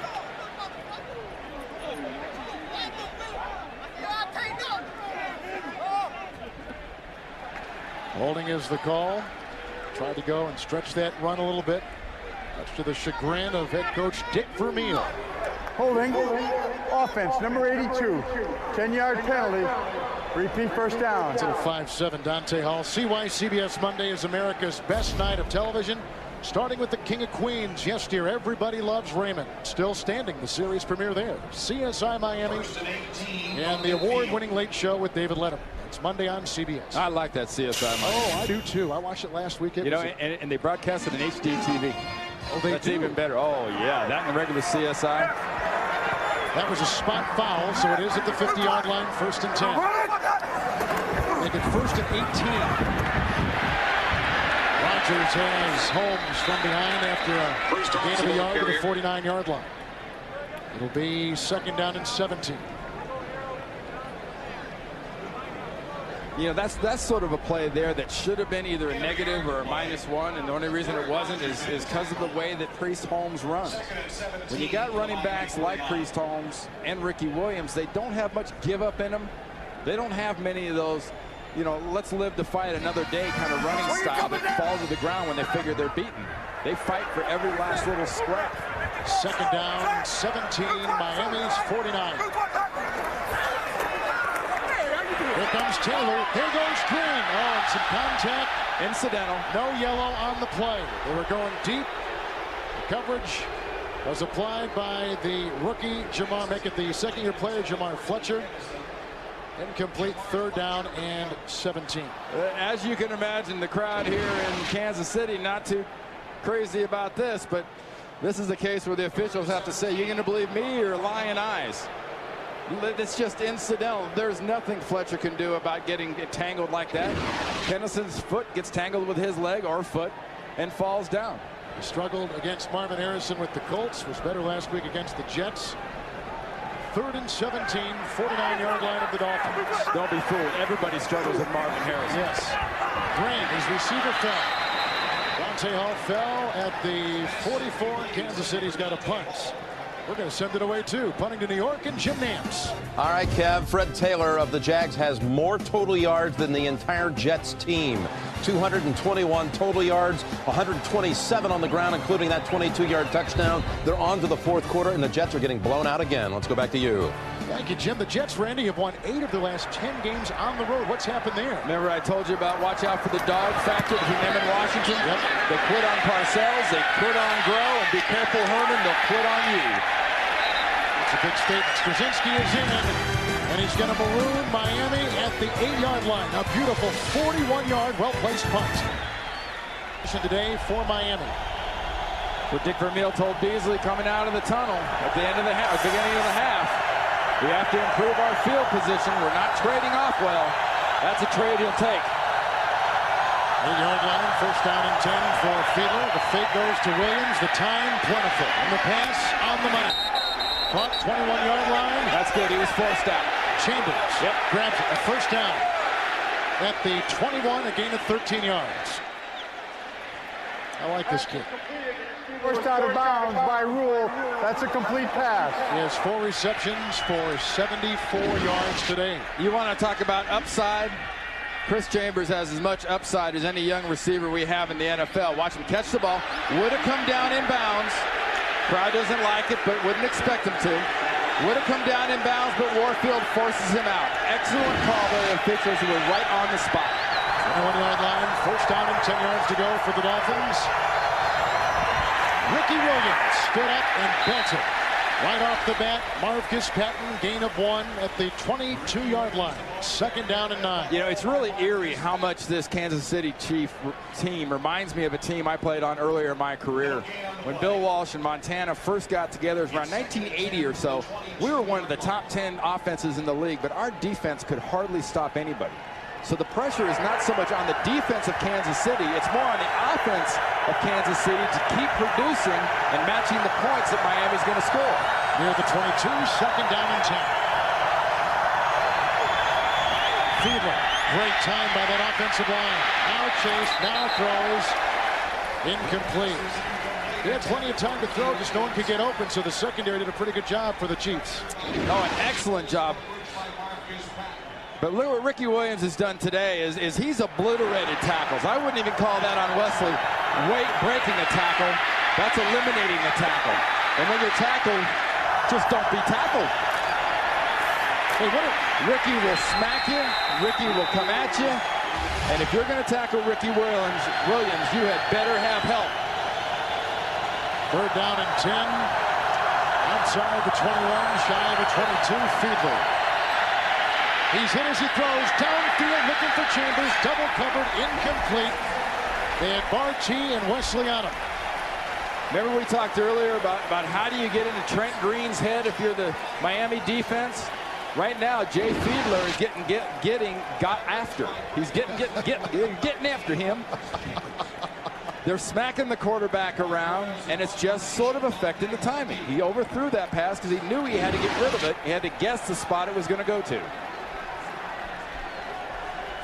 E: Holding is the call. Tried to go and stretch that run a little bit. Much to the chagrin of head coach Dick Vermeil.
K: Holding. Offense, number 82. 10-yard penalty. Repeat first down.
E: Until 5-7, Dante Hall. See why CBS Monday is America's best night of television. Starting with the King of Queens. Yes, dear, everybody loves Raymond. Still standing, the series premiere there. CSI Miami and the award-winning Late Show with David Letterman. It's Monday on CBS.
F: I like that CSI Miami.
E: Oh, I do too. I watched it last week.
F: You know, and they broadcast it in HD TV.
E: Oh, they
F: That's
E: do?
F: even better. Oh, yeah. That in the regular CSI.
E: That was a spot foul, so it is at the 50-yard line, 1st and 10. Make it 1st and 18. Rodgers has Holmes from behind after a gain of a yard to the 49-yard line. It'll be 2nd down and 17.
F: You know, that's sort of a play there that should have been either a negative or a -1, and the only reason it wasn't is because of the way that Priest Holmes runs. When you got running backs like Priest Holmes and Ricky Williams, they don't have much give up in them. They don't have many of those, you know, let's live to fight another day kind of running style that fall to the ground when they figure they're beaten. They fight for every last little scrap.
E: 2nd down, 17, Miami's 49. Here comes Taylor. Here goes Green. Oh, and some contact.
F: Incidental.
E: No yellow on the play. They were going deep. The coverage was applied by the rookie Jamar. Make it the 2nd-year player, Jamar Fletcher. Incomplete, 3rd down and 17.
F: As you can imagine, the crowd here in Kansas City not too crazy about this, but this is the case where the officials have to say, you're going to believe me or lying eyes? It's just incidental. There's nothing Fletcher can do about getting tangled like that. Kennison's foot gets tangled with his leg or foot and falls down.
E: He struggled against Marvin Harrison with the Colts. Was better last week against the Jets. 3rd and 17, 49-yard line of the Dolphins.
F: Don't be fooled. Everybody struggles with Marvin Harrison.
E: Yes. Green, his receiver fell. Dante Hall fell at the 44. Kansas City's got a punt. We're going to send it away, too. Punting to New York and Jim Nance.
A: All right, Kev. Fred Taylor of the Jags has more total yards than the entire Jets team. 221 total yards, 127 on the ground, including that 22-yard touchdown. They're on to the 4th quarter, and the Jets are getting blown out again. Let's go back to you.
E: Thank you, Jim. The Jets, Randy, have won 8 of their last 10 games on the road. What's happened there?
F: Remember I told you about watch out for the dog factor between them and Washington?
E: Yep.
F: They quit on Parcells, they quit on Groh, and be careful, Herman, they'll quit on you.
E: It's a big statement. Straczynski is in, and he's going to maroon Miami at the 8-yard line. A beautiful 41-yard, well-placed punt. Today for Miami.
F: What Dick Vermeil told Beasley coming out of the tunnel at the end of the half, beginning of the half. We have to improve our field position. We're not trading off well. That's a trade he'll take.
E: 8-yard line, 1st down and 10 for Fiedler. The fake goes to Williams. The time plentiful. And the pass on the mark. Caught 21-yard line.
F: That's good. He was forced out.
E: Chambers grabs it. A 1st down at the 21, a gain of 13 yards. I like this kid.
K: First out of bounds by Rule. That's a complete pass.
E: He has 4 receptions for 74 yards today.
F: You want to talk about upside? Chris Chambers has as much upside as any young receiver we have in the NFL. Watch him catch the ball. Would have come down in bounds. Crowd doesn't like it, but wouldn't expect him to. Would have come down in bounds, but Warfield forces him out. Excellent call by the officials who were right on the spot.
E: 21-yard line, 1st down and 10 yards to go for the Dolphins. Ricky Williams stood up and belted. Right off the bat, Marcus Patton, gain of 1 at the 22-yard line. 2nd down and 9.
F: You know, it's really eerie how much this Kansas City Chief team reminds me of a team I played on earlier in my career. When Bill Walsh and Montana first got together, it was around 1980 or so. We were one of the top 10 offenses in the league, but our defense could hardly stop anybody. So the pressure is not so much on the defense of Kansas City, it's more on the offense of Kansas City to keep producing and matching the points that Miami's going to score.
E: Near the 22, 2nd down and 10. Fiedler, great time by that offensive line. Now chase, now throws. Incomplete. He had plenty of time to throw, just no one could get open, so the secondary did a pretty good job for the Chiefs.
F: Oh, an excellent job. But look what Ricky Williams has done today is he's obliterated tackles. I wouldn't even call that on Wesley breaking a tackle. That's eliminating a tackle. And when you're tackled, just don't be tackled. Hey, Ricky will smack you. Ricky will come at you. And if you're going to tackle Ricky Williams, you had better have help.
E: 3rd down and 10. Outside the 21, shy of the 22, Fiedler. He's hit as he throws, downfield looking for Chambers, double covered, incomplete. They had Barty and Wesley on him.
F: Remember we talked earlier about how do you get into Trent Green's head if you're the Miami defense? Right now, Jay Fiedler is getting after. He's getting after him. They're smacking the quarterback around, and it's just sort of affecting the timing. He overthrew that pass because he knew he had to get rid of it. He had to guess the spot it was going to go to.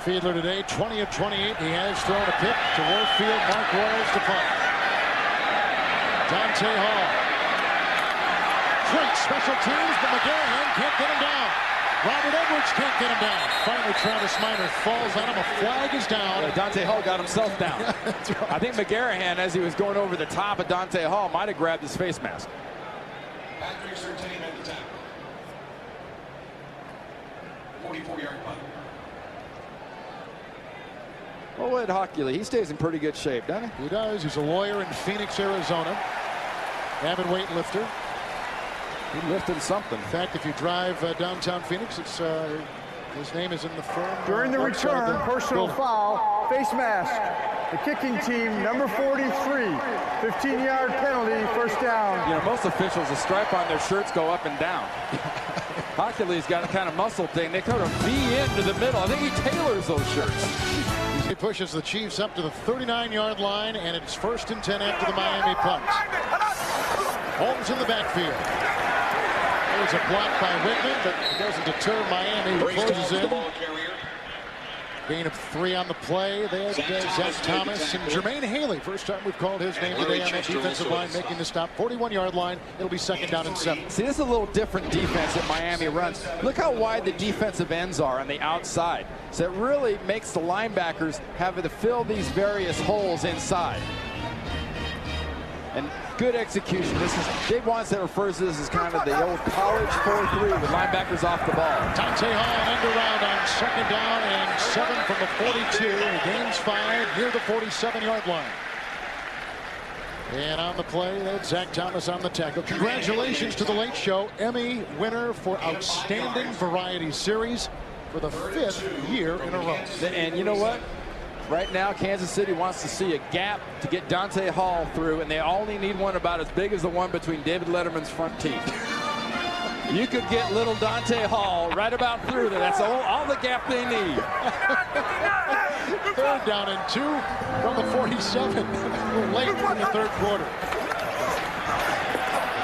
E: Fiedler today, 20 of 28. He has thrown a pick to Warfield. Mark Royals to punt. Dante Hall. Great special teams, but McGarrihan can't get him down. Robert Edwards can't get him down. Finally, Travis Minor falls on him. A flag is down.
F: Dante Hall got himself down.
E: Right.
F: I think McGarrihan, as he was going over the top of Dante Hall, might have grabbed his face mask.
H: 44-yard punt.
F: Well, Ed Hockley, he stays in pretty good shape, doesn't he?
E: He does. He's a lawyer in Phoenix, Arizona. Avid weightlifter.
F: He lifted something.
E: In fact, if you drive downtown Phoenix, it's his name is in the firm.
K: During the return, personal foul, face mask. The kicking team, number 43, 15-yard penalty, 1st down.
F: You know, most officials, the stripe on their shirts go up and down. Hockley's got a kind of muscle thing. They kind of V into the middle. I think he tailors those shirts.
E: He pushes the Chiefs up to the 39-yard line, and it's 1st and 10 after the Miami punt. Holmes in the backfield. There's a block by Whitman, but it doesn't deter Miami, who closes in. Gain of 3 on the play. They had Zach Thomas and Jermaine Haley. First time we've called his name today on that defensive line, making the stop. 41-yard line. It'll be 2nd down and 7.
F: See, this is a little different defense that Miami runs. Look how wide the defensive ends are on the outside. So it really makes the linebackers have to fill these various holes inside. And good execution. This is Dave Wannstedt refers to this as kind of the old college 4-3 with linebackers off the ball.
E: Dante Hall end around on 2nd down and 7 from the 42. He gains 5 near the 47-yard line. And on the play, that's Zach Thomas on the tackle. Congratulations to the Late Show, Emmy winner for Outstanding Variety Series for the 5th year in a row.
F: And you know what? Right now, Kansas City wants to see a gap to get Dante Hall through, and they only need one about as big as the one between David Letterman's front teeth. You could get little Dante Hall right about through there. That's all the gap they need.
E: 3rd down and 2 from the 47. Late in the 3rd quarter.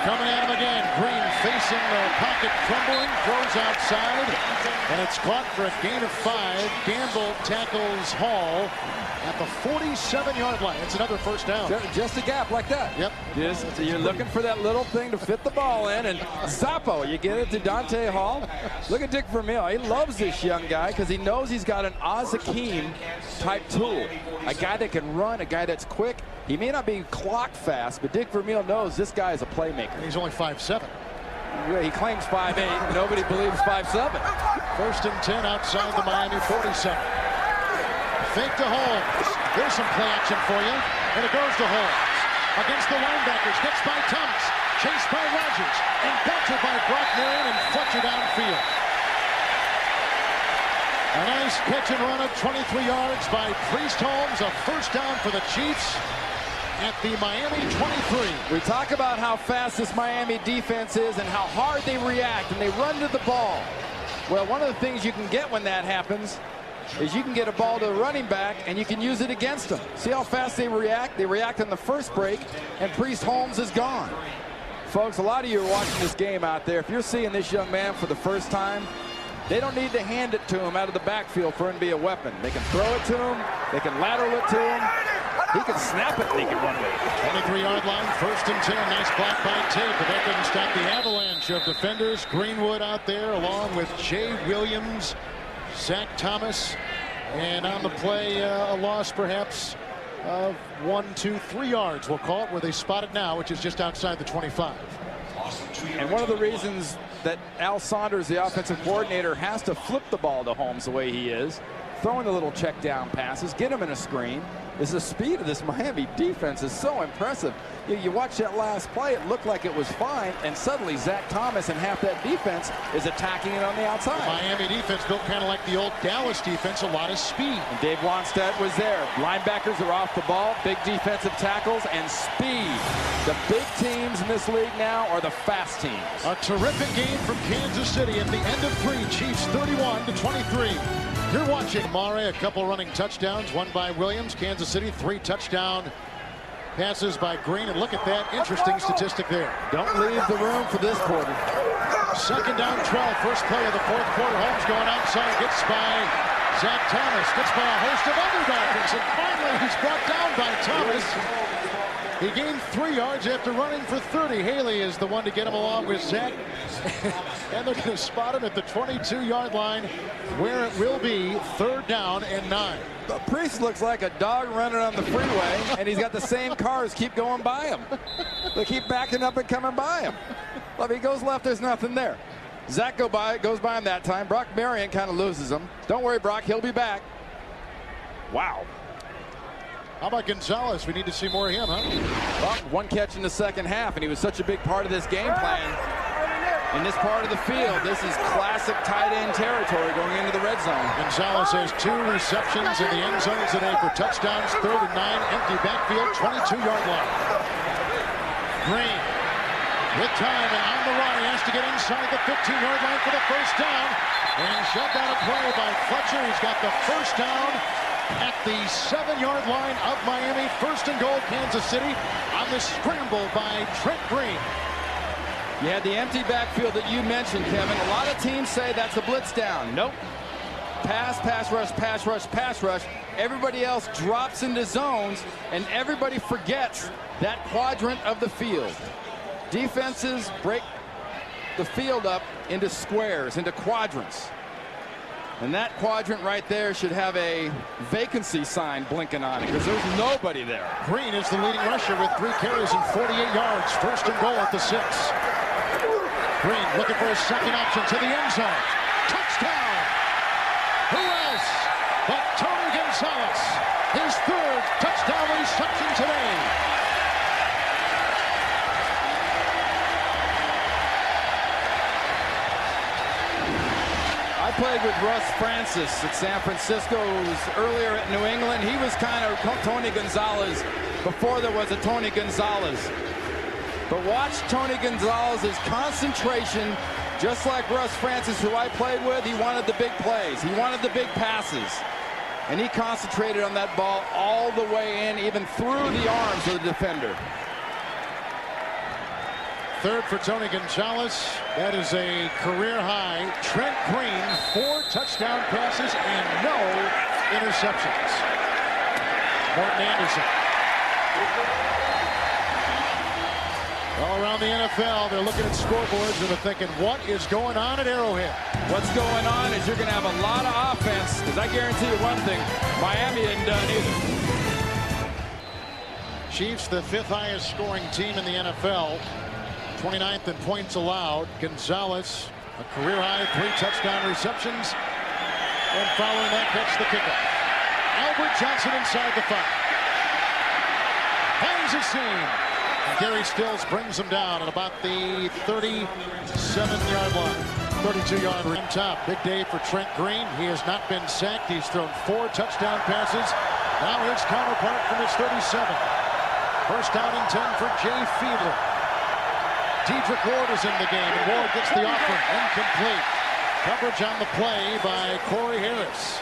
E: Coming at him again. Green facing the pocket, crumbling, throws outside, and it's caught for a gain of 5. Gamble tackles Hall at the 47-yard line. It's another 1st down.
F: Just a gap like that.
E: Yep.
F: You're looking for that little thing to fit the ball in, and Zappo, you get it to Dante Hall. Look at Dick Vermeil. He loves this young guy because he knows he's got an Oz-Hakeem type tool. A guy that can run, a guy that's quick. He may not be clock fast, but Dick Vermeil knows this guy is a playmaker.
E: He's only 5'7".
F: Yeah, he claims 5'8". Nobody believes 5'7".
E: 1st and 10 outside the Miami 47. Fake to Holmes. There's some play action for you. And it goes to Holmes. Against the linebackers. Gets by Thomas. chased by Rodgers, and belted by Brock Marion and Fletcher downfield. A nice catch and run of 23 yards by Priest Holmes. A first down for the Chiefs at the Miami 23.
F: We talk about how fast this Miami defense is and how hard they react and they run to the ball. Well, one of the things you can get when that happens is you can get a ball to the running back and you can use it against them. See how fast they react? They react on the first break, and Priest Holmes is gone. Folks, a lot of you are watching this game out there. If you're seeing this young man for the first time, they don't need to hand it to him out of the backfield for him to be a weapon. They can throw it to him. They can lateral it to him. He can snap it and he can run with it.
E: 23-yard line, 1st and 10. Nice block by Tate, but that didn't stop the avalanche of defenders. Greenwood out there along with Jay Williams, Zach Thomas, and on the play a loss perhaps of 1, 2, 3 yards, we'll call it, where they spot it now, which is just outside the 25.
F: And one of the reasons that Al Saunders, the offensive coordinator, has to flip the ball to Holmes the way he is, throwing the little check down passes, get him in a screen, is the speed of this Miami defense is so impressive. You watch that last play, it looked like it was fine, and suddenly Zach Thomas and half that defense is attacking it on the outside.
E: The Miami defense built kind of like the old Dallas defense, a lot of speed.
F: And Dave Wannstedt was there. Linebackers are off the ball, big defensive tackles, and speed. The big teams in this league now are the fast teams.
E: A terrific game from Kansas City at the end of 3. Chiefs 31-23. You're watching Mare, a couple running touchdowns, one by Williams. Kansas City, 3 touchdown passes by Green. And look at that interesting statistic there.
F: Don't leave the room for this quarter.
E: 2nd down 12, first play of the 4th quarter. Holmes going outside, gets by Zach Thomas, gets by a host of other Dolphins, and finally he's brought down by Thomas. He gained 3 yards after running for 30. Haley is the one to get him along with Zach. And they're going to spot him at the 22-yard line, where it will be 3rd down and 9.
F: The Priest looks like a dog running on the freeway, and he's got the same cars keep going by him. They keep backing up and coming by him. Well, if he goes left, there's nothing there. Zach goes by him that time. Brock Marion kind of loses him. Don't worry, Brock, he'll be back. Wow.
E: How about Gonzalez? We need to see more of him, huh?
F: Well, 1 catch in the 2nd half, and he was such a big part of this game plan. In this part of the field, this is classic tight end territory going into the red zone.
E: Gonzalez has 2 receptions in the end zone today for touchdowns. 3rd and 9, empty backfield, 22-yard line. Green with time and on the run. He has to get inside the 15-yard line for the first down. And shoved out of play by Fletcher. He's got the first down at the 7-yard line of Miami. 1st and goal, Kansas City on the scramble by Trent Green.
F: You had the empty backfield that you mentioned, Kevin. A lot of teams say that's a blitz down. Nope. Pass, pass rush, pass rush, pass rush. Everybody else drops into zones, and everybody forgets that quadrant of the field. Defenses break the field up into squares, into quadrants. And that quadrant right there should have a vacancy sign blinking on it, because there's nobody there.
E: Green is the leading rusher with 3 carries and 48 yards. 1st and goal at the 6. Green looking for his second option to the end zone. Touchdown! Who else but Tony Gonzalez? His 3rd touchdown reception today.
F: I played with Russ Francis at San Francisco. It was earlier at New England. He was kind of Tony Gonzalez before there was a Tony Gonzalez. But watch Tony Gonzalez's concentration, just like Russ Francis, who I played with. He wanted the big plays. He wanted the big passes. And he concentrated on that ball all the way in, even through the arms of the defender.
E: 3rd for Tony Gonzalez. That is a career high. Trent Green, 4 touchdown passes and no interceptions. Morton Anderson. All around the NFL, they're looking at scoreboards and they're thinking, what is going on at Arrowhead?
F: What's going on is you're going to have a lot of offense, because I guarantee you one thing, Miami isn't done either.
E: Chiefs, the 5th highest scoring team in the NFL. 29th in points allowed. Gonzalez, a career high 3 touchdown receptions. And following that, catch the kickoff. Albert Johnson inside the 5. Finds a seam. Gary Stills brings him down at about the 37-yard line. 32-yard rim top. Big day for Trent Green. He has not been sacked. He's thrown 4 touchdown passes. Now his counterpart from his 37. First down and 10 for Jay Fiedler. Dedrick Ward is in the game, and Ward gets the offering. Incomplete. Coverage on the play by Corey Harris.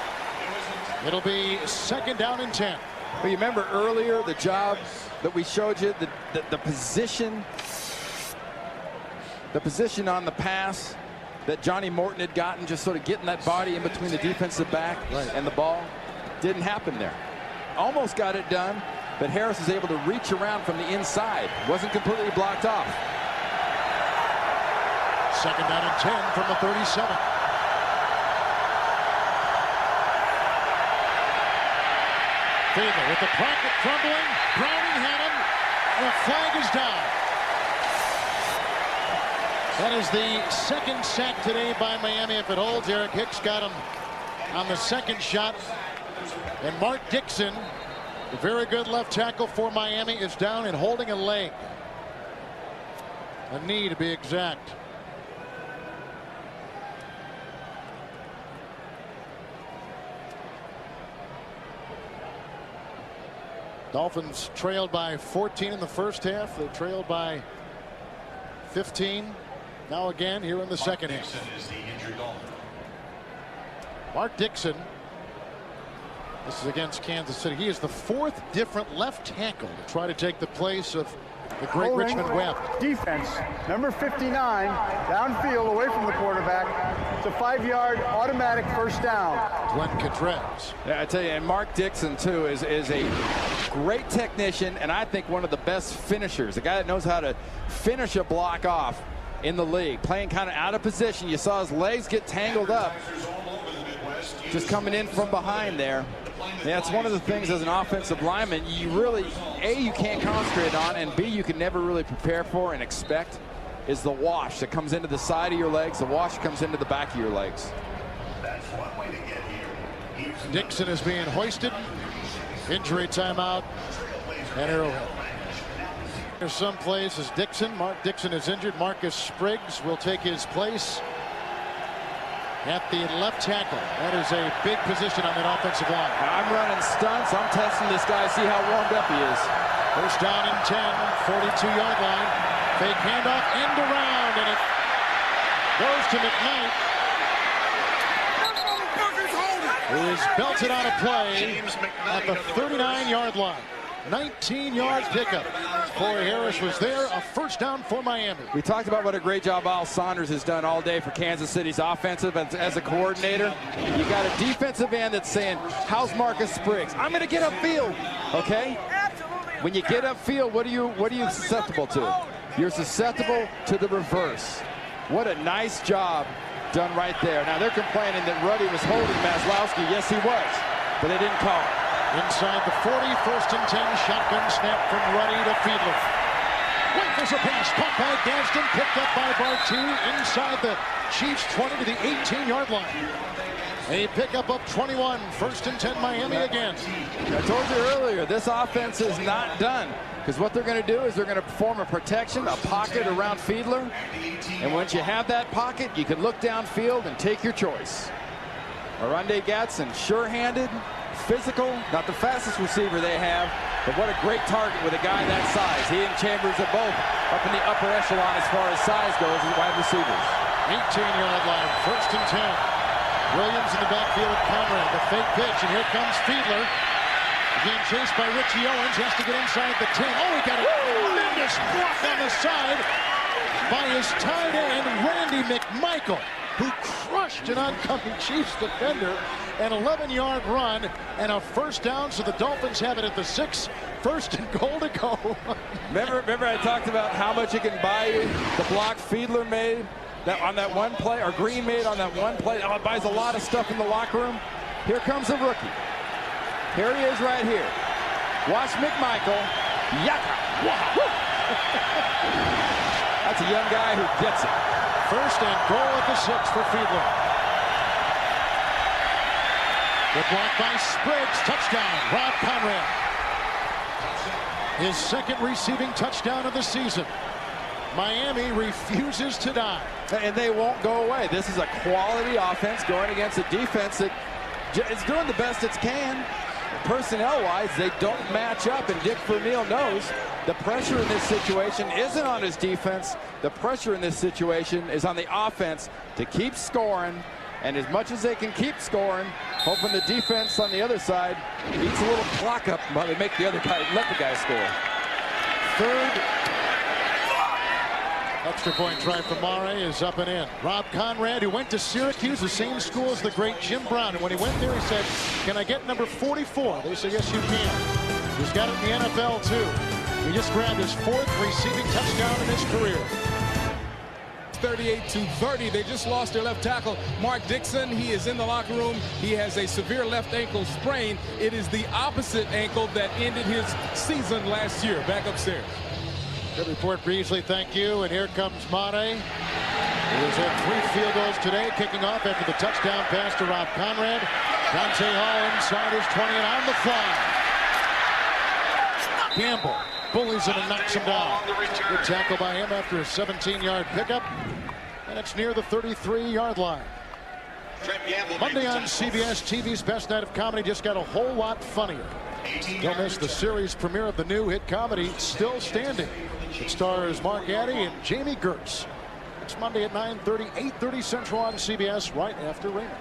E: It'll be second down and 10.
F: But you remember earlier the job that we showed you, the position on the pass that Johnny Morton had gotten, just sort of getting that body in between the defensive back and the ball. Didn't happen there. Almost got it done, but Harris was able to reach around from the inside. Wasn't completely blocked off.
E: Second down and 10 from the 37. Fiedler with the pocket crumbling. Browning had him. The flag is down. That is the second sack today by Miami. If it holds, Eric Hicks got him on the second shot. And Mark Dixon, a very good left tackle for Miami, is down and holding a leg. A knee to be exact. Dolphins trailed by 14 in the first half. They trailed by 15. Now again here in the second half. Mark Dixon. This is against Kansas City. He is the 4th different left tackle to try to take the place of the great Richmond Webb.
K: Defense, number 59, downfield away from the quarterback. It's a 5-yard automatic first down.
E: Glenn Cadrez.
F: Yeah, I tell you, and Mark Dixon, too, is a great technician, and I think one of the best finishers. A guy that knows how to finish a block off in the league. Playing kind of out of position. You saw his legs get tangled up. Just coming in from behind there. Yeah, it's one of the things as an offensive lineman you really, A, you can't concentrate on, and B, you can never really prepare for and expect is the wash that comes into the side of your legs. The wash comes into the back of your legs.
N: That's one way to get here.
E: Dixon is being hoisted. Injury timeout at Arrowhead. There's some plays as Dixon. Mark Dixon is injured. Marcus Spriggs will take his place at the left tackle. That is a big position on that offensive line.
F: I'm running stunts. I'm testing this guy, see how warmed up he is.
E: First down and 10, 42-yard line. Fake handoff, end around, and it goes to McKnight, who is belted on a play at the 39-yard line. 19-yard pickup. Corey Harris was there. A first down for Miami.
F: We talked about what a great job Al Saunders has done all day for Kansas City's offensive as a coordinator. You got a defensive end that's saying, how's Marcus Spriggs? I'm going to get upfield. Okay? When you get upfield, what are you susceptible to? You're susceptible to the reverse. What a nice job done right there. Now they're complaining that Ruddy was holding Maslowski. Yes, he was, but they didn't call it.
E: Inside the 40, first and 10, shotgun snap from Ruddy to Fiedler. Waits a pass, caught by Gadsden, picked up by Bartu inside the Chiefs 20 to the 18-yard line. A pickup of 21, first and 10, Miami again.
F: I told you earlier, this offense is not done. Because what they're going to do is they're going to form a protection, a pocket around Fiedler. And once you have that pocket, you can look downfield and take your choice. Arundé Gadsden, sure-handed, physical, not the fastest receiver they have, but what a great target with a guy that size. He and Chambers are both up in the upper echelon as far as size goes as wide receivers.
E: 18-yard line, first and 10. Williams in the backfield with Conrad, the fake pitch, and here comes Fiedler. Again chased by Richie Owens, has to get inside the 10. Oh, he got a tremendous block on the side by his tight end, Randy McMichael, who crushed an oncoming Chiefs defender. An 11-yard run and a first down, so the Dolphins have it at the 6. First and goal to go.
F: Remember I talked about how much it can buy you? The block Fiedler made on that one play, or Green made on that one play. Oh, it buys a lot of stuff in the locker room. Here comes a rookie. Here he is right here. Watch McMichael. Yaka. That's a young guy who gets it.
E: First and goal at the 6 for Fiedler. Good block by Spriggs. Touchdown, Rob Conrad. His second receiving touchdown of the season. Miami refuses to die.
F: And they won't go away. This is a quality offense going against a defense that is doing the best it can. Personnel-wise, they don't match up, and Dick Vermeil knows the pressure in this situation isn't on his defense. The pressure in this situation is on the offense to keep scoring, and as much as they can keep scoring, hoping the defense on the other side eats a little clock up while they make the other guy let the guy score.
E: Third extra point try for Mare is up and in. Rob Conrad, who went to Syracuse, the same school as the great Jim Brown, and when he went there, he said, "Can I get number 44?" They said, "Yes, you can." He's got it in the NFL too. He just grabbed his 4th receiving touchdown in his career.
J: 38-30. They just lost their left tackle, Mark Dixon. He is in the locker room. He has a severe left ankle sprain. It is the opposite ankle that ended his season last year. Back upstairs.
E: Good report, Beasley. Thank you. And here comes Mare. He has had 3 field goals today, kicking off after the touchdown pass to Rob Conrad. Dante Hall inside his 20 and on the fly. Gamble bullies him and knocks him down. Good tackle by him after a 17-yard pickup. And it's near the 33-yard line. Monday on CBS TV's Best Night of Comedy just got a whole lot funnier. Don't miss the series premiere of the new hit comedy Still Standing. It stars Mark Addy and Jamie Gertz. It's Monday at 9:30, 8:30 Central on CBS, right after Raymond.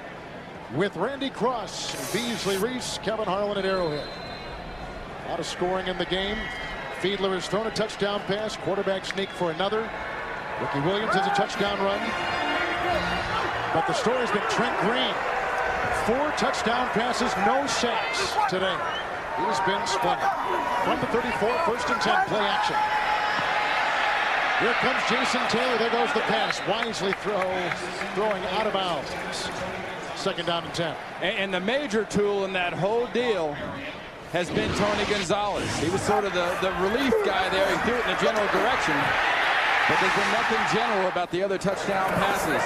E: With Randy Cross, Beasley Reese, Kevin Harlan at Arrowhead. A lot of scoring in the game. Fiedler has thrown a touchdown pass. Quarterback sneak for another. Ricky Williams has a touchdown run. But the story's been Trent Green. 4 touchdown passes, no sacks today. He's been splendid. From the 34, 1st and 10, play action. Here comes Jason Taylor. There goes the pass. Wisely throwing out of bounds. 2nd down and 10.
F: And the major tool in that whole deal has been Tony Gonzalez. He was sort of the relief guy there. He threw it in the general direction. But there's been nothing general about the other touchdown passes.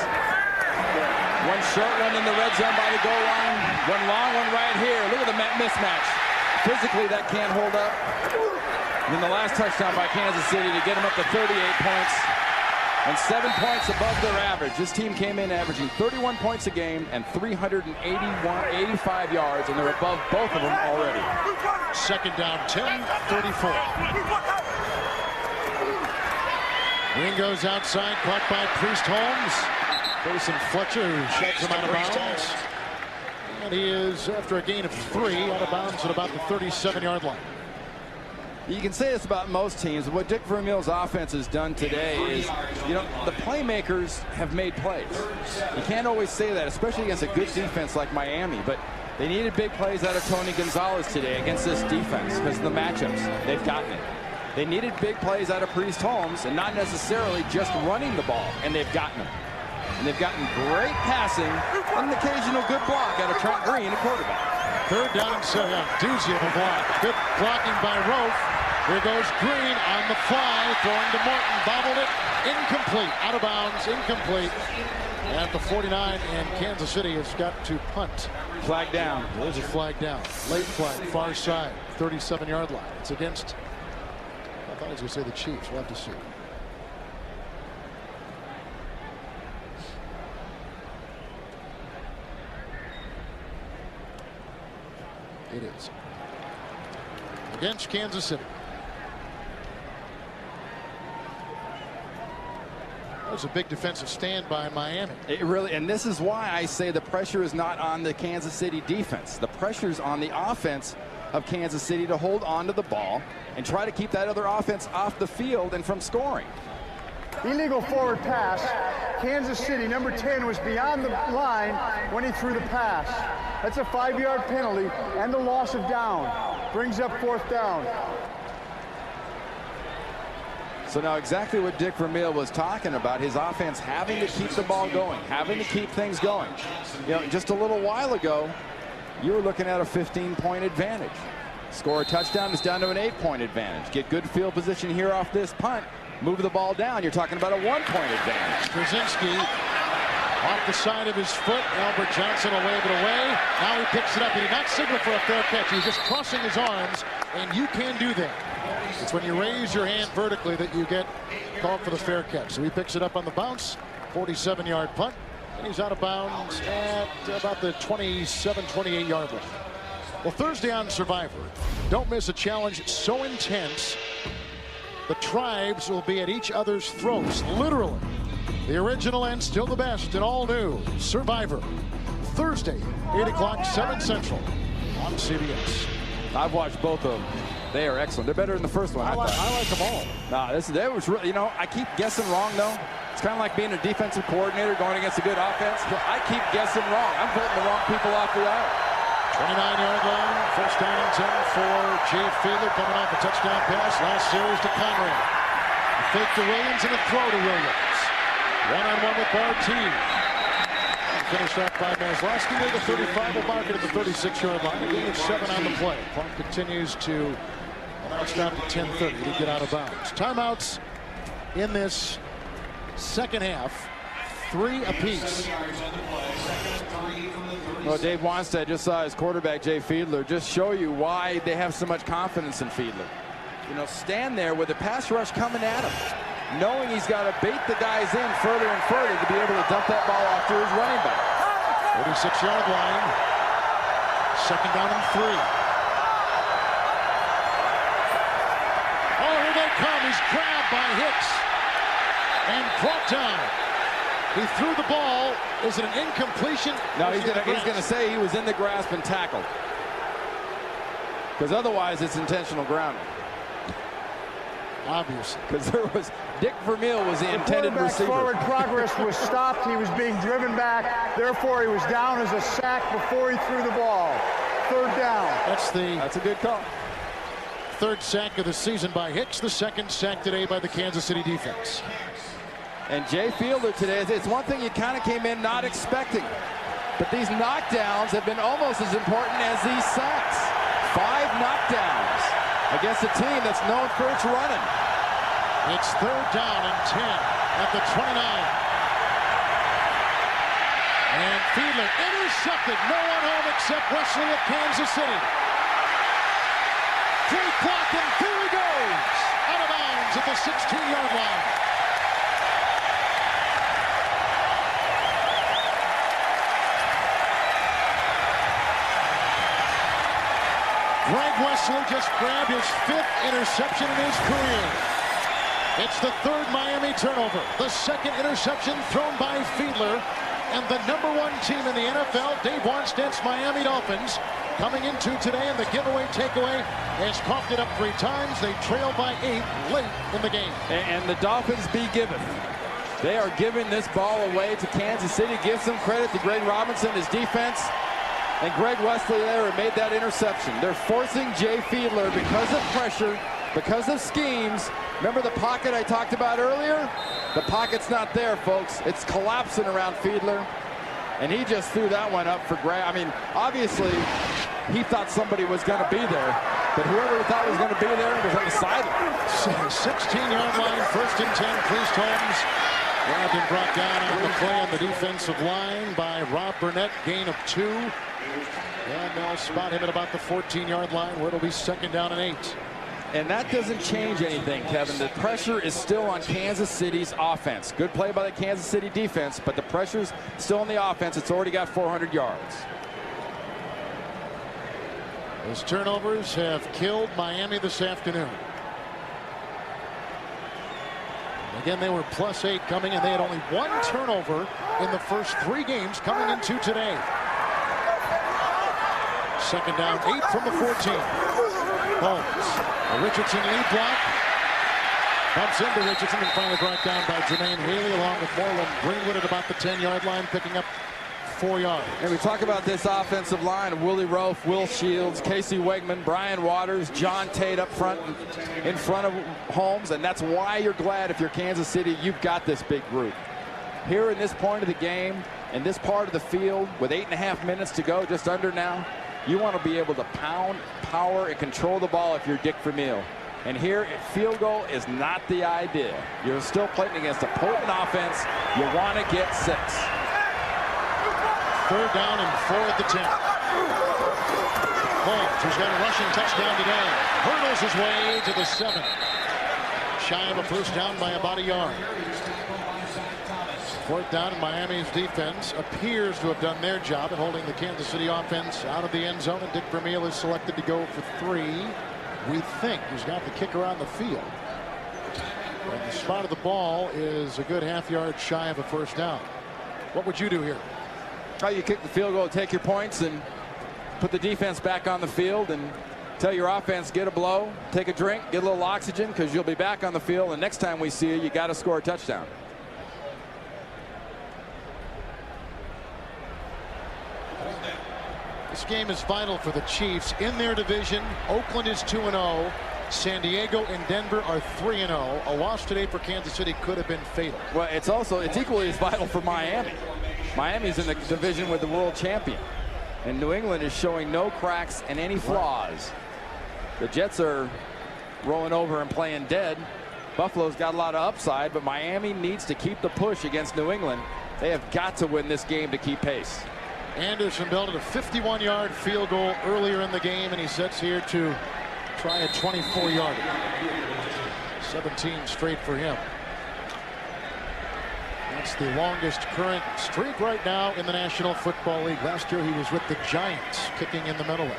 F: One short one in the red zone by the goal line. One long one right here. Look at the mismatch. Physically, that can't hold up. And then the last touchdown by Kansas City to get them up to 38 points and 7 points above their average. This team came in averaging 31 points a game and 385 yards, and they're above both of them already.
E: 2nd down, 10, 34. Green goes outside, caught by Priest Holmes. Grayson Fletcher, who shoves him out of bounds. And he is, after a gain of 3, out of bounds at about the 37-yard line.
F: You can say this about most teams. What Dick Vermeil's offense has done today is, the playmakers have made plays. You can't always say that, especially against a good defense like Miami. But they needed big plays out of Tony Gonzalez today against this defense because of the matchups. They've gotten it. They needed big plays out of Priest Holmes and not necessarily just running the ball, and they've gotten them. And they've gotten great passing and an occasional good block out of Trent Green, a quarterback.
E: 3rd down and 7. Doozy of a block. Good blocking by Rofe. Here goes Green on the fly, throwing to Morton, bobbled it, incomplete, out of bounds, incomplete. At the 49, and Kansas City has got to punt.
F: Flag down.
E: There's a flag down. Late flag, far side, 37-yard line. It's against, I thought I was going to say the Chiefs. We'll have to see. It is. Against Kansas City. That was a big defensive stand by Miami.
F: It really, and this is why I say the pressure is not on the Kansas City defense. The pressure's on the offense of Kansas City to hold on to the ball and try to keep that other offense off the field and from scoring.
K: Illegal forward pass. Kansas City, number 10, was beyond the line when he threw the pass. That's a 5-yard penalty and the loss of down. Brings up 4th down.
F: So now exactly what Dick Vermeil was talking about, his offense having to keep the ball going, having to keep things going. Just a little while ago, you were looking at a 15-point advantage. Score a touchdown, it's down to an 8-point advantage. Get good field position here off this punt. Move the ball down, you're talking about a 1-point advantage.
E: Krasinski off the side of his foot. Albert Johnson will wave it away. Now he picks it up. He did not signal for a fair catch. He's just crossing his arms, and you can do that. It's when you raise your hand vertically that you get called for the fair catch. So he picks it up on the bounce, 47-yard punt, and he's out of bounds at about the 27, 28-yard line. Well, Thursday on Survivor, don't miss a challenge so intense the tribes will be at each other's throats, literally. The original and still the best and all new Survivor. Thursday, 8 o'clock, 7 Central on CBS.
F: I've watched both of them. They are excellent. They're better than the first one.
E: I like them all.
F: Nah, that was really, I keep guessing wrong, though. It's kind of like being a defensive coordinator going against a good offense. I keep guessing wrong. I'm voting the wrong people off the aisle.
E: 29-yard line, first down and 10 for Jay Fiedler coming off a touchdown pass last series to Conrad. A fake to Williams and a throw to Williams. One-on-one with Barty. Finished off by Maslowski near the 35. Will mark it at the 36-yard line. A gain of 7 on the play. Clock continues to now stop at 10:30 to get out of bounds. Timeouts in this second half, 3 apiece.
F: Well, Dave Wanstead just saw his quarterback, Jay Fiedler, just show you why they have so much confidence in Fiedler. Stand there with the pass rush coming at him, knowing he's got to bait the guys in further and further to be able to dump that ball off to his running back.
E: 36-yard line, second down and 3. Oh, here they come. He's grabbed by Hicks and brought down. He threw the ball. Is it an incompletion?
F: No, he's going to say he was in the grasp and tackled. Because otherwise it's intentional grounding.
E: Obviously.
F: Because Dick Vermeil was the intended receiver.
K: Forward progress was stopped. He was being driven back. Therefore, he was down as a sack before he threw the ball. Third down.
F: That's a good call.
E: Third sack of the season by Hicks. The second sack today by the Kansas City defense.
F: And Jay Fiedler today, it's one thing you kind of came in not expecting. But these knockdowns have been almost as important as these sacks. 5 knockdowns against a team that's known for its running.
E: It's third down and 10 at the 29. And Fiedler intercepted. No one home except Wesley of Kansas City. 3 clock and here he goes. Out of bounds at the 16-yard line. Greg Wesley just grabbed his 5th interception in his career. It's the 3rd Miami turnover. The 2nd interception thrown by Fiedler. And the #1 team in the NFL, Dave Wanstead's Miami Dolphins, coming into today, and the giveaway takeaway has coughed it up 3 times. They trail by 8 late in the game.
F: And the Dolphins be given. They are giving this ball away to Kansas City. Give some credit to Greg Robinson, his defense. And Greg Wesley there made that interception. They're forcing Jay Fiedler because of pressure, because of schemes. Remember the pocket I talked about earlier? The pocket's not there, folks. It's collapsing around Fiedler. And he just threw that one up for Greg. I mean, obviously, he thought somebody was going to be there. But whoever thought was going to be there was on the sideline.
E: 16-yard line, first and 10, Priest Holmes. Grabbed and brought down on the play on the defensive line by Rob Burnett. Gain of 2. And they'll spot him at about the 14-yard line where it'll be second down and 8.
F: And that doesn't change anything, Kevin. The pressure is still on Kansas City's offense. Good play by the Kansas City defense, but the pressure's still on the offense. It's already got 400 yards.
E: Those turnovers have killed Miami this afternoon. Again, they were +8 coming, and they had only 1 turnover in the first 3 games coming into today. Second down, 8 from the 14. Holmes, a Richardson lead block. Bumps into Richardson and finally brought down by Jermaine Haley along with Moreland Greenwood at about the 10-yard line, picking up 4 yards.
F: And we talk about this offensive line of Willie Roaf, Will Shields, Casey Wegman, Brian Waters, John Tate up front in front of Holmes, and that's why you're glad if you're Kansas City, you've got this big group. Here in this point of the game, in this part of the field, with 8.5 minutes to go, just under now, you want to be able to pound, power, and control the ball if you're Dick Vermeil. And here, field goal is not the idea. You're still playing against a potent offense. You want to get 6.
E: Third down and 4 at the 10. Holmes, who's got a rushing touchdown today, hurdles his way to the 7. Shy of a first down by about a yard. 4th down, and Miami's defense appears to have done their job at holding the Kansas City offense out of the end zone, and Dick Vermeil is selected to go for 3. We think he's got the kicker on the field. And the spot of the ball is a good half-yard shy of a first down. What would you do here?
F: Oh, you kick the field goal, take your points, and put the defense back on the field, and tell your offense, get a blow, take a drink, get a little oxygen, because you'll be back on the field, and next time we see you, you got to score a touchdown.
E: This game is vital for the Chiefs in their division. Oakland is 2-0. San Diego and Denver are 3-0. A loss today for Kansas City could have been fatal.
F: Well, it's equally as vital for Miami. Miami's in the division with the world champion, and New England is showing no cracks and any flaws. The Jets are rolling over and playing dead. Buffalo's got a lot of upside, but Miami needs to keep the push against New England. They have got to win this game to keep pace.
E: Anderson belted a 51-yard field goal earlier in the game, and he sets here to try a 24-yarder. 17 straight for him. That's the longest current streak right now in the National Football League. Last year he was with the Giants, kicking in the Meadowlands.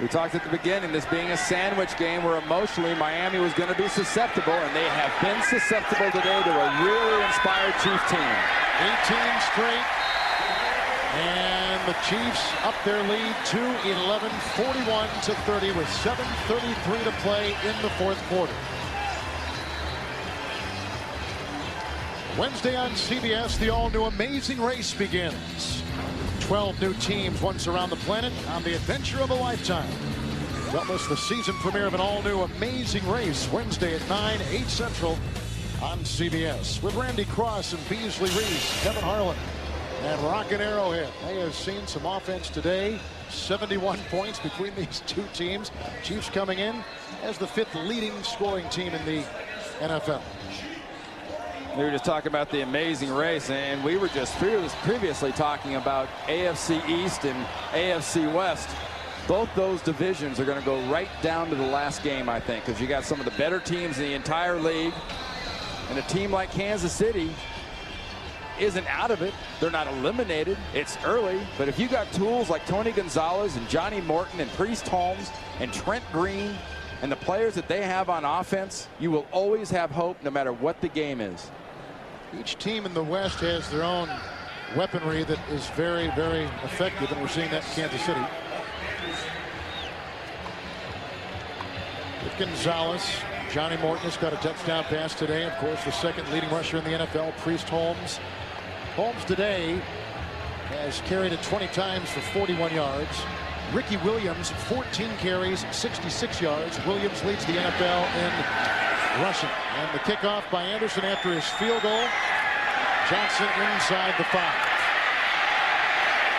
F: We talked at the beginning, this being a sandwich game where emotionally Miami was going to be susceptible, and they have been susceptible today to a really inspired Chief team.
E: 18 straight. And the Chiefs up their lead to 11, 41-30 with 7:33 to play in the 4th quarter. Wednesday on CBS, the all-new Amazing Race begins. 12 new teams once around the planet on the adventure of a lifetime. Don't miss the season premiere of an all-new Amazing Race Wednesday at 9, 8 Central on CBS. With Randy Cross and Beasley Reese, Kevin Harlan, and Rocket Arrowhead. They have seen some offense today. 71 points between these two teams. Chiefs coming in as the 5th leading scoring team in the NFL.
F: We were just talking about the Amazing Race, and we were just previously talking about AFC East and AFC West. Both those divisions are going to go right down to the last game, I think, because you got some of the better teams in the entire league, and a team like Kansas City isn't out of it. They're not eliminated. It's early, but if you got tools like Tony Gonzalez and Johnny Morton and Priest Holmes and Trent Green and the players that they have on offense, you will always have hope no matter what the game is.
E: Each team in the West has their own weaponry that is very, very effective, and we're seeing that in Kansas City. With Gonzalez, Johnny Morton has got a touchdown pass today. Of course, the 2nd leading rusher in the NFL, Priest Holmes. Holmes today has carried it 20 times for 41 yards. Ricky Williams, 14 carries, 66 yards. Williams leads the NFL in rushing. And the kickoff by Anderson after his field goal. Johnson inside the 5.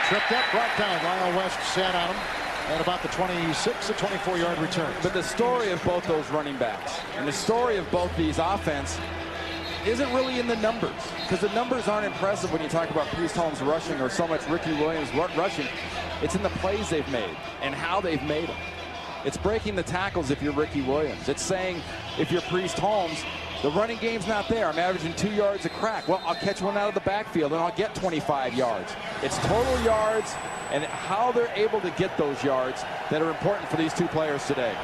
E: Tripped up, brought down. Lyle West sat on him at about the 26 to 24-yard return.
F: But the story of both those running backs and the story of both these offense isn't really in the numbers, because the numbers aren't impressive when you talk about Priest Holmes rushing or so much Ricky Williams rushing. It's in the plays they've made and how they've made them. It's breaking the tackles if you're Ricky Williams. It's saying if you're Priest Holmes, the running game's not there. I'm averaging 2 yards a crack. Well, I'll catch one out of the backfield and I'll get 25 yards. It's total yards and how they're able to get those yards that are important for these two players today.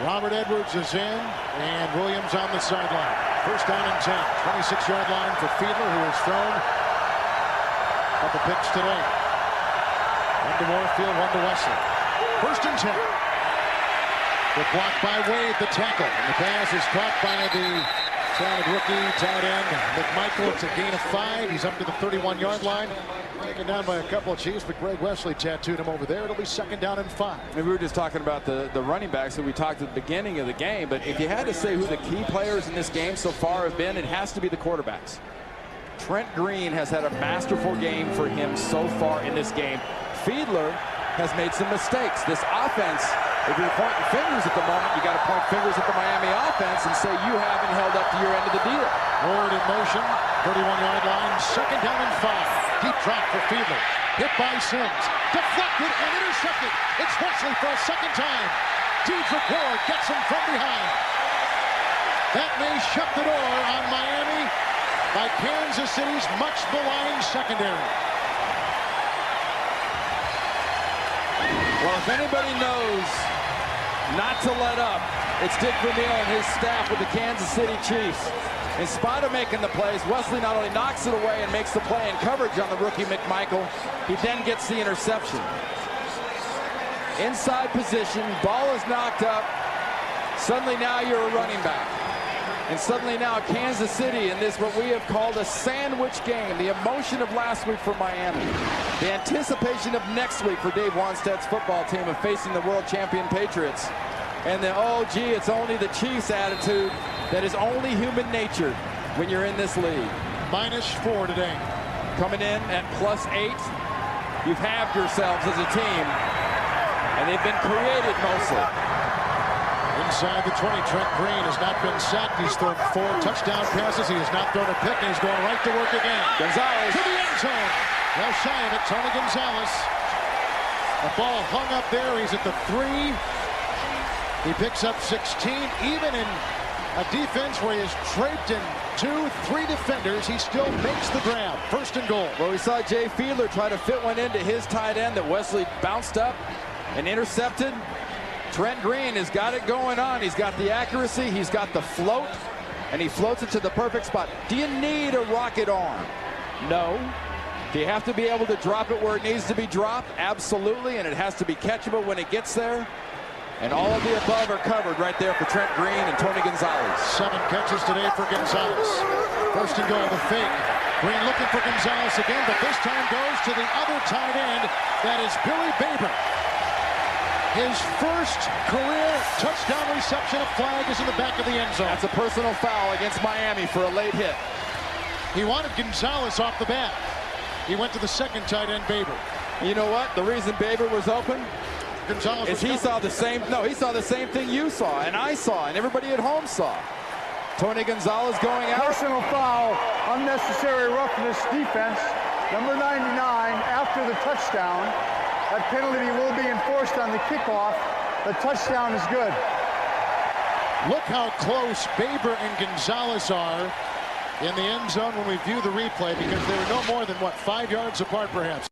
E: Robert Edwards is in, and Williams on the sideline. First down and 10. 26-yard line for Fiedler, who has thrown a couple picks today. One to Moorfield, one to Wesley. First and 10. The block by Wade, the tackle. And the pass is caught by the talented rookie tight end McMichael. It's a gain of 5. He's up to the 31-yard line. Taken down by a couple of Chiefs, but Greg Wesley tattooed him over there. It'll be 2nd down and 5.
F: And we were just talking about the running backs that we talked at the beginning of the game, but if you had to say who the key players in this game so far have been, it has to be the quarterbacks. Trent Green has had a masterful game for him so far in this game. Fiedler has made some mistakes. This offense, if you're pointing fingers at the moment, you got to point fingers at the Miami offense and say you haven't held up to your end of the deal.
E: Ward in motion, 31-yard line, 2nd down and 5. Deep drop for Fiedler. Hit by Sims. Deflected and intercepted. It's Wesley for a second time. Dedrick Ward gets him from behind. That may shut the door on Miami by Kansas City's much maligned secondary.
F: Well, if anybody knows not to let up, it's Dick Vermeil and his staff with the Kansas City Chiefs. In spite of making the plays, Wesley not only knocks it away and makes the play in coverage on the rookie McMichael, he then gets the interception. Inside position, ball is knocked up. Suddenly now you're a running back. And suddenly now Kansas City in this what we have called a sandwich game. The emotion of last week for Miami. The anticipation of next week for Dave Wanstead's football team of facing the world champion Patriots. And the, oh, gee, it's only the Chiefs attitude that is only human nature when you're in this league.
E: -4 today.
F: Coming in at +8. You've halved yourselves as a team. And they've been created mostly.
E: Inside the 20, Trent Green has not been sacked. He's thrown 4 touchdown passes. He has not thrown a pick, and he's going right to work again.
F: Gonzalez
E: to the end zone. Well shy of it, Tony Gonzalez. The ball hung up there. He's at the 3. He picks up 16. Even in a defense where he is draped in 2-3 defenders, he still makes the grab. First and goal.
F: Well, we saw Jay Fiedler try to fit one into his tight end that Wesley bounced up and intercepted. Trent Green has got it going on. He's got the accuracy, he's got the float, and he floats it to the perfect spot. Do you need a rocket arm? No. Do you have to be able to drop it where it needs to be dropped? Absolutely, and it has to be catchable when it gets there. And all of the above are covered right there for Trent Green and Tony Gonzalez.
E: 7 catches today for Gonzalez. First and goal, the fake. Green looking for Gonzalez again, but this time goes to the other tight end. That is Billy Baber. His first career touchdown reception. A flag is in the back of the end zone.
F: That's a personal foul against Miami for a late hit.
E: He wanted Gonzalez off the bat. He went to the second tight end, Baber.
F: You know what? The reason Baber was open
E: Gonzalez
F: is he saw the same. No, he saw the same thing you saw, and I saw, and everybody at home saw. Tony Gonzalez going out.
K: Personal foul, unnecessary roughness defense. Number 99 after the touchdown. That penalty will be enforced on the kickoff. The touchdown is good.
E: Look how close Baber and Gonzalez are in the end zone when we view the replay, because they were no more than, what, 5 yards apart perhaps.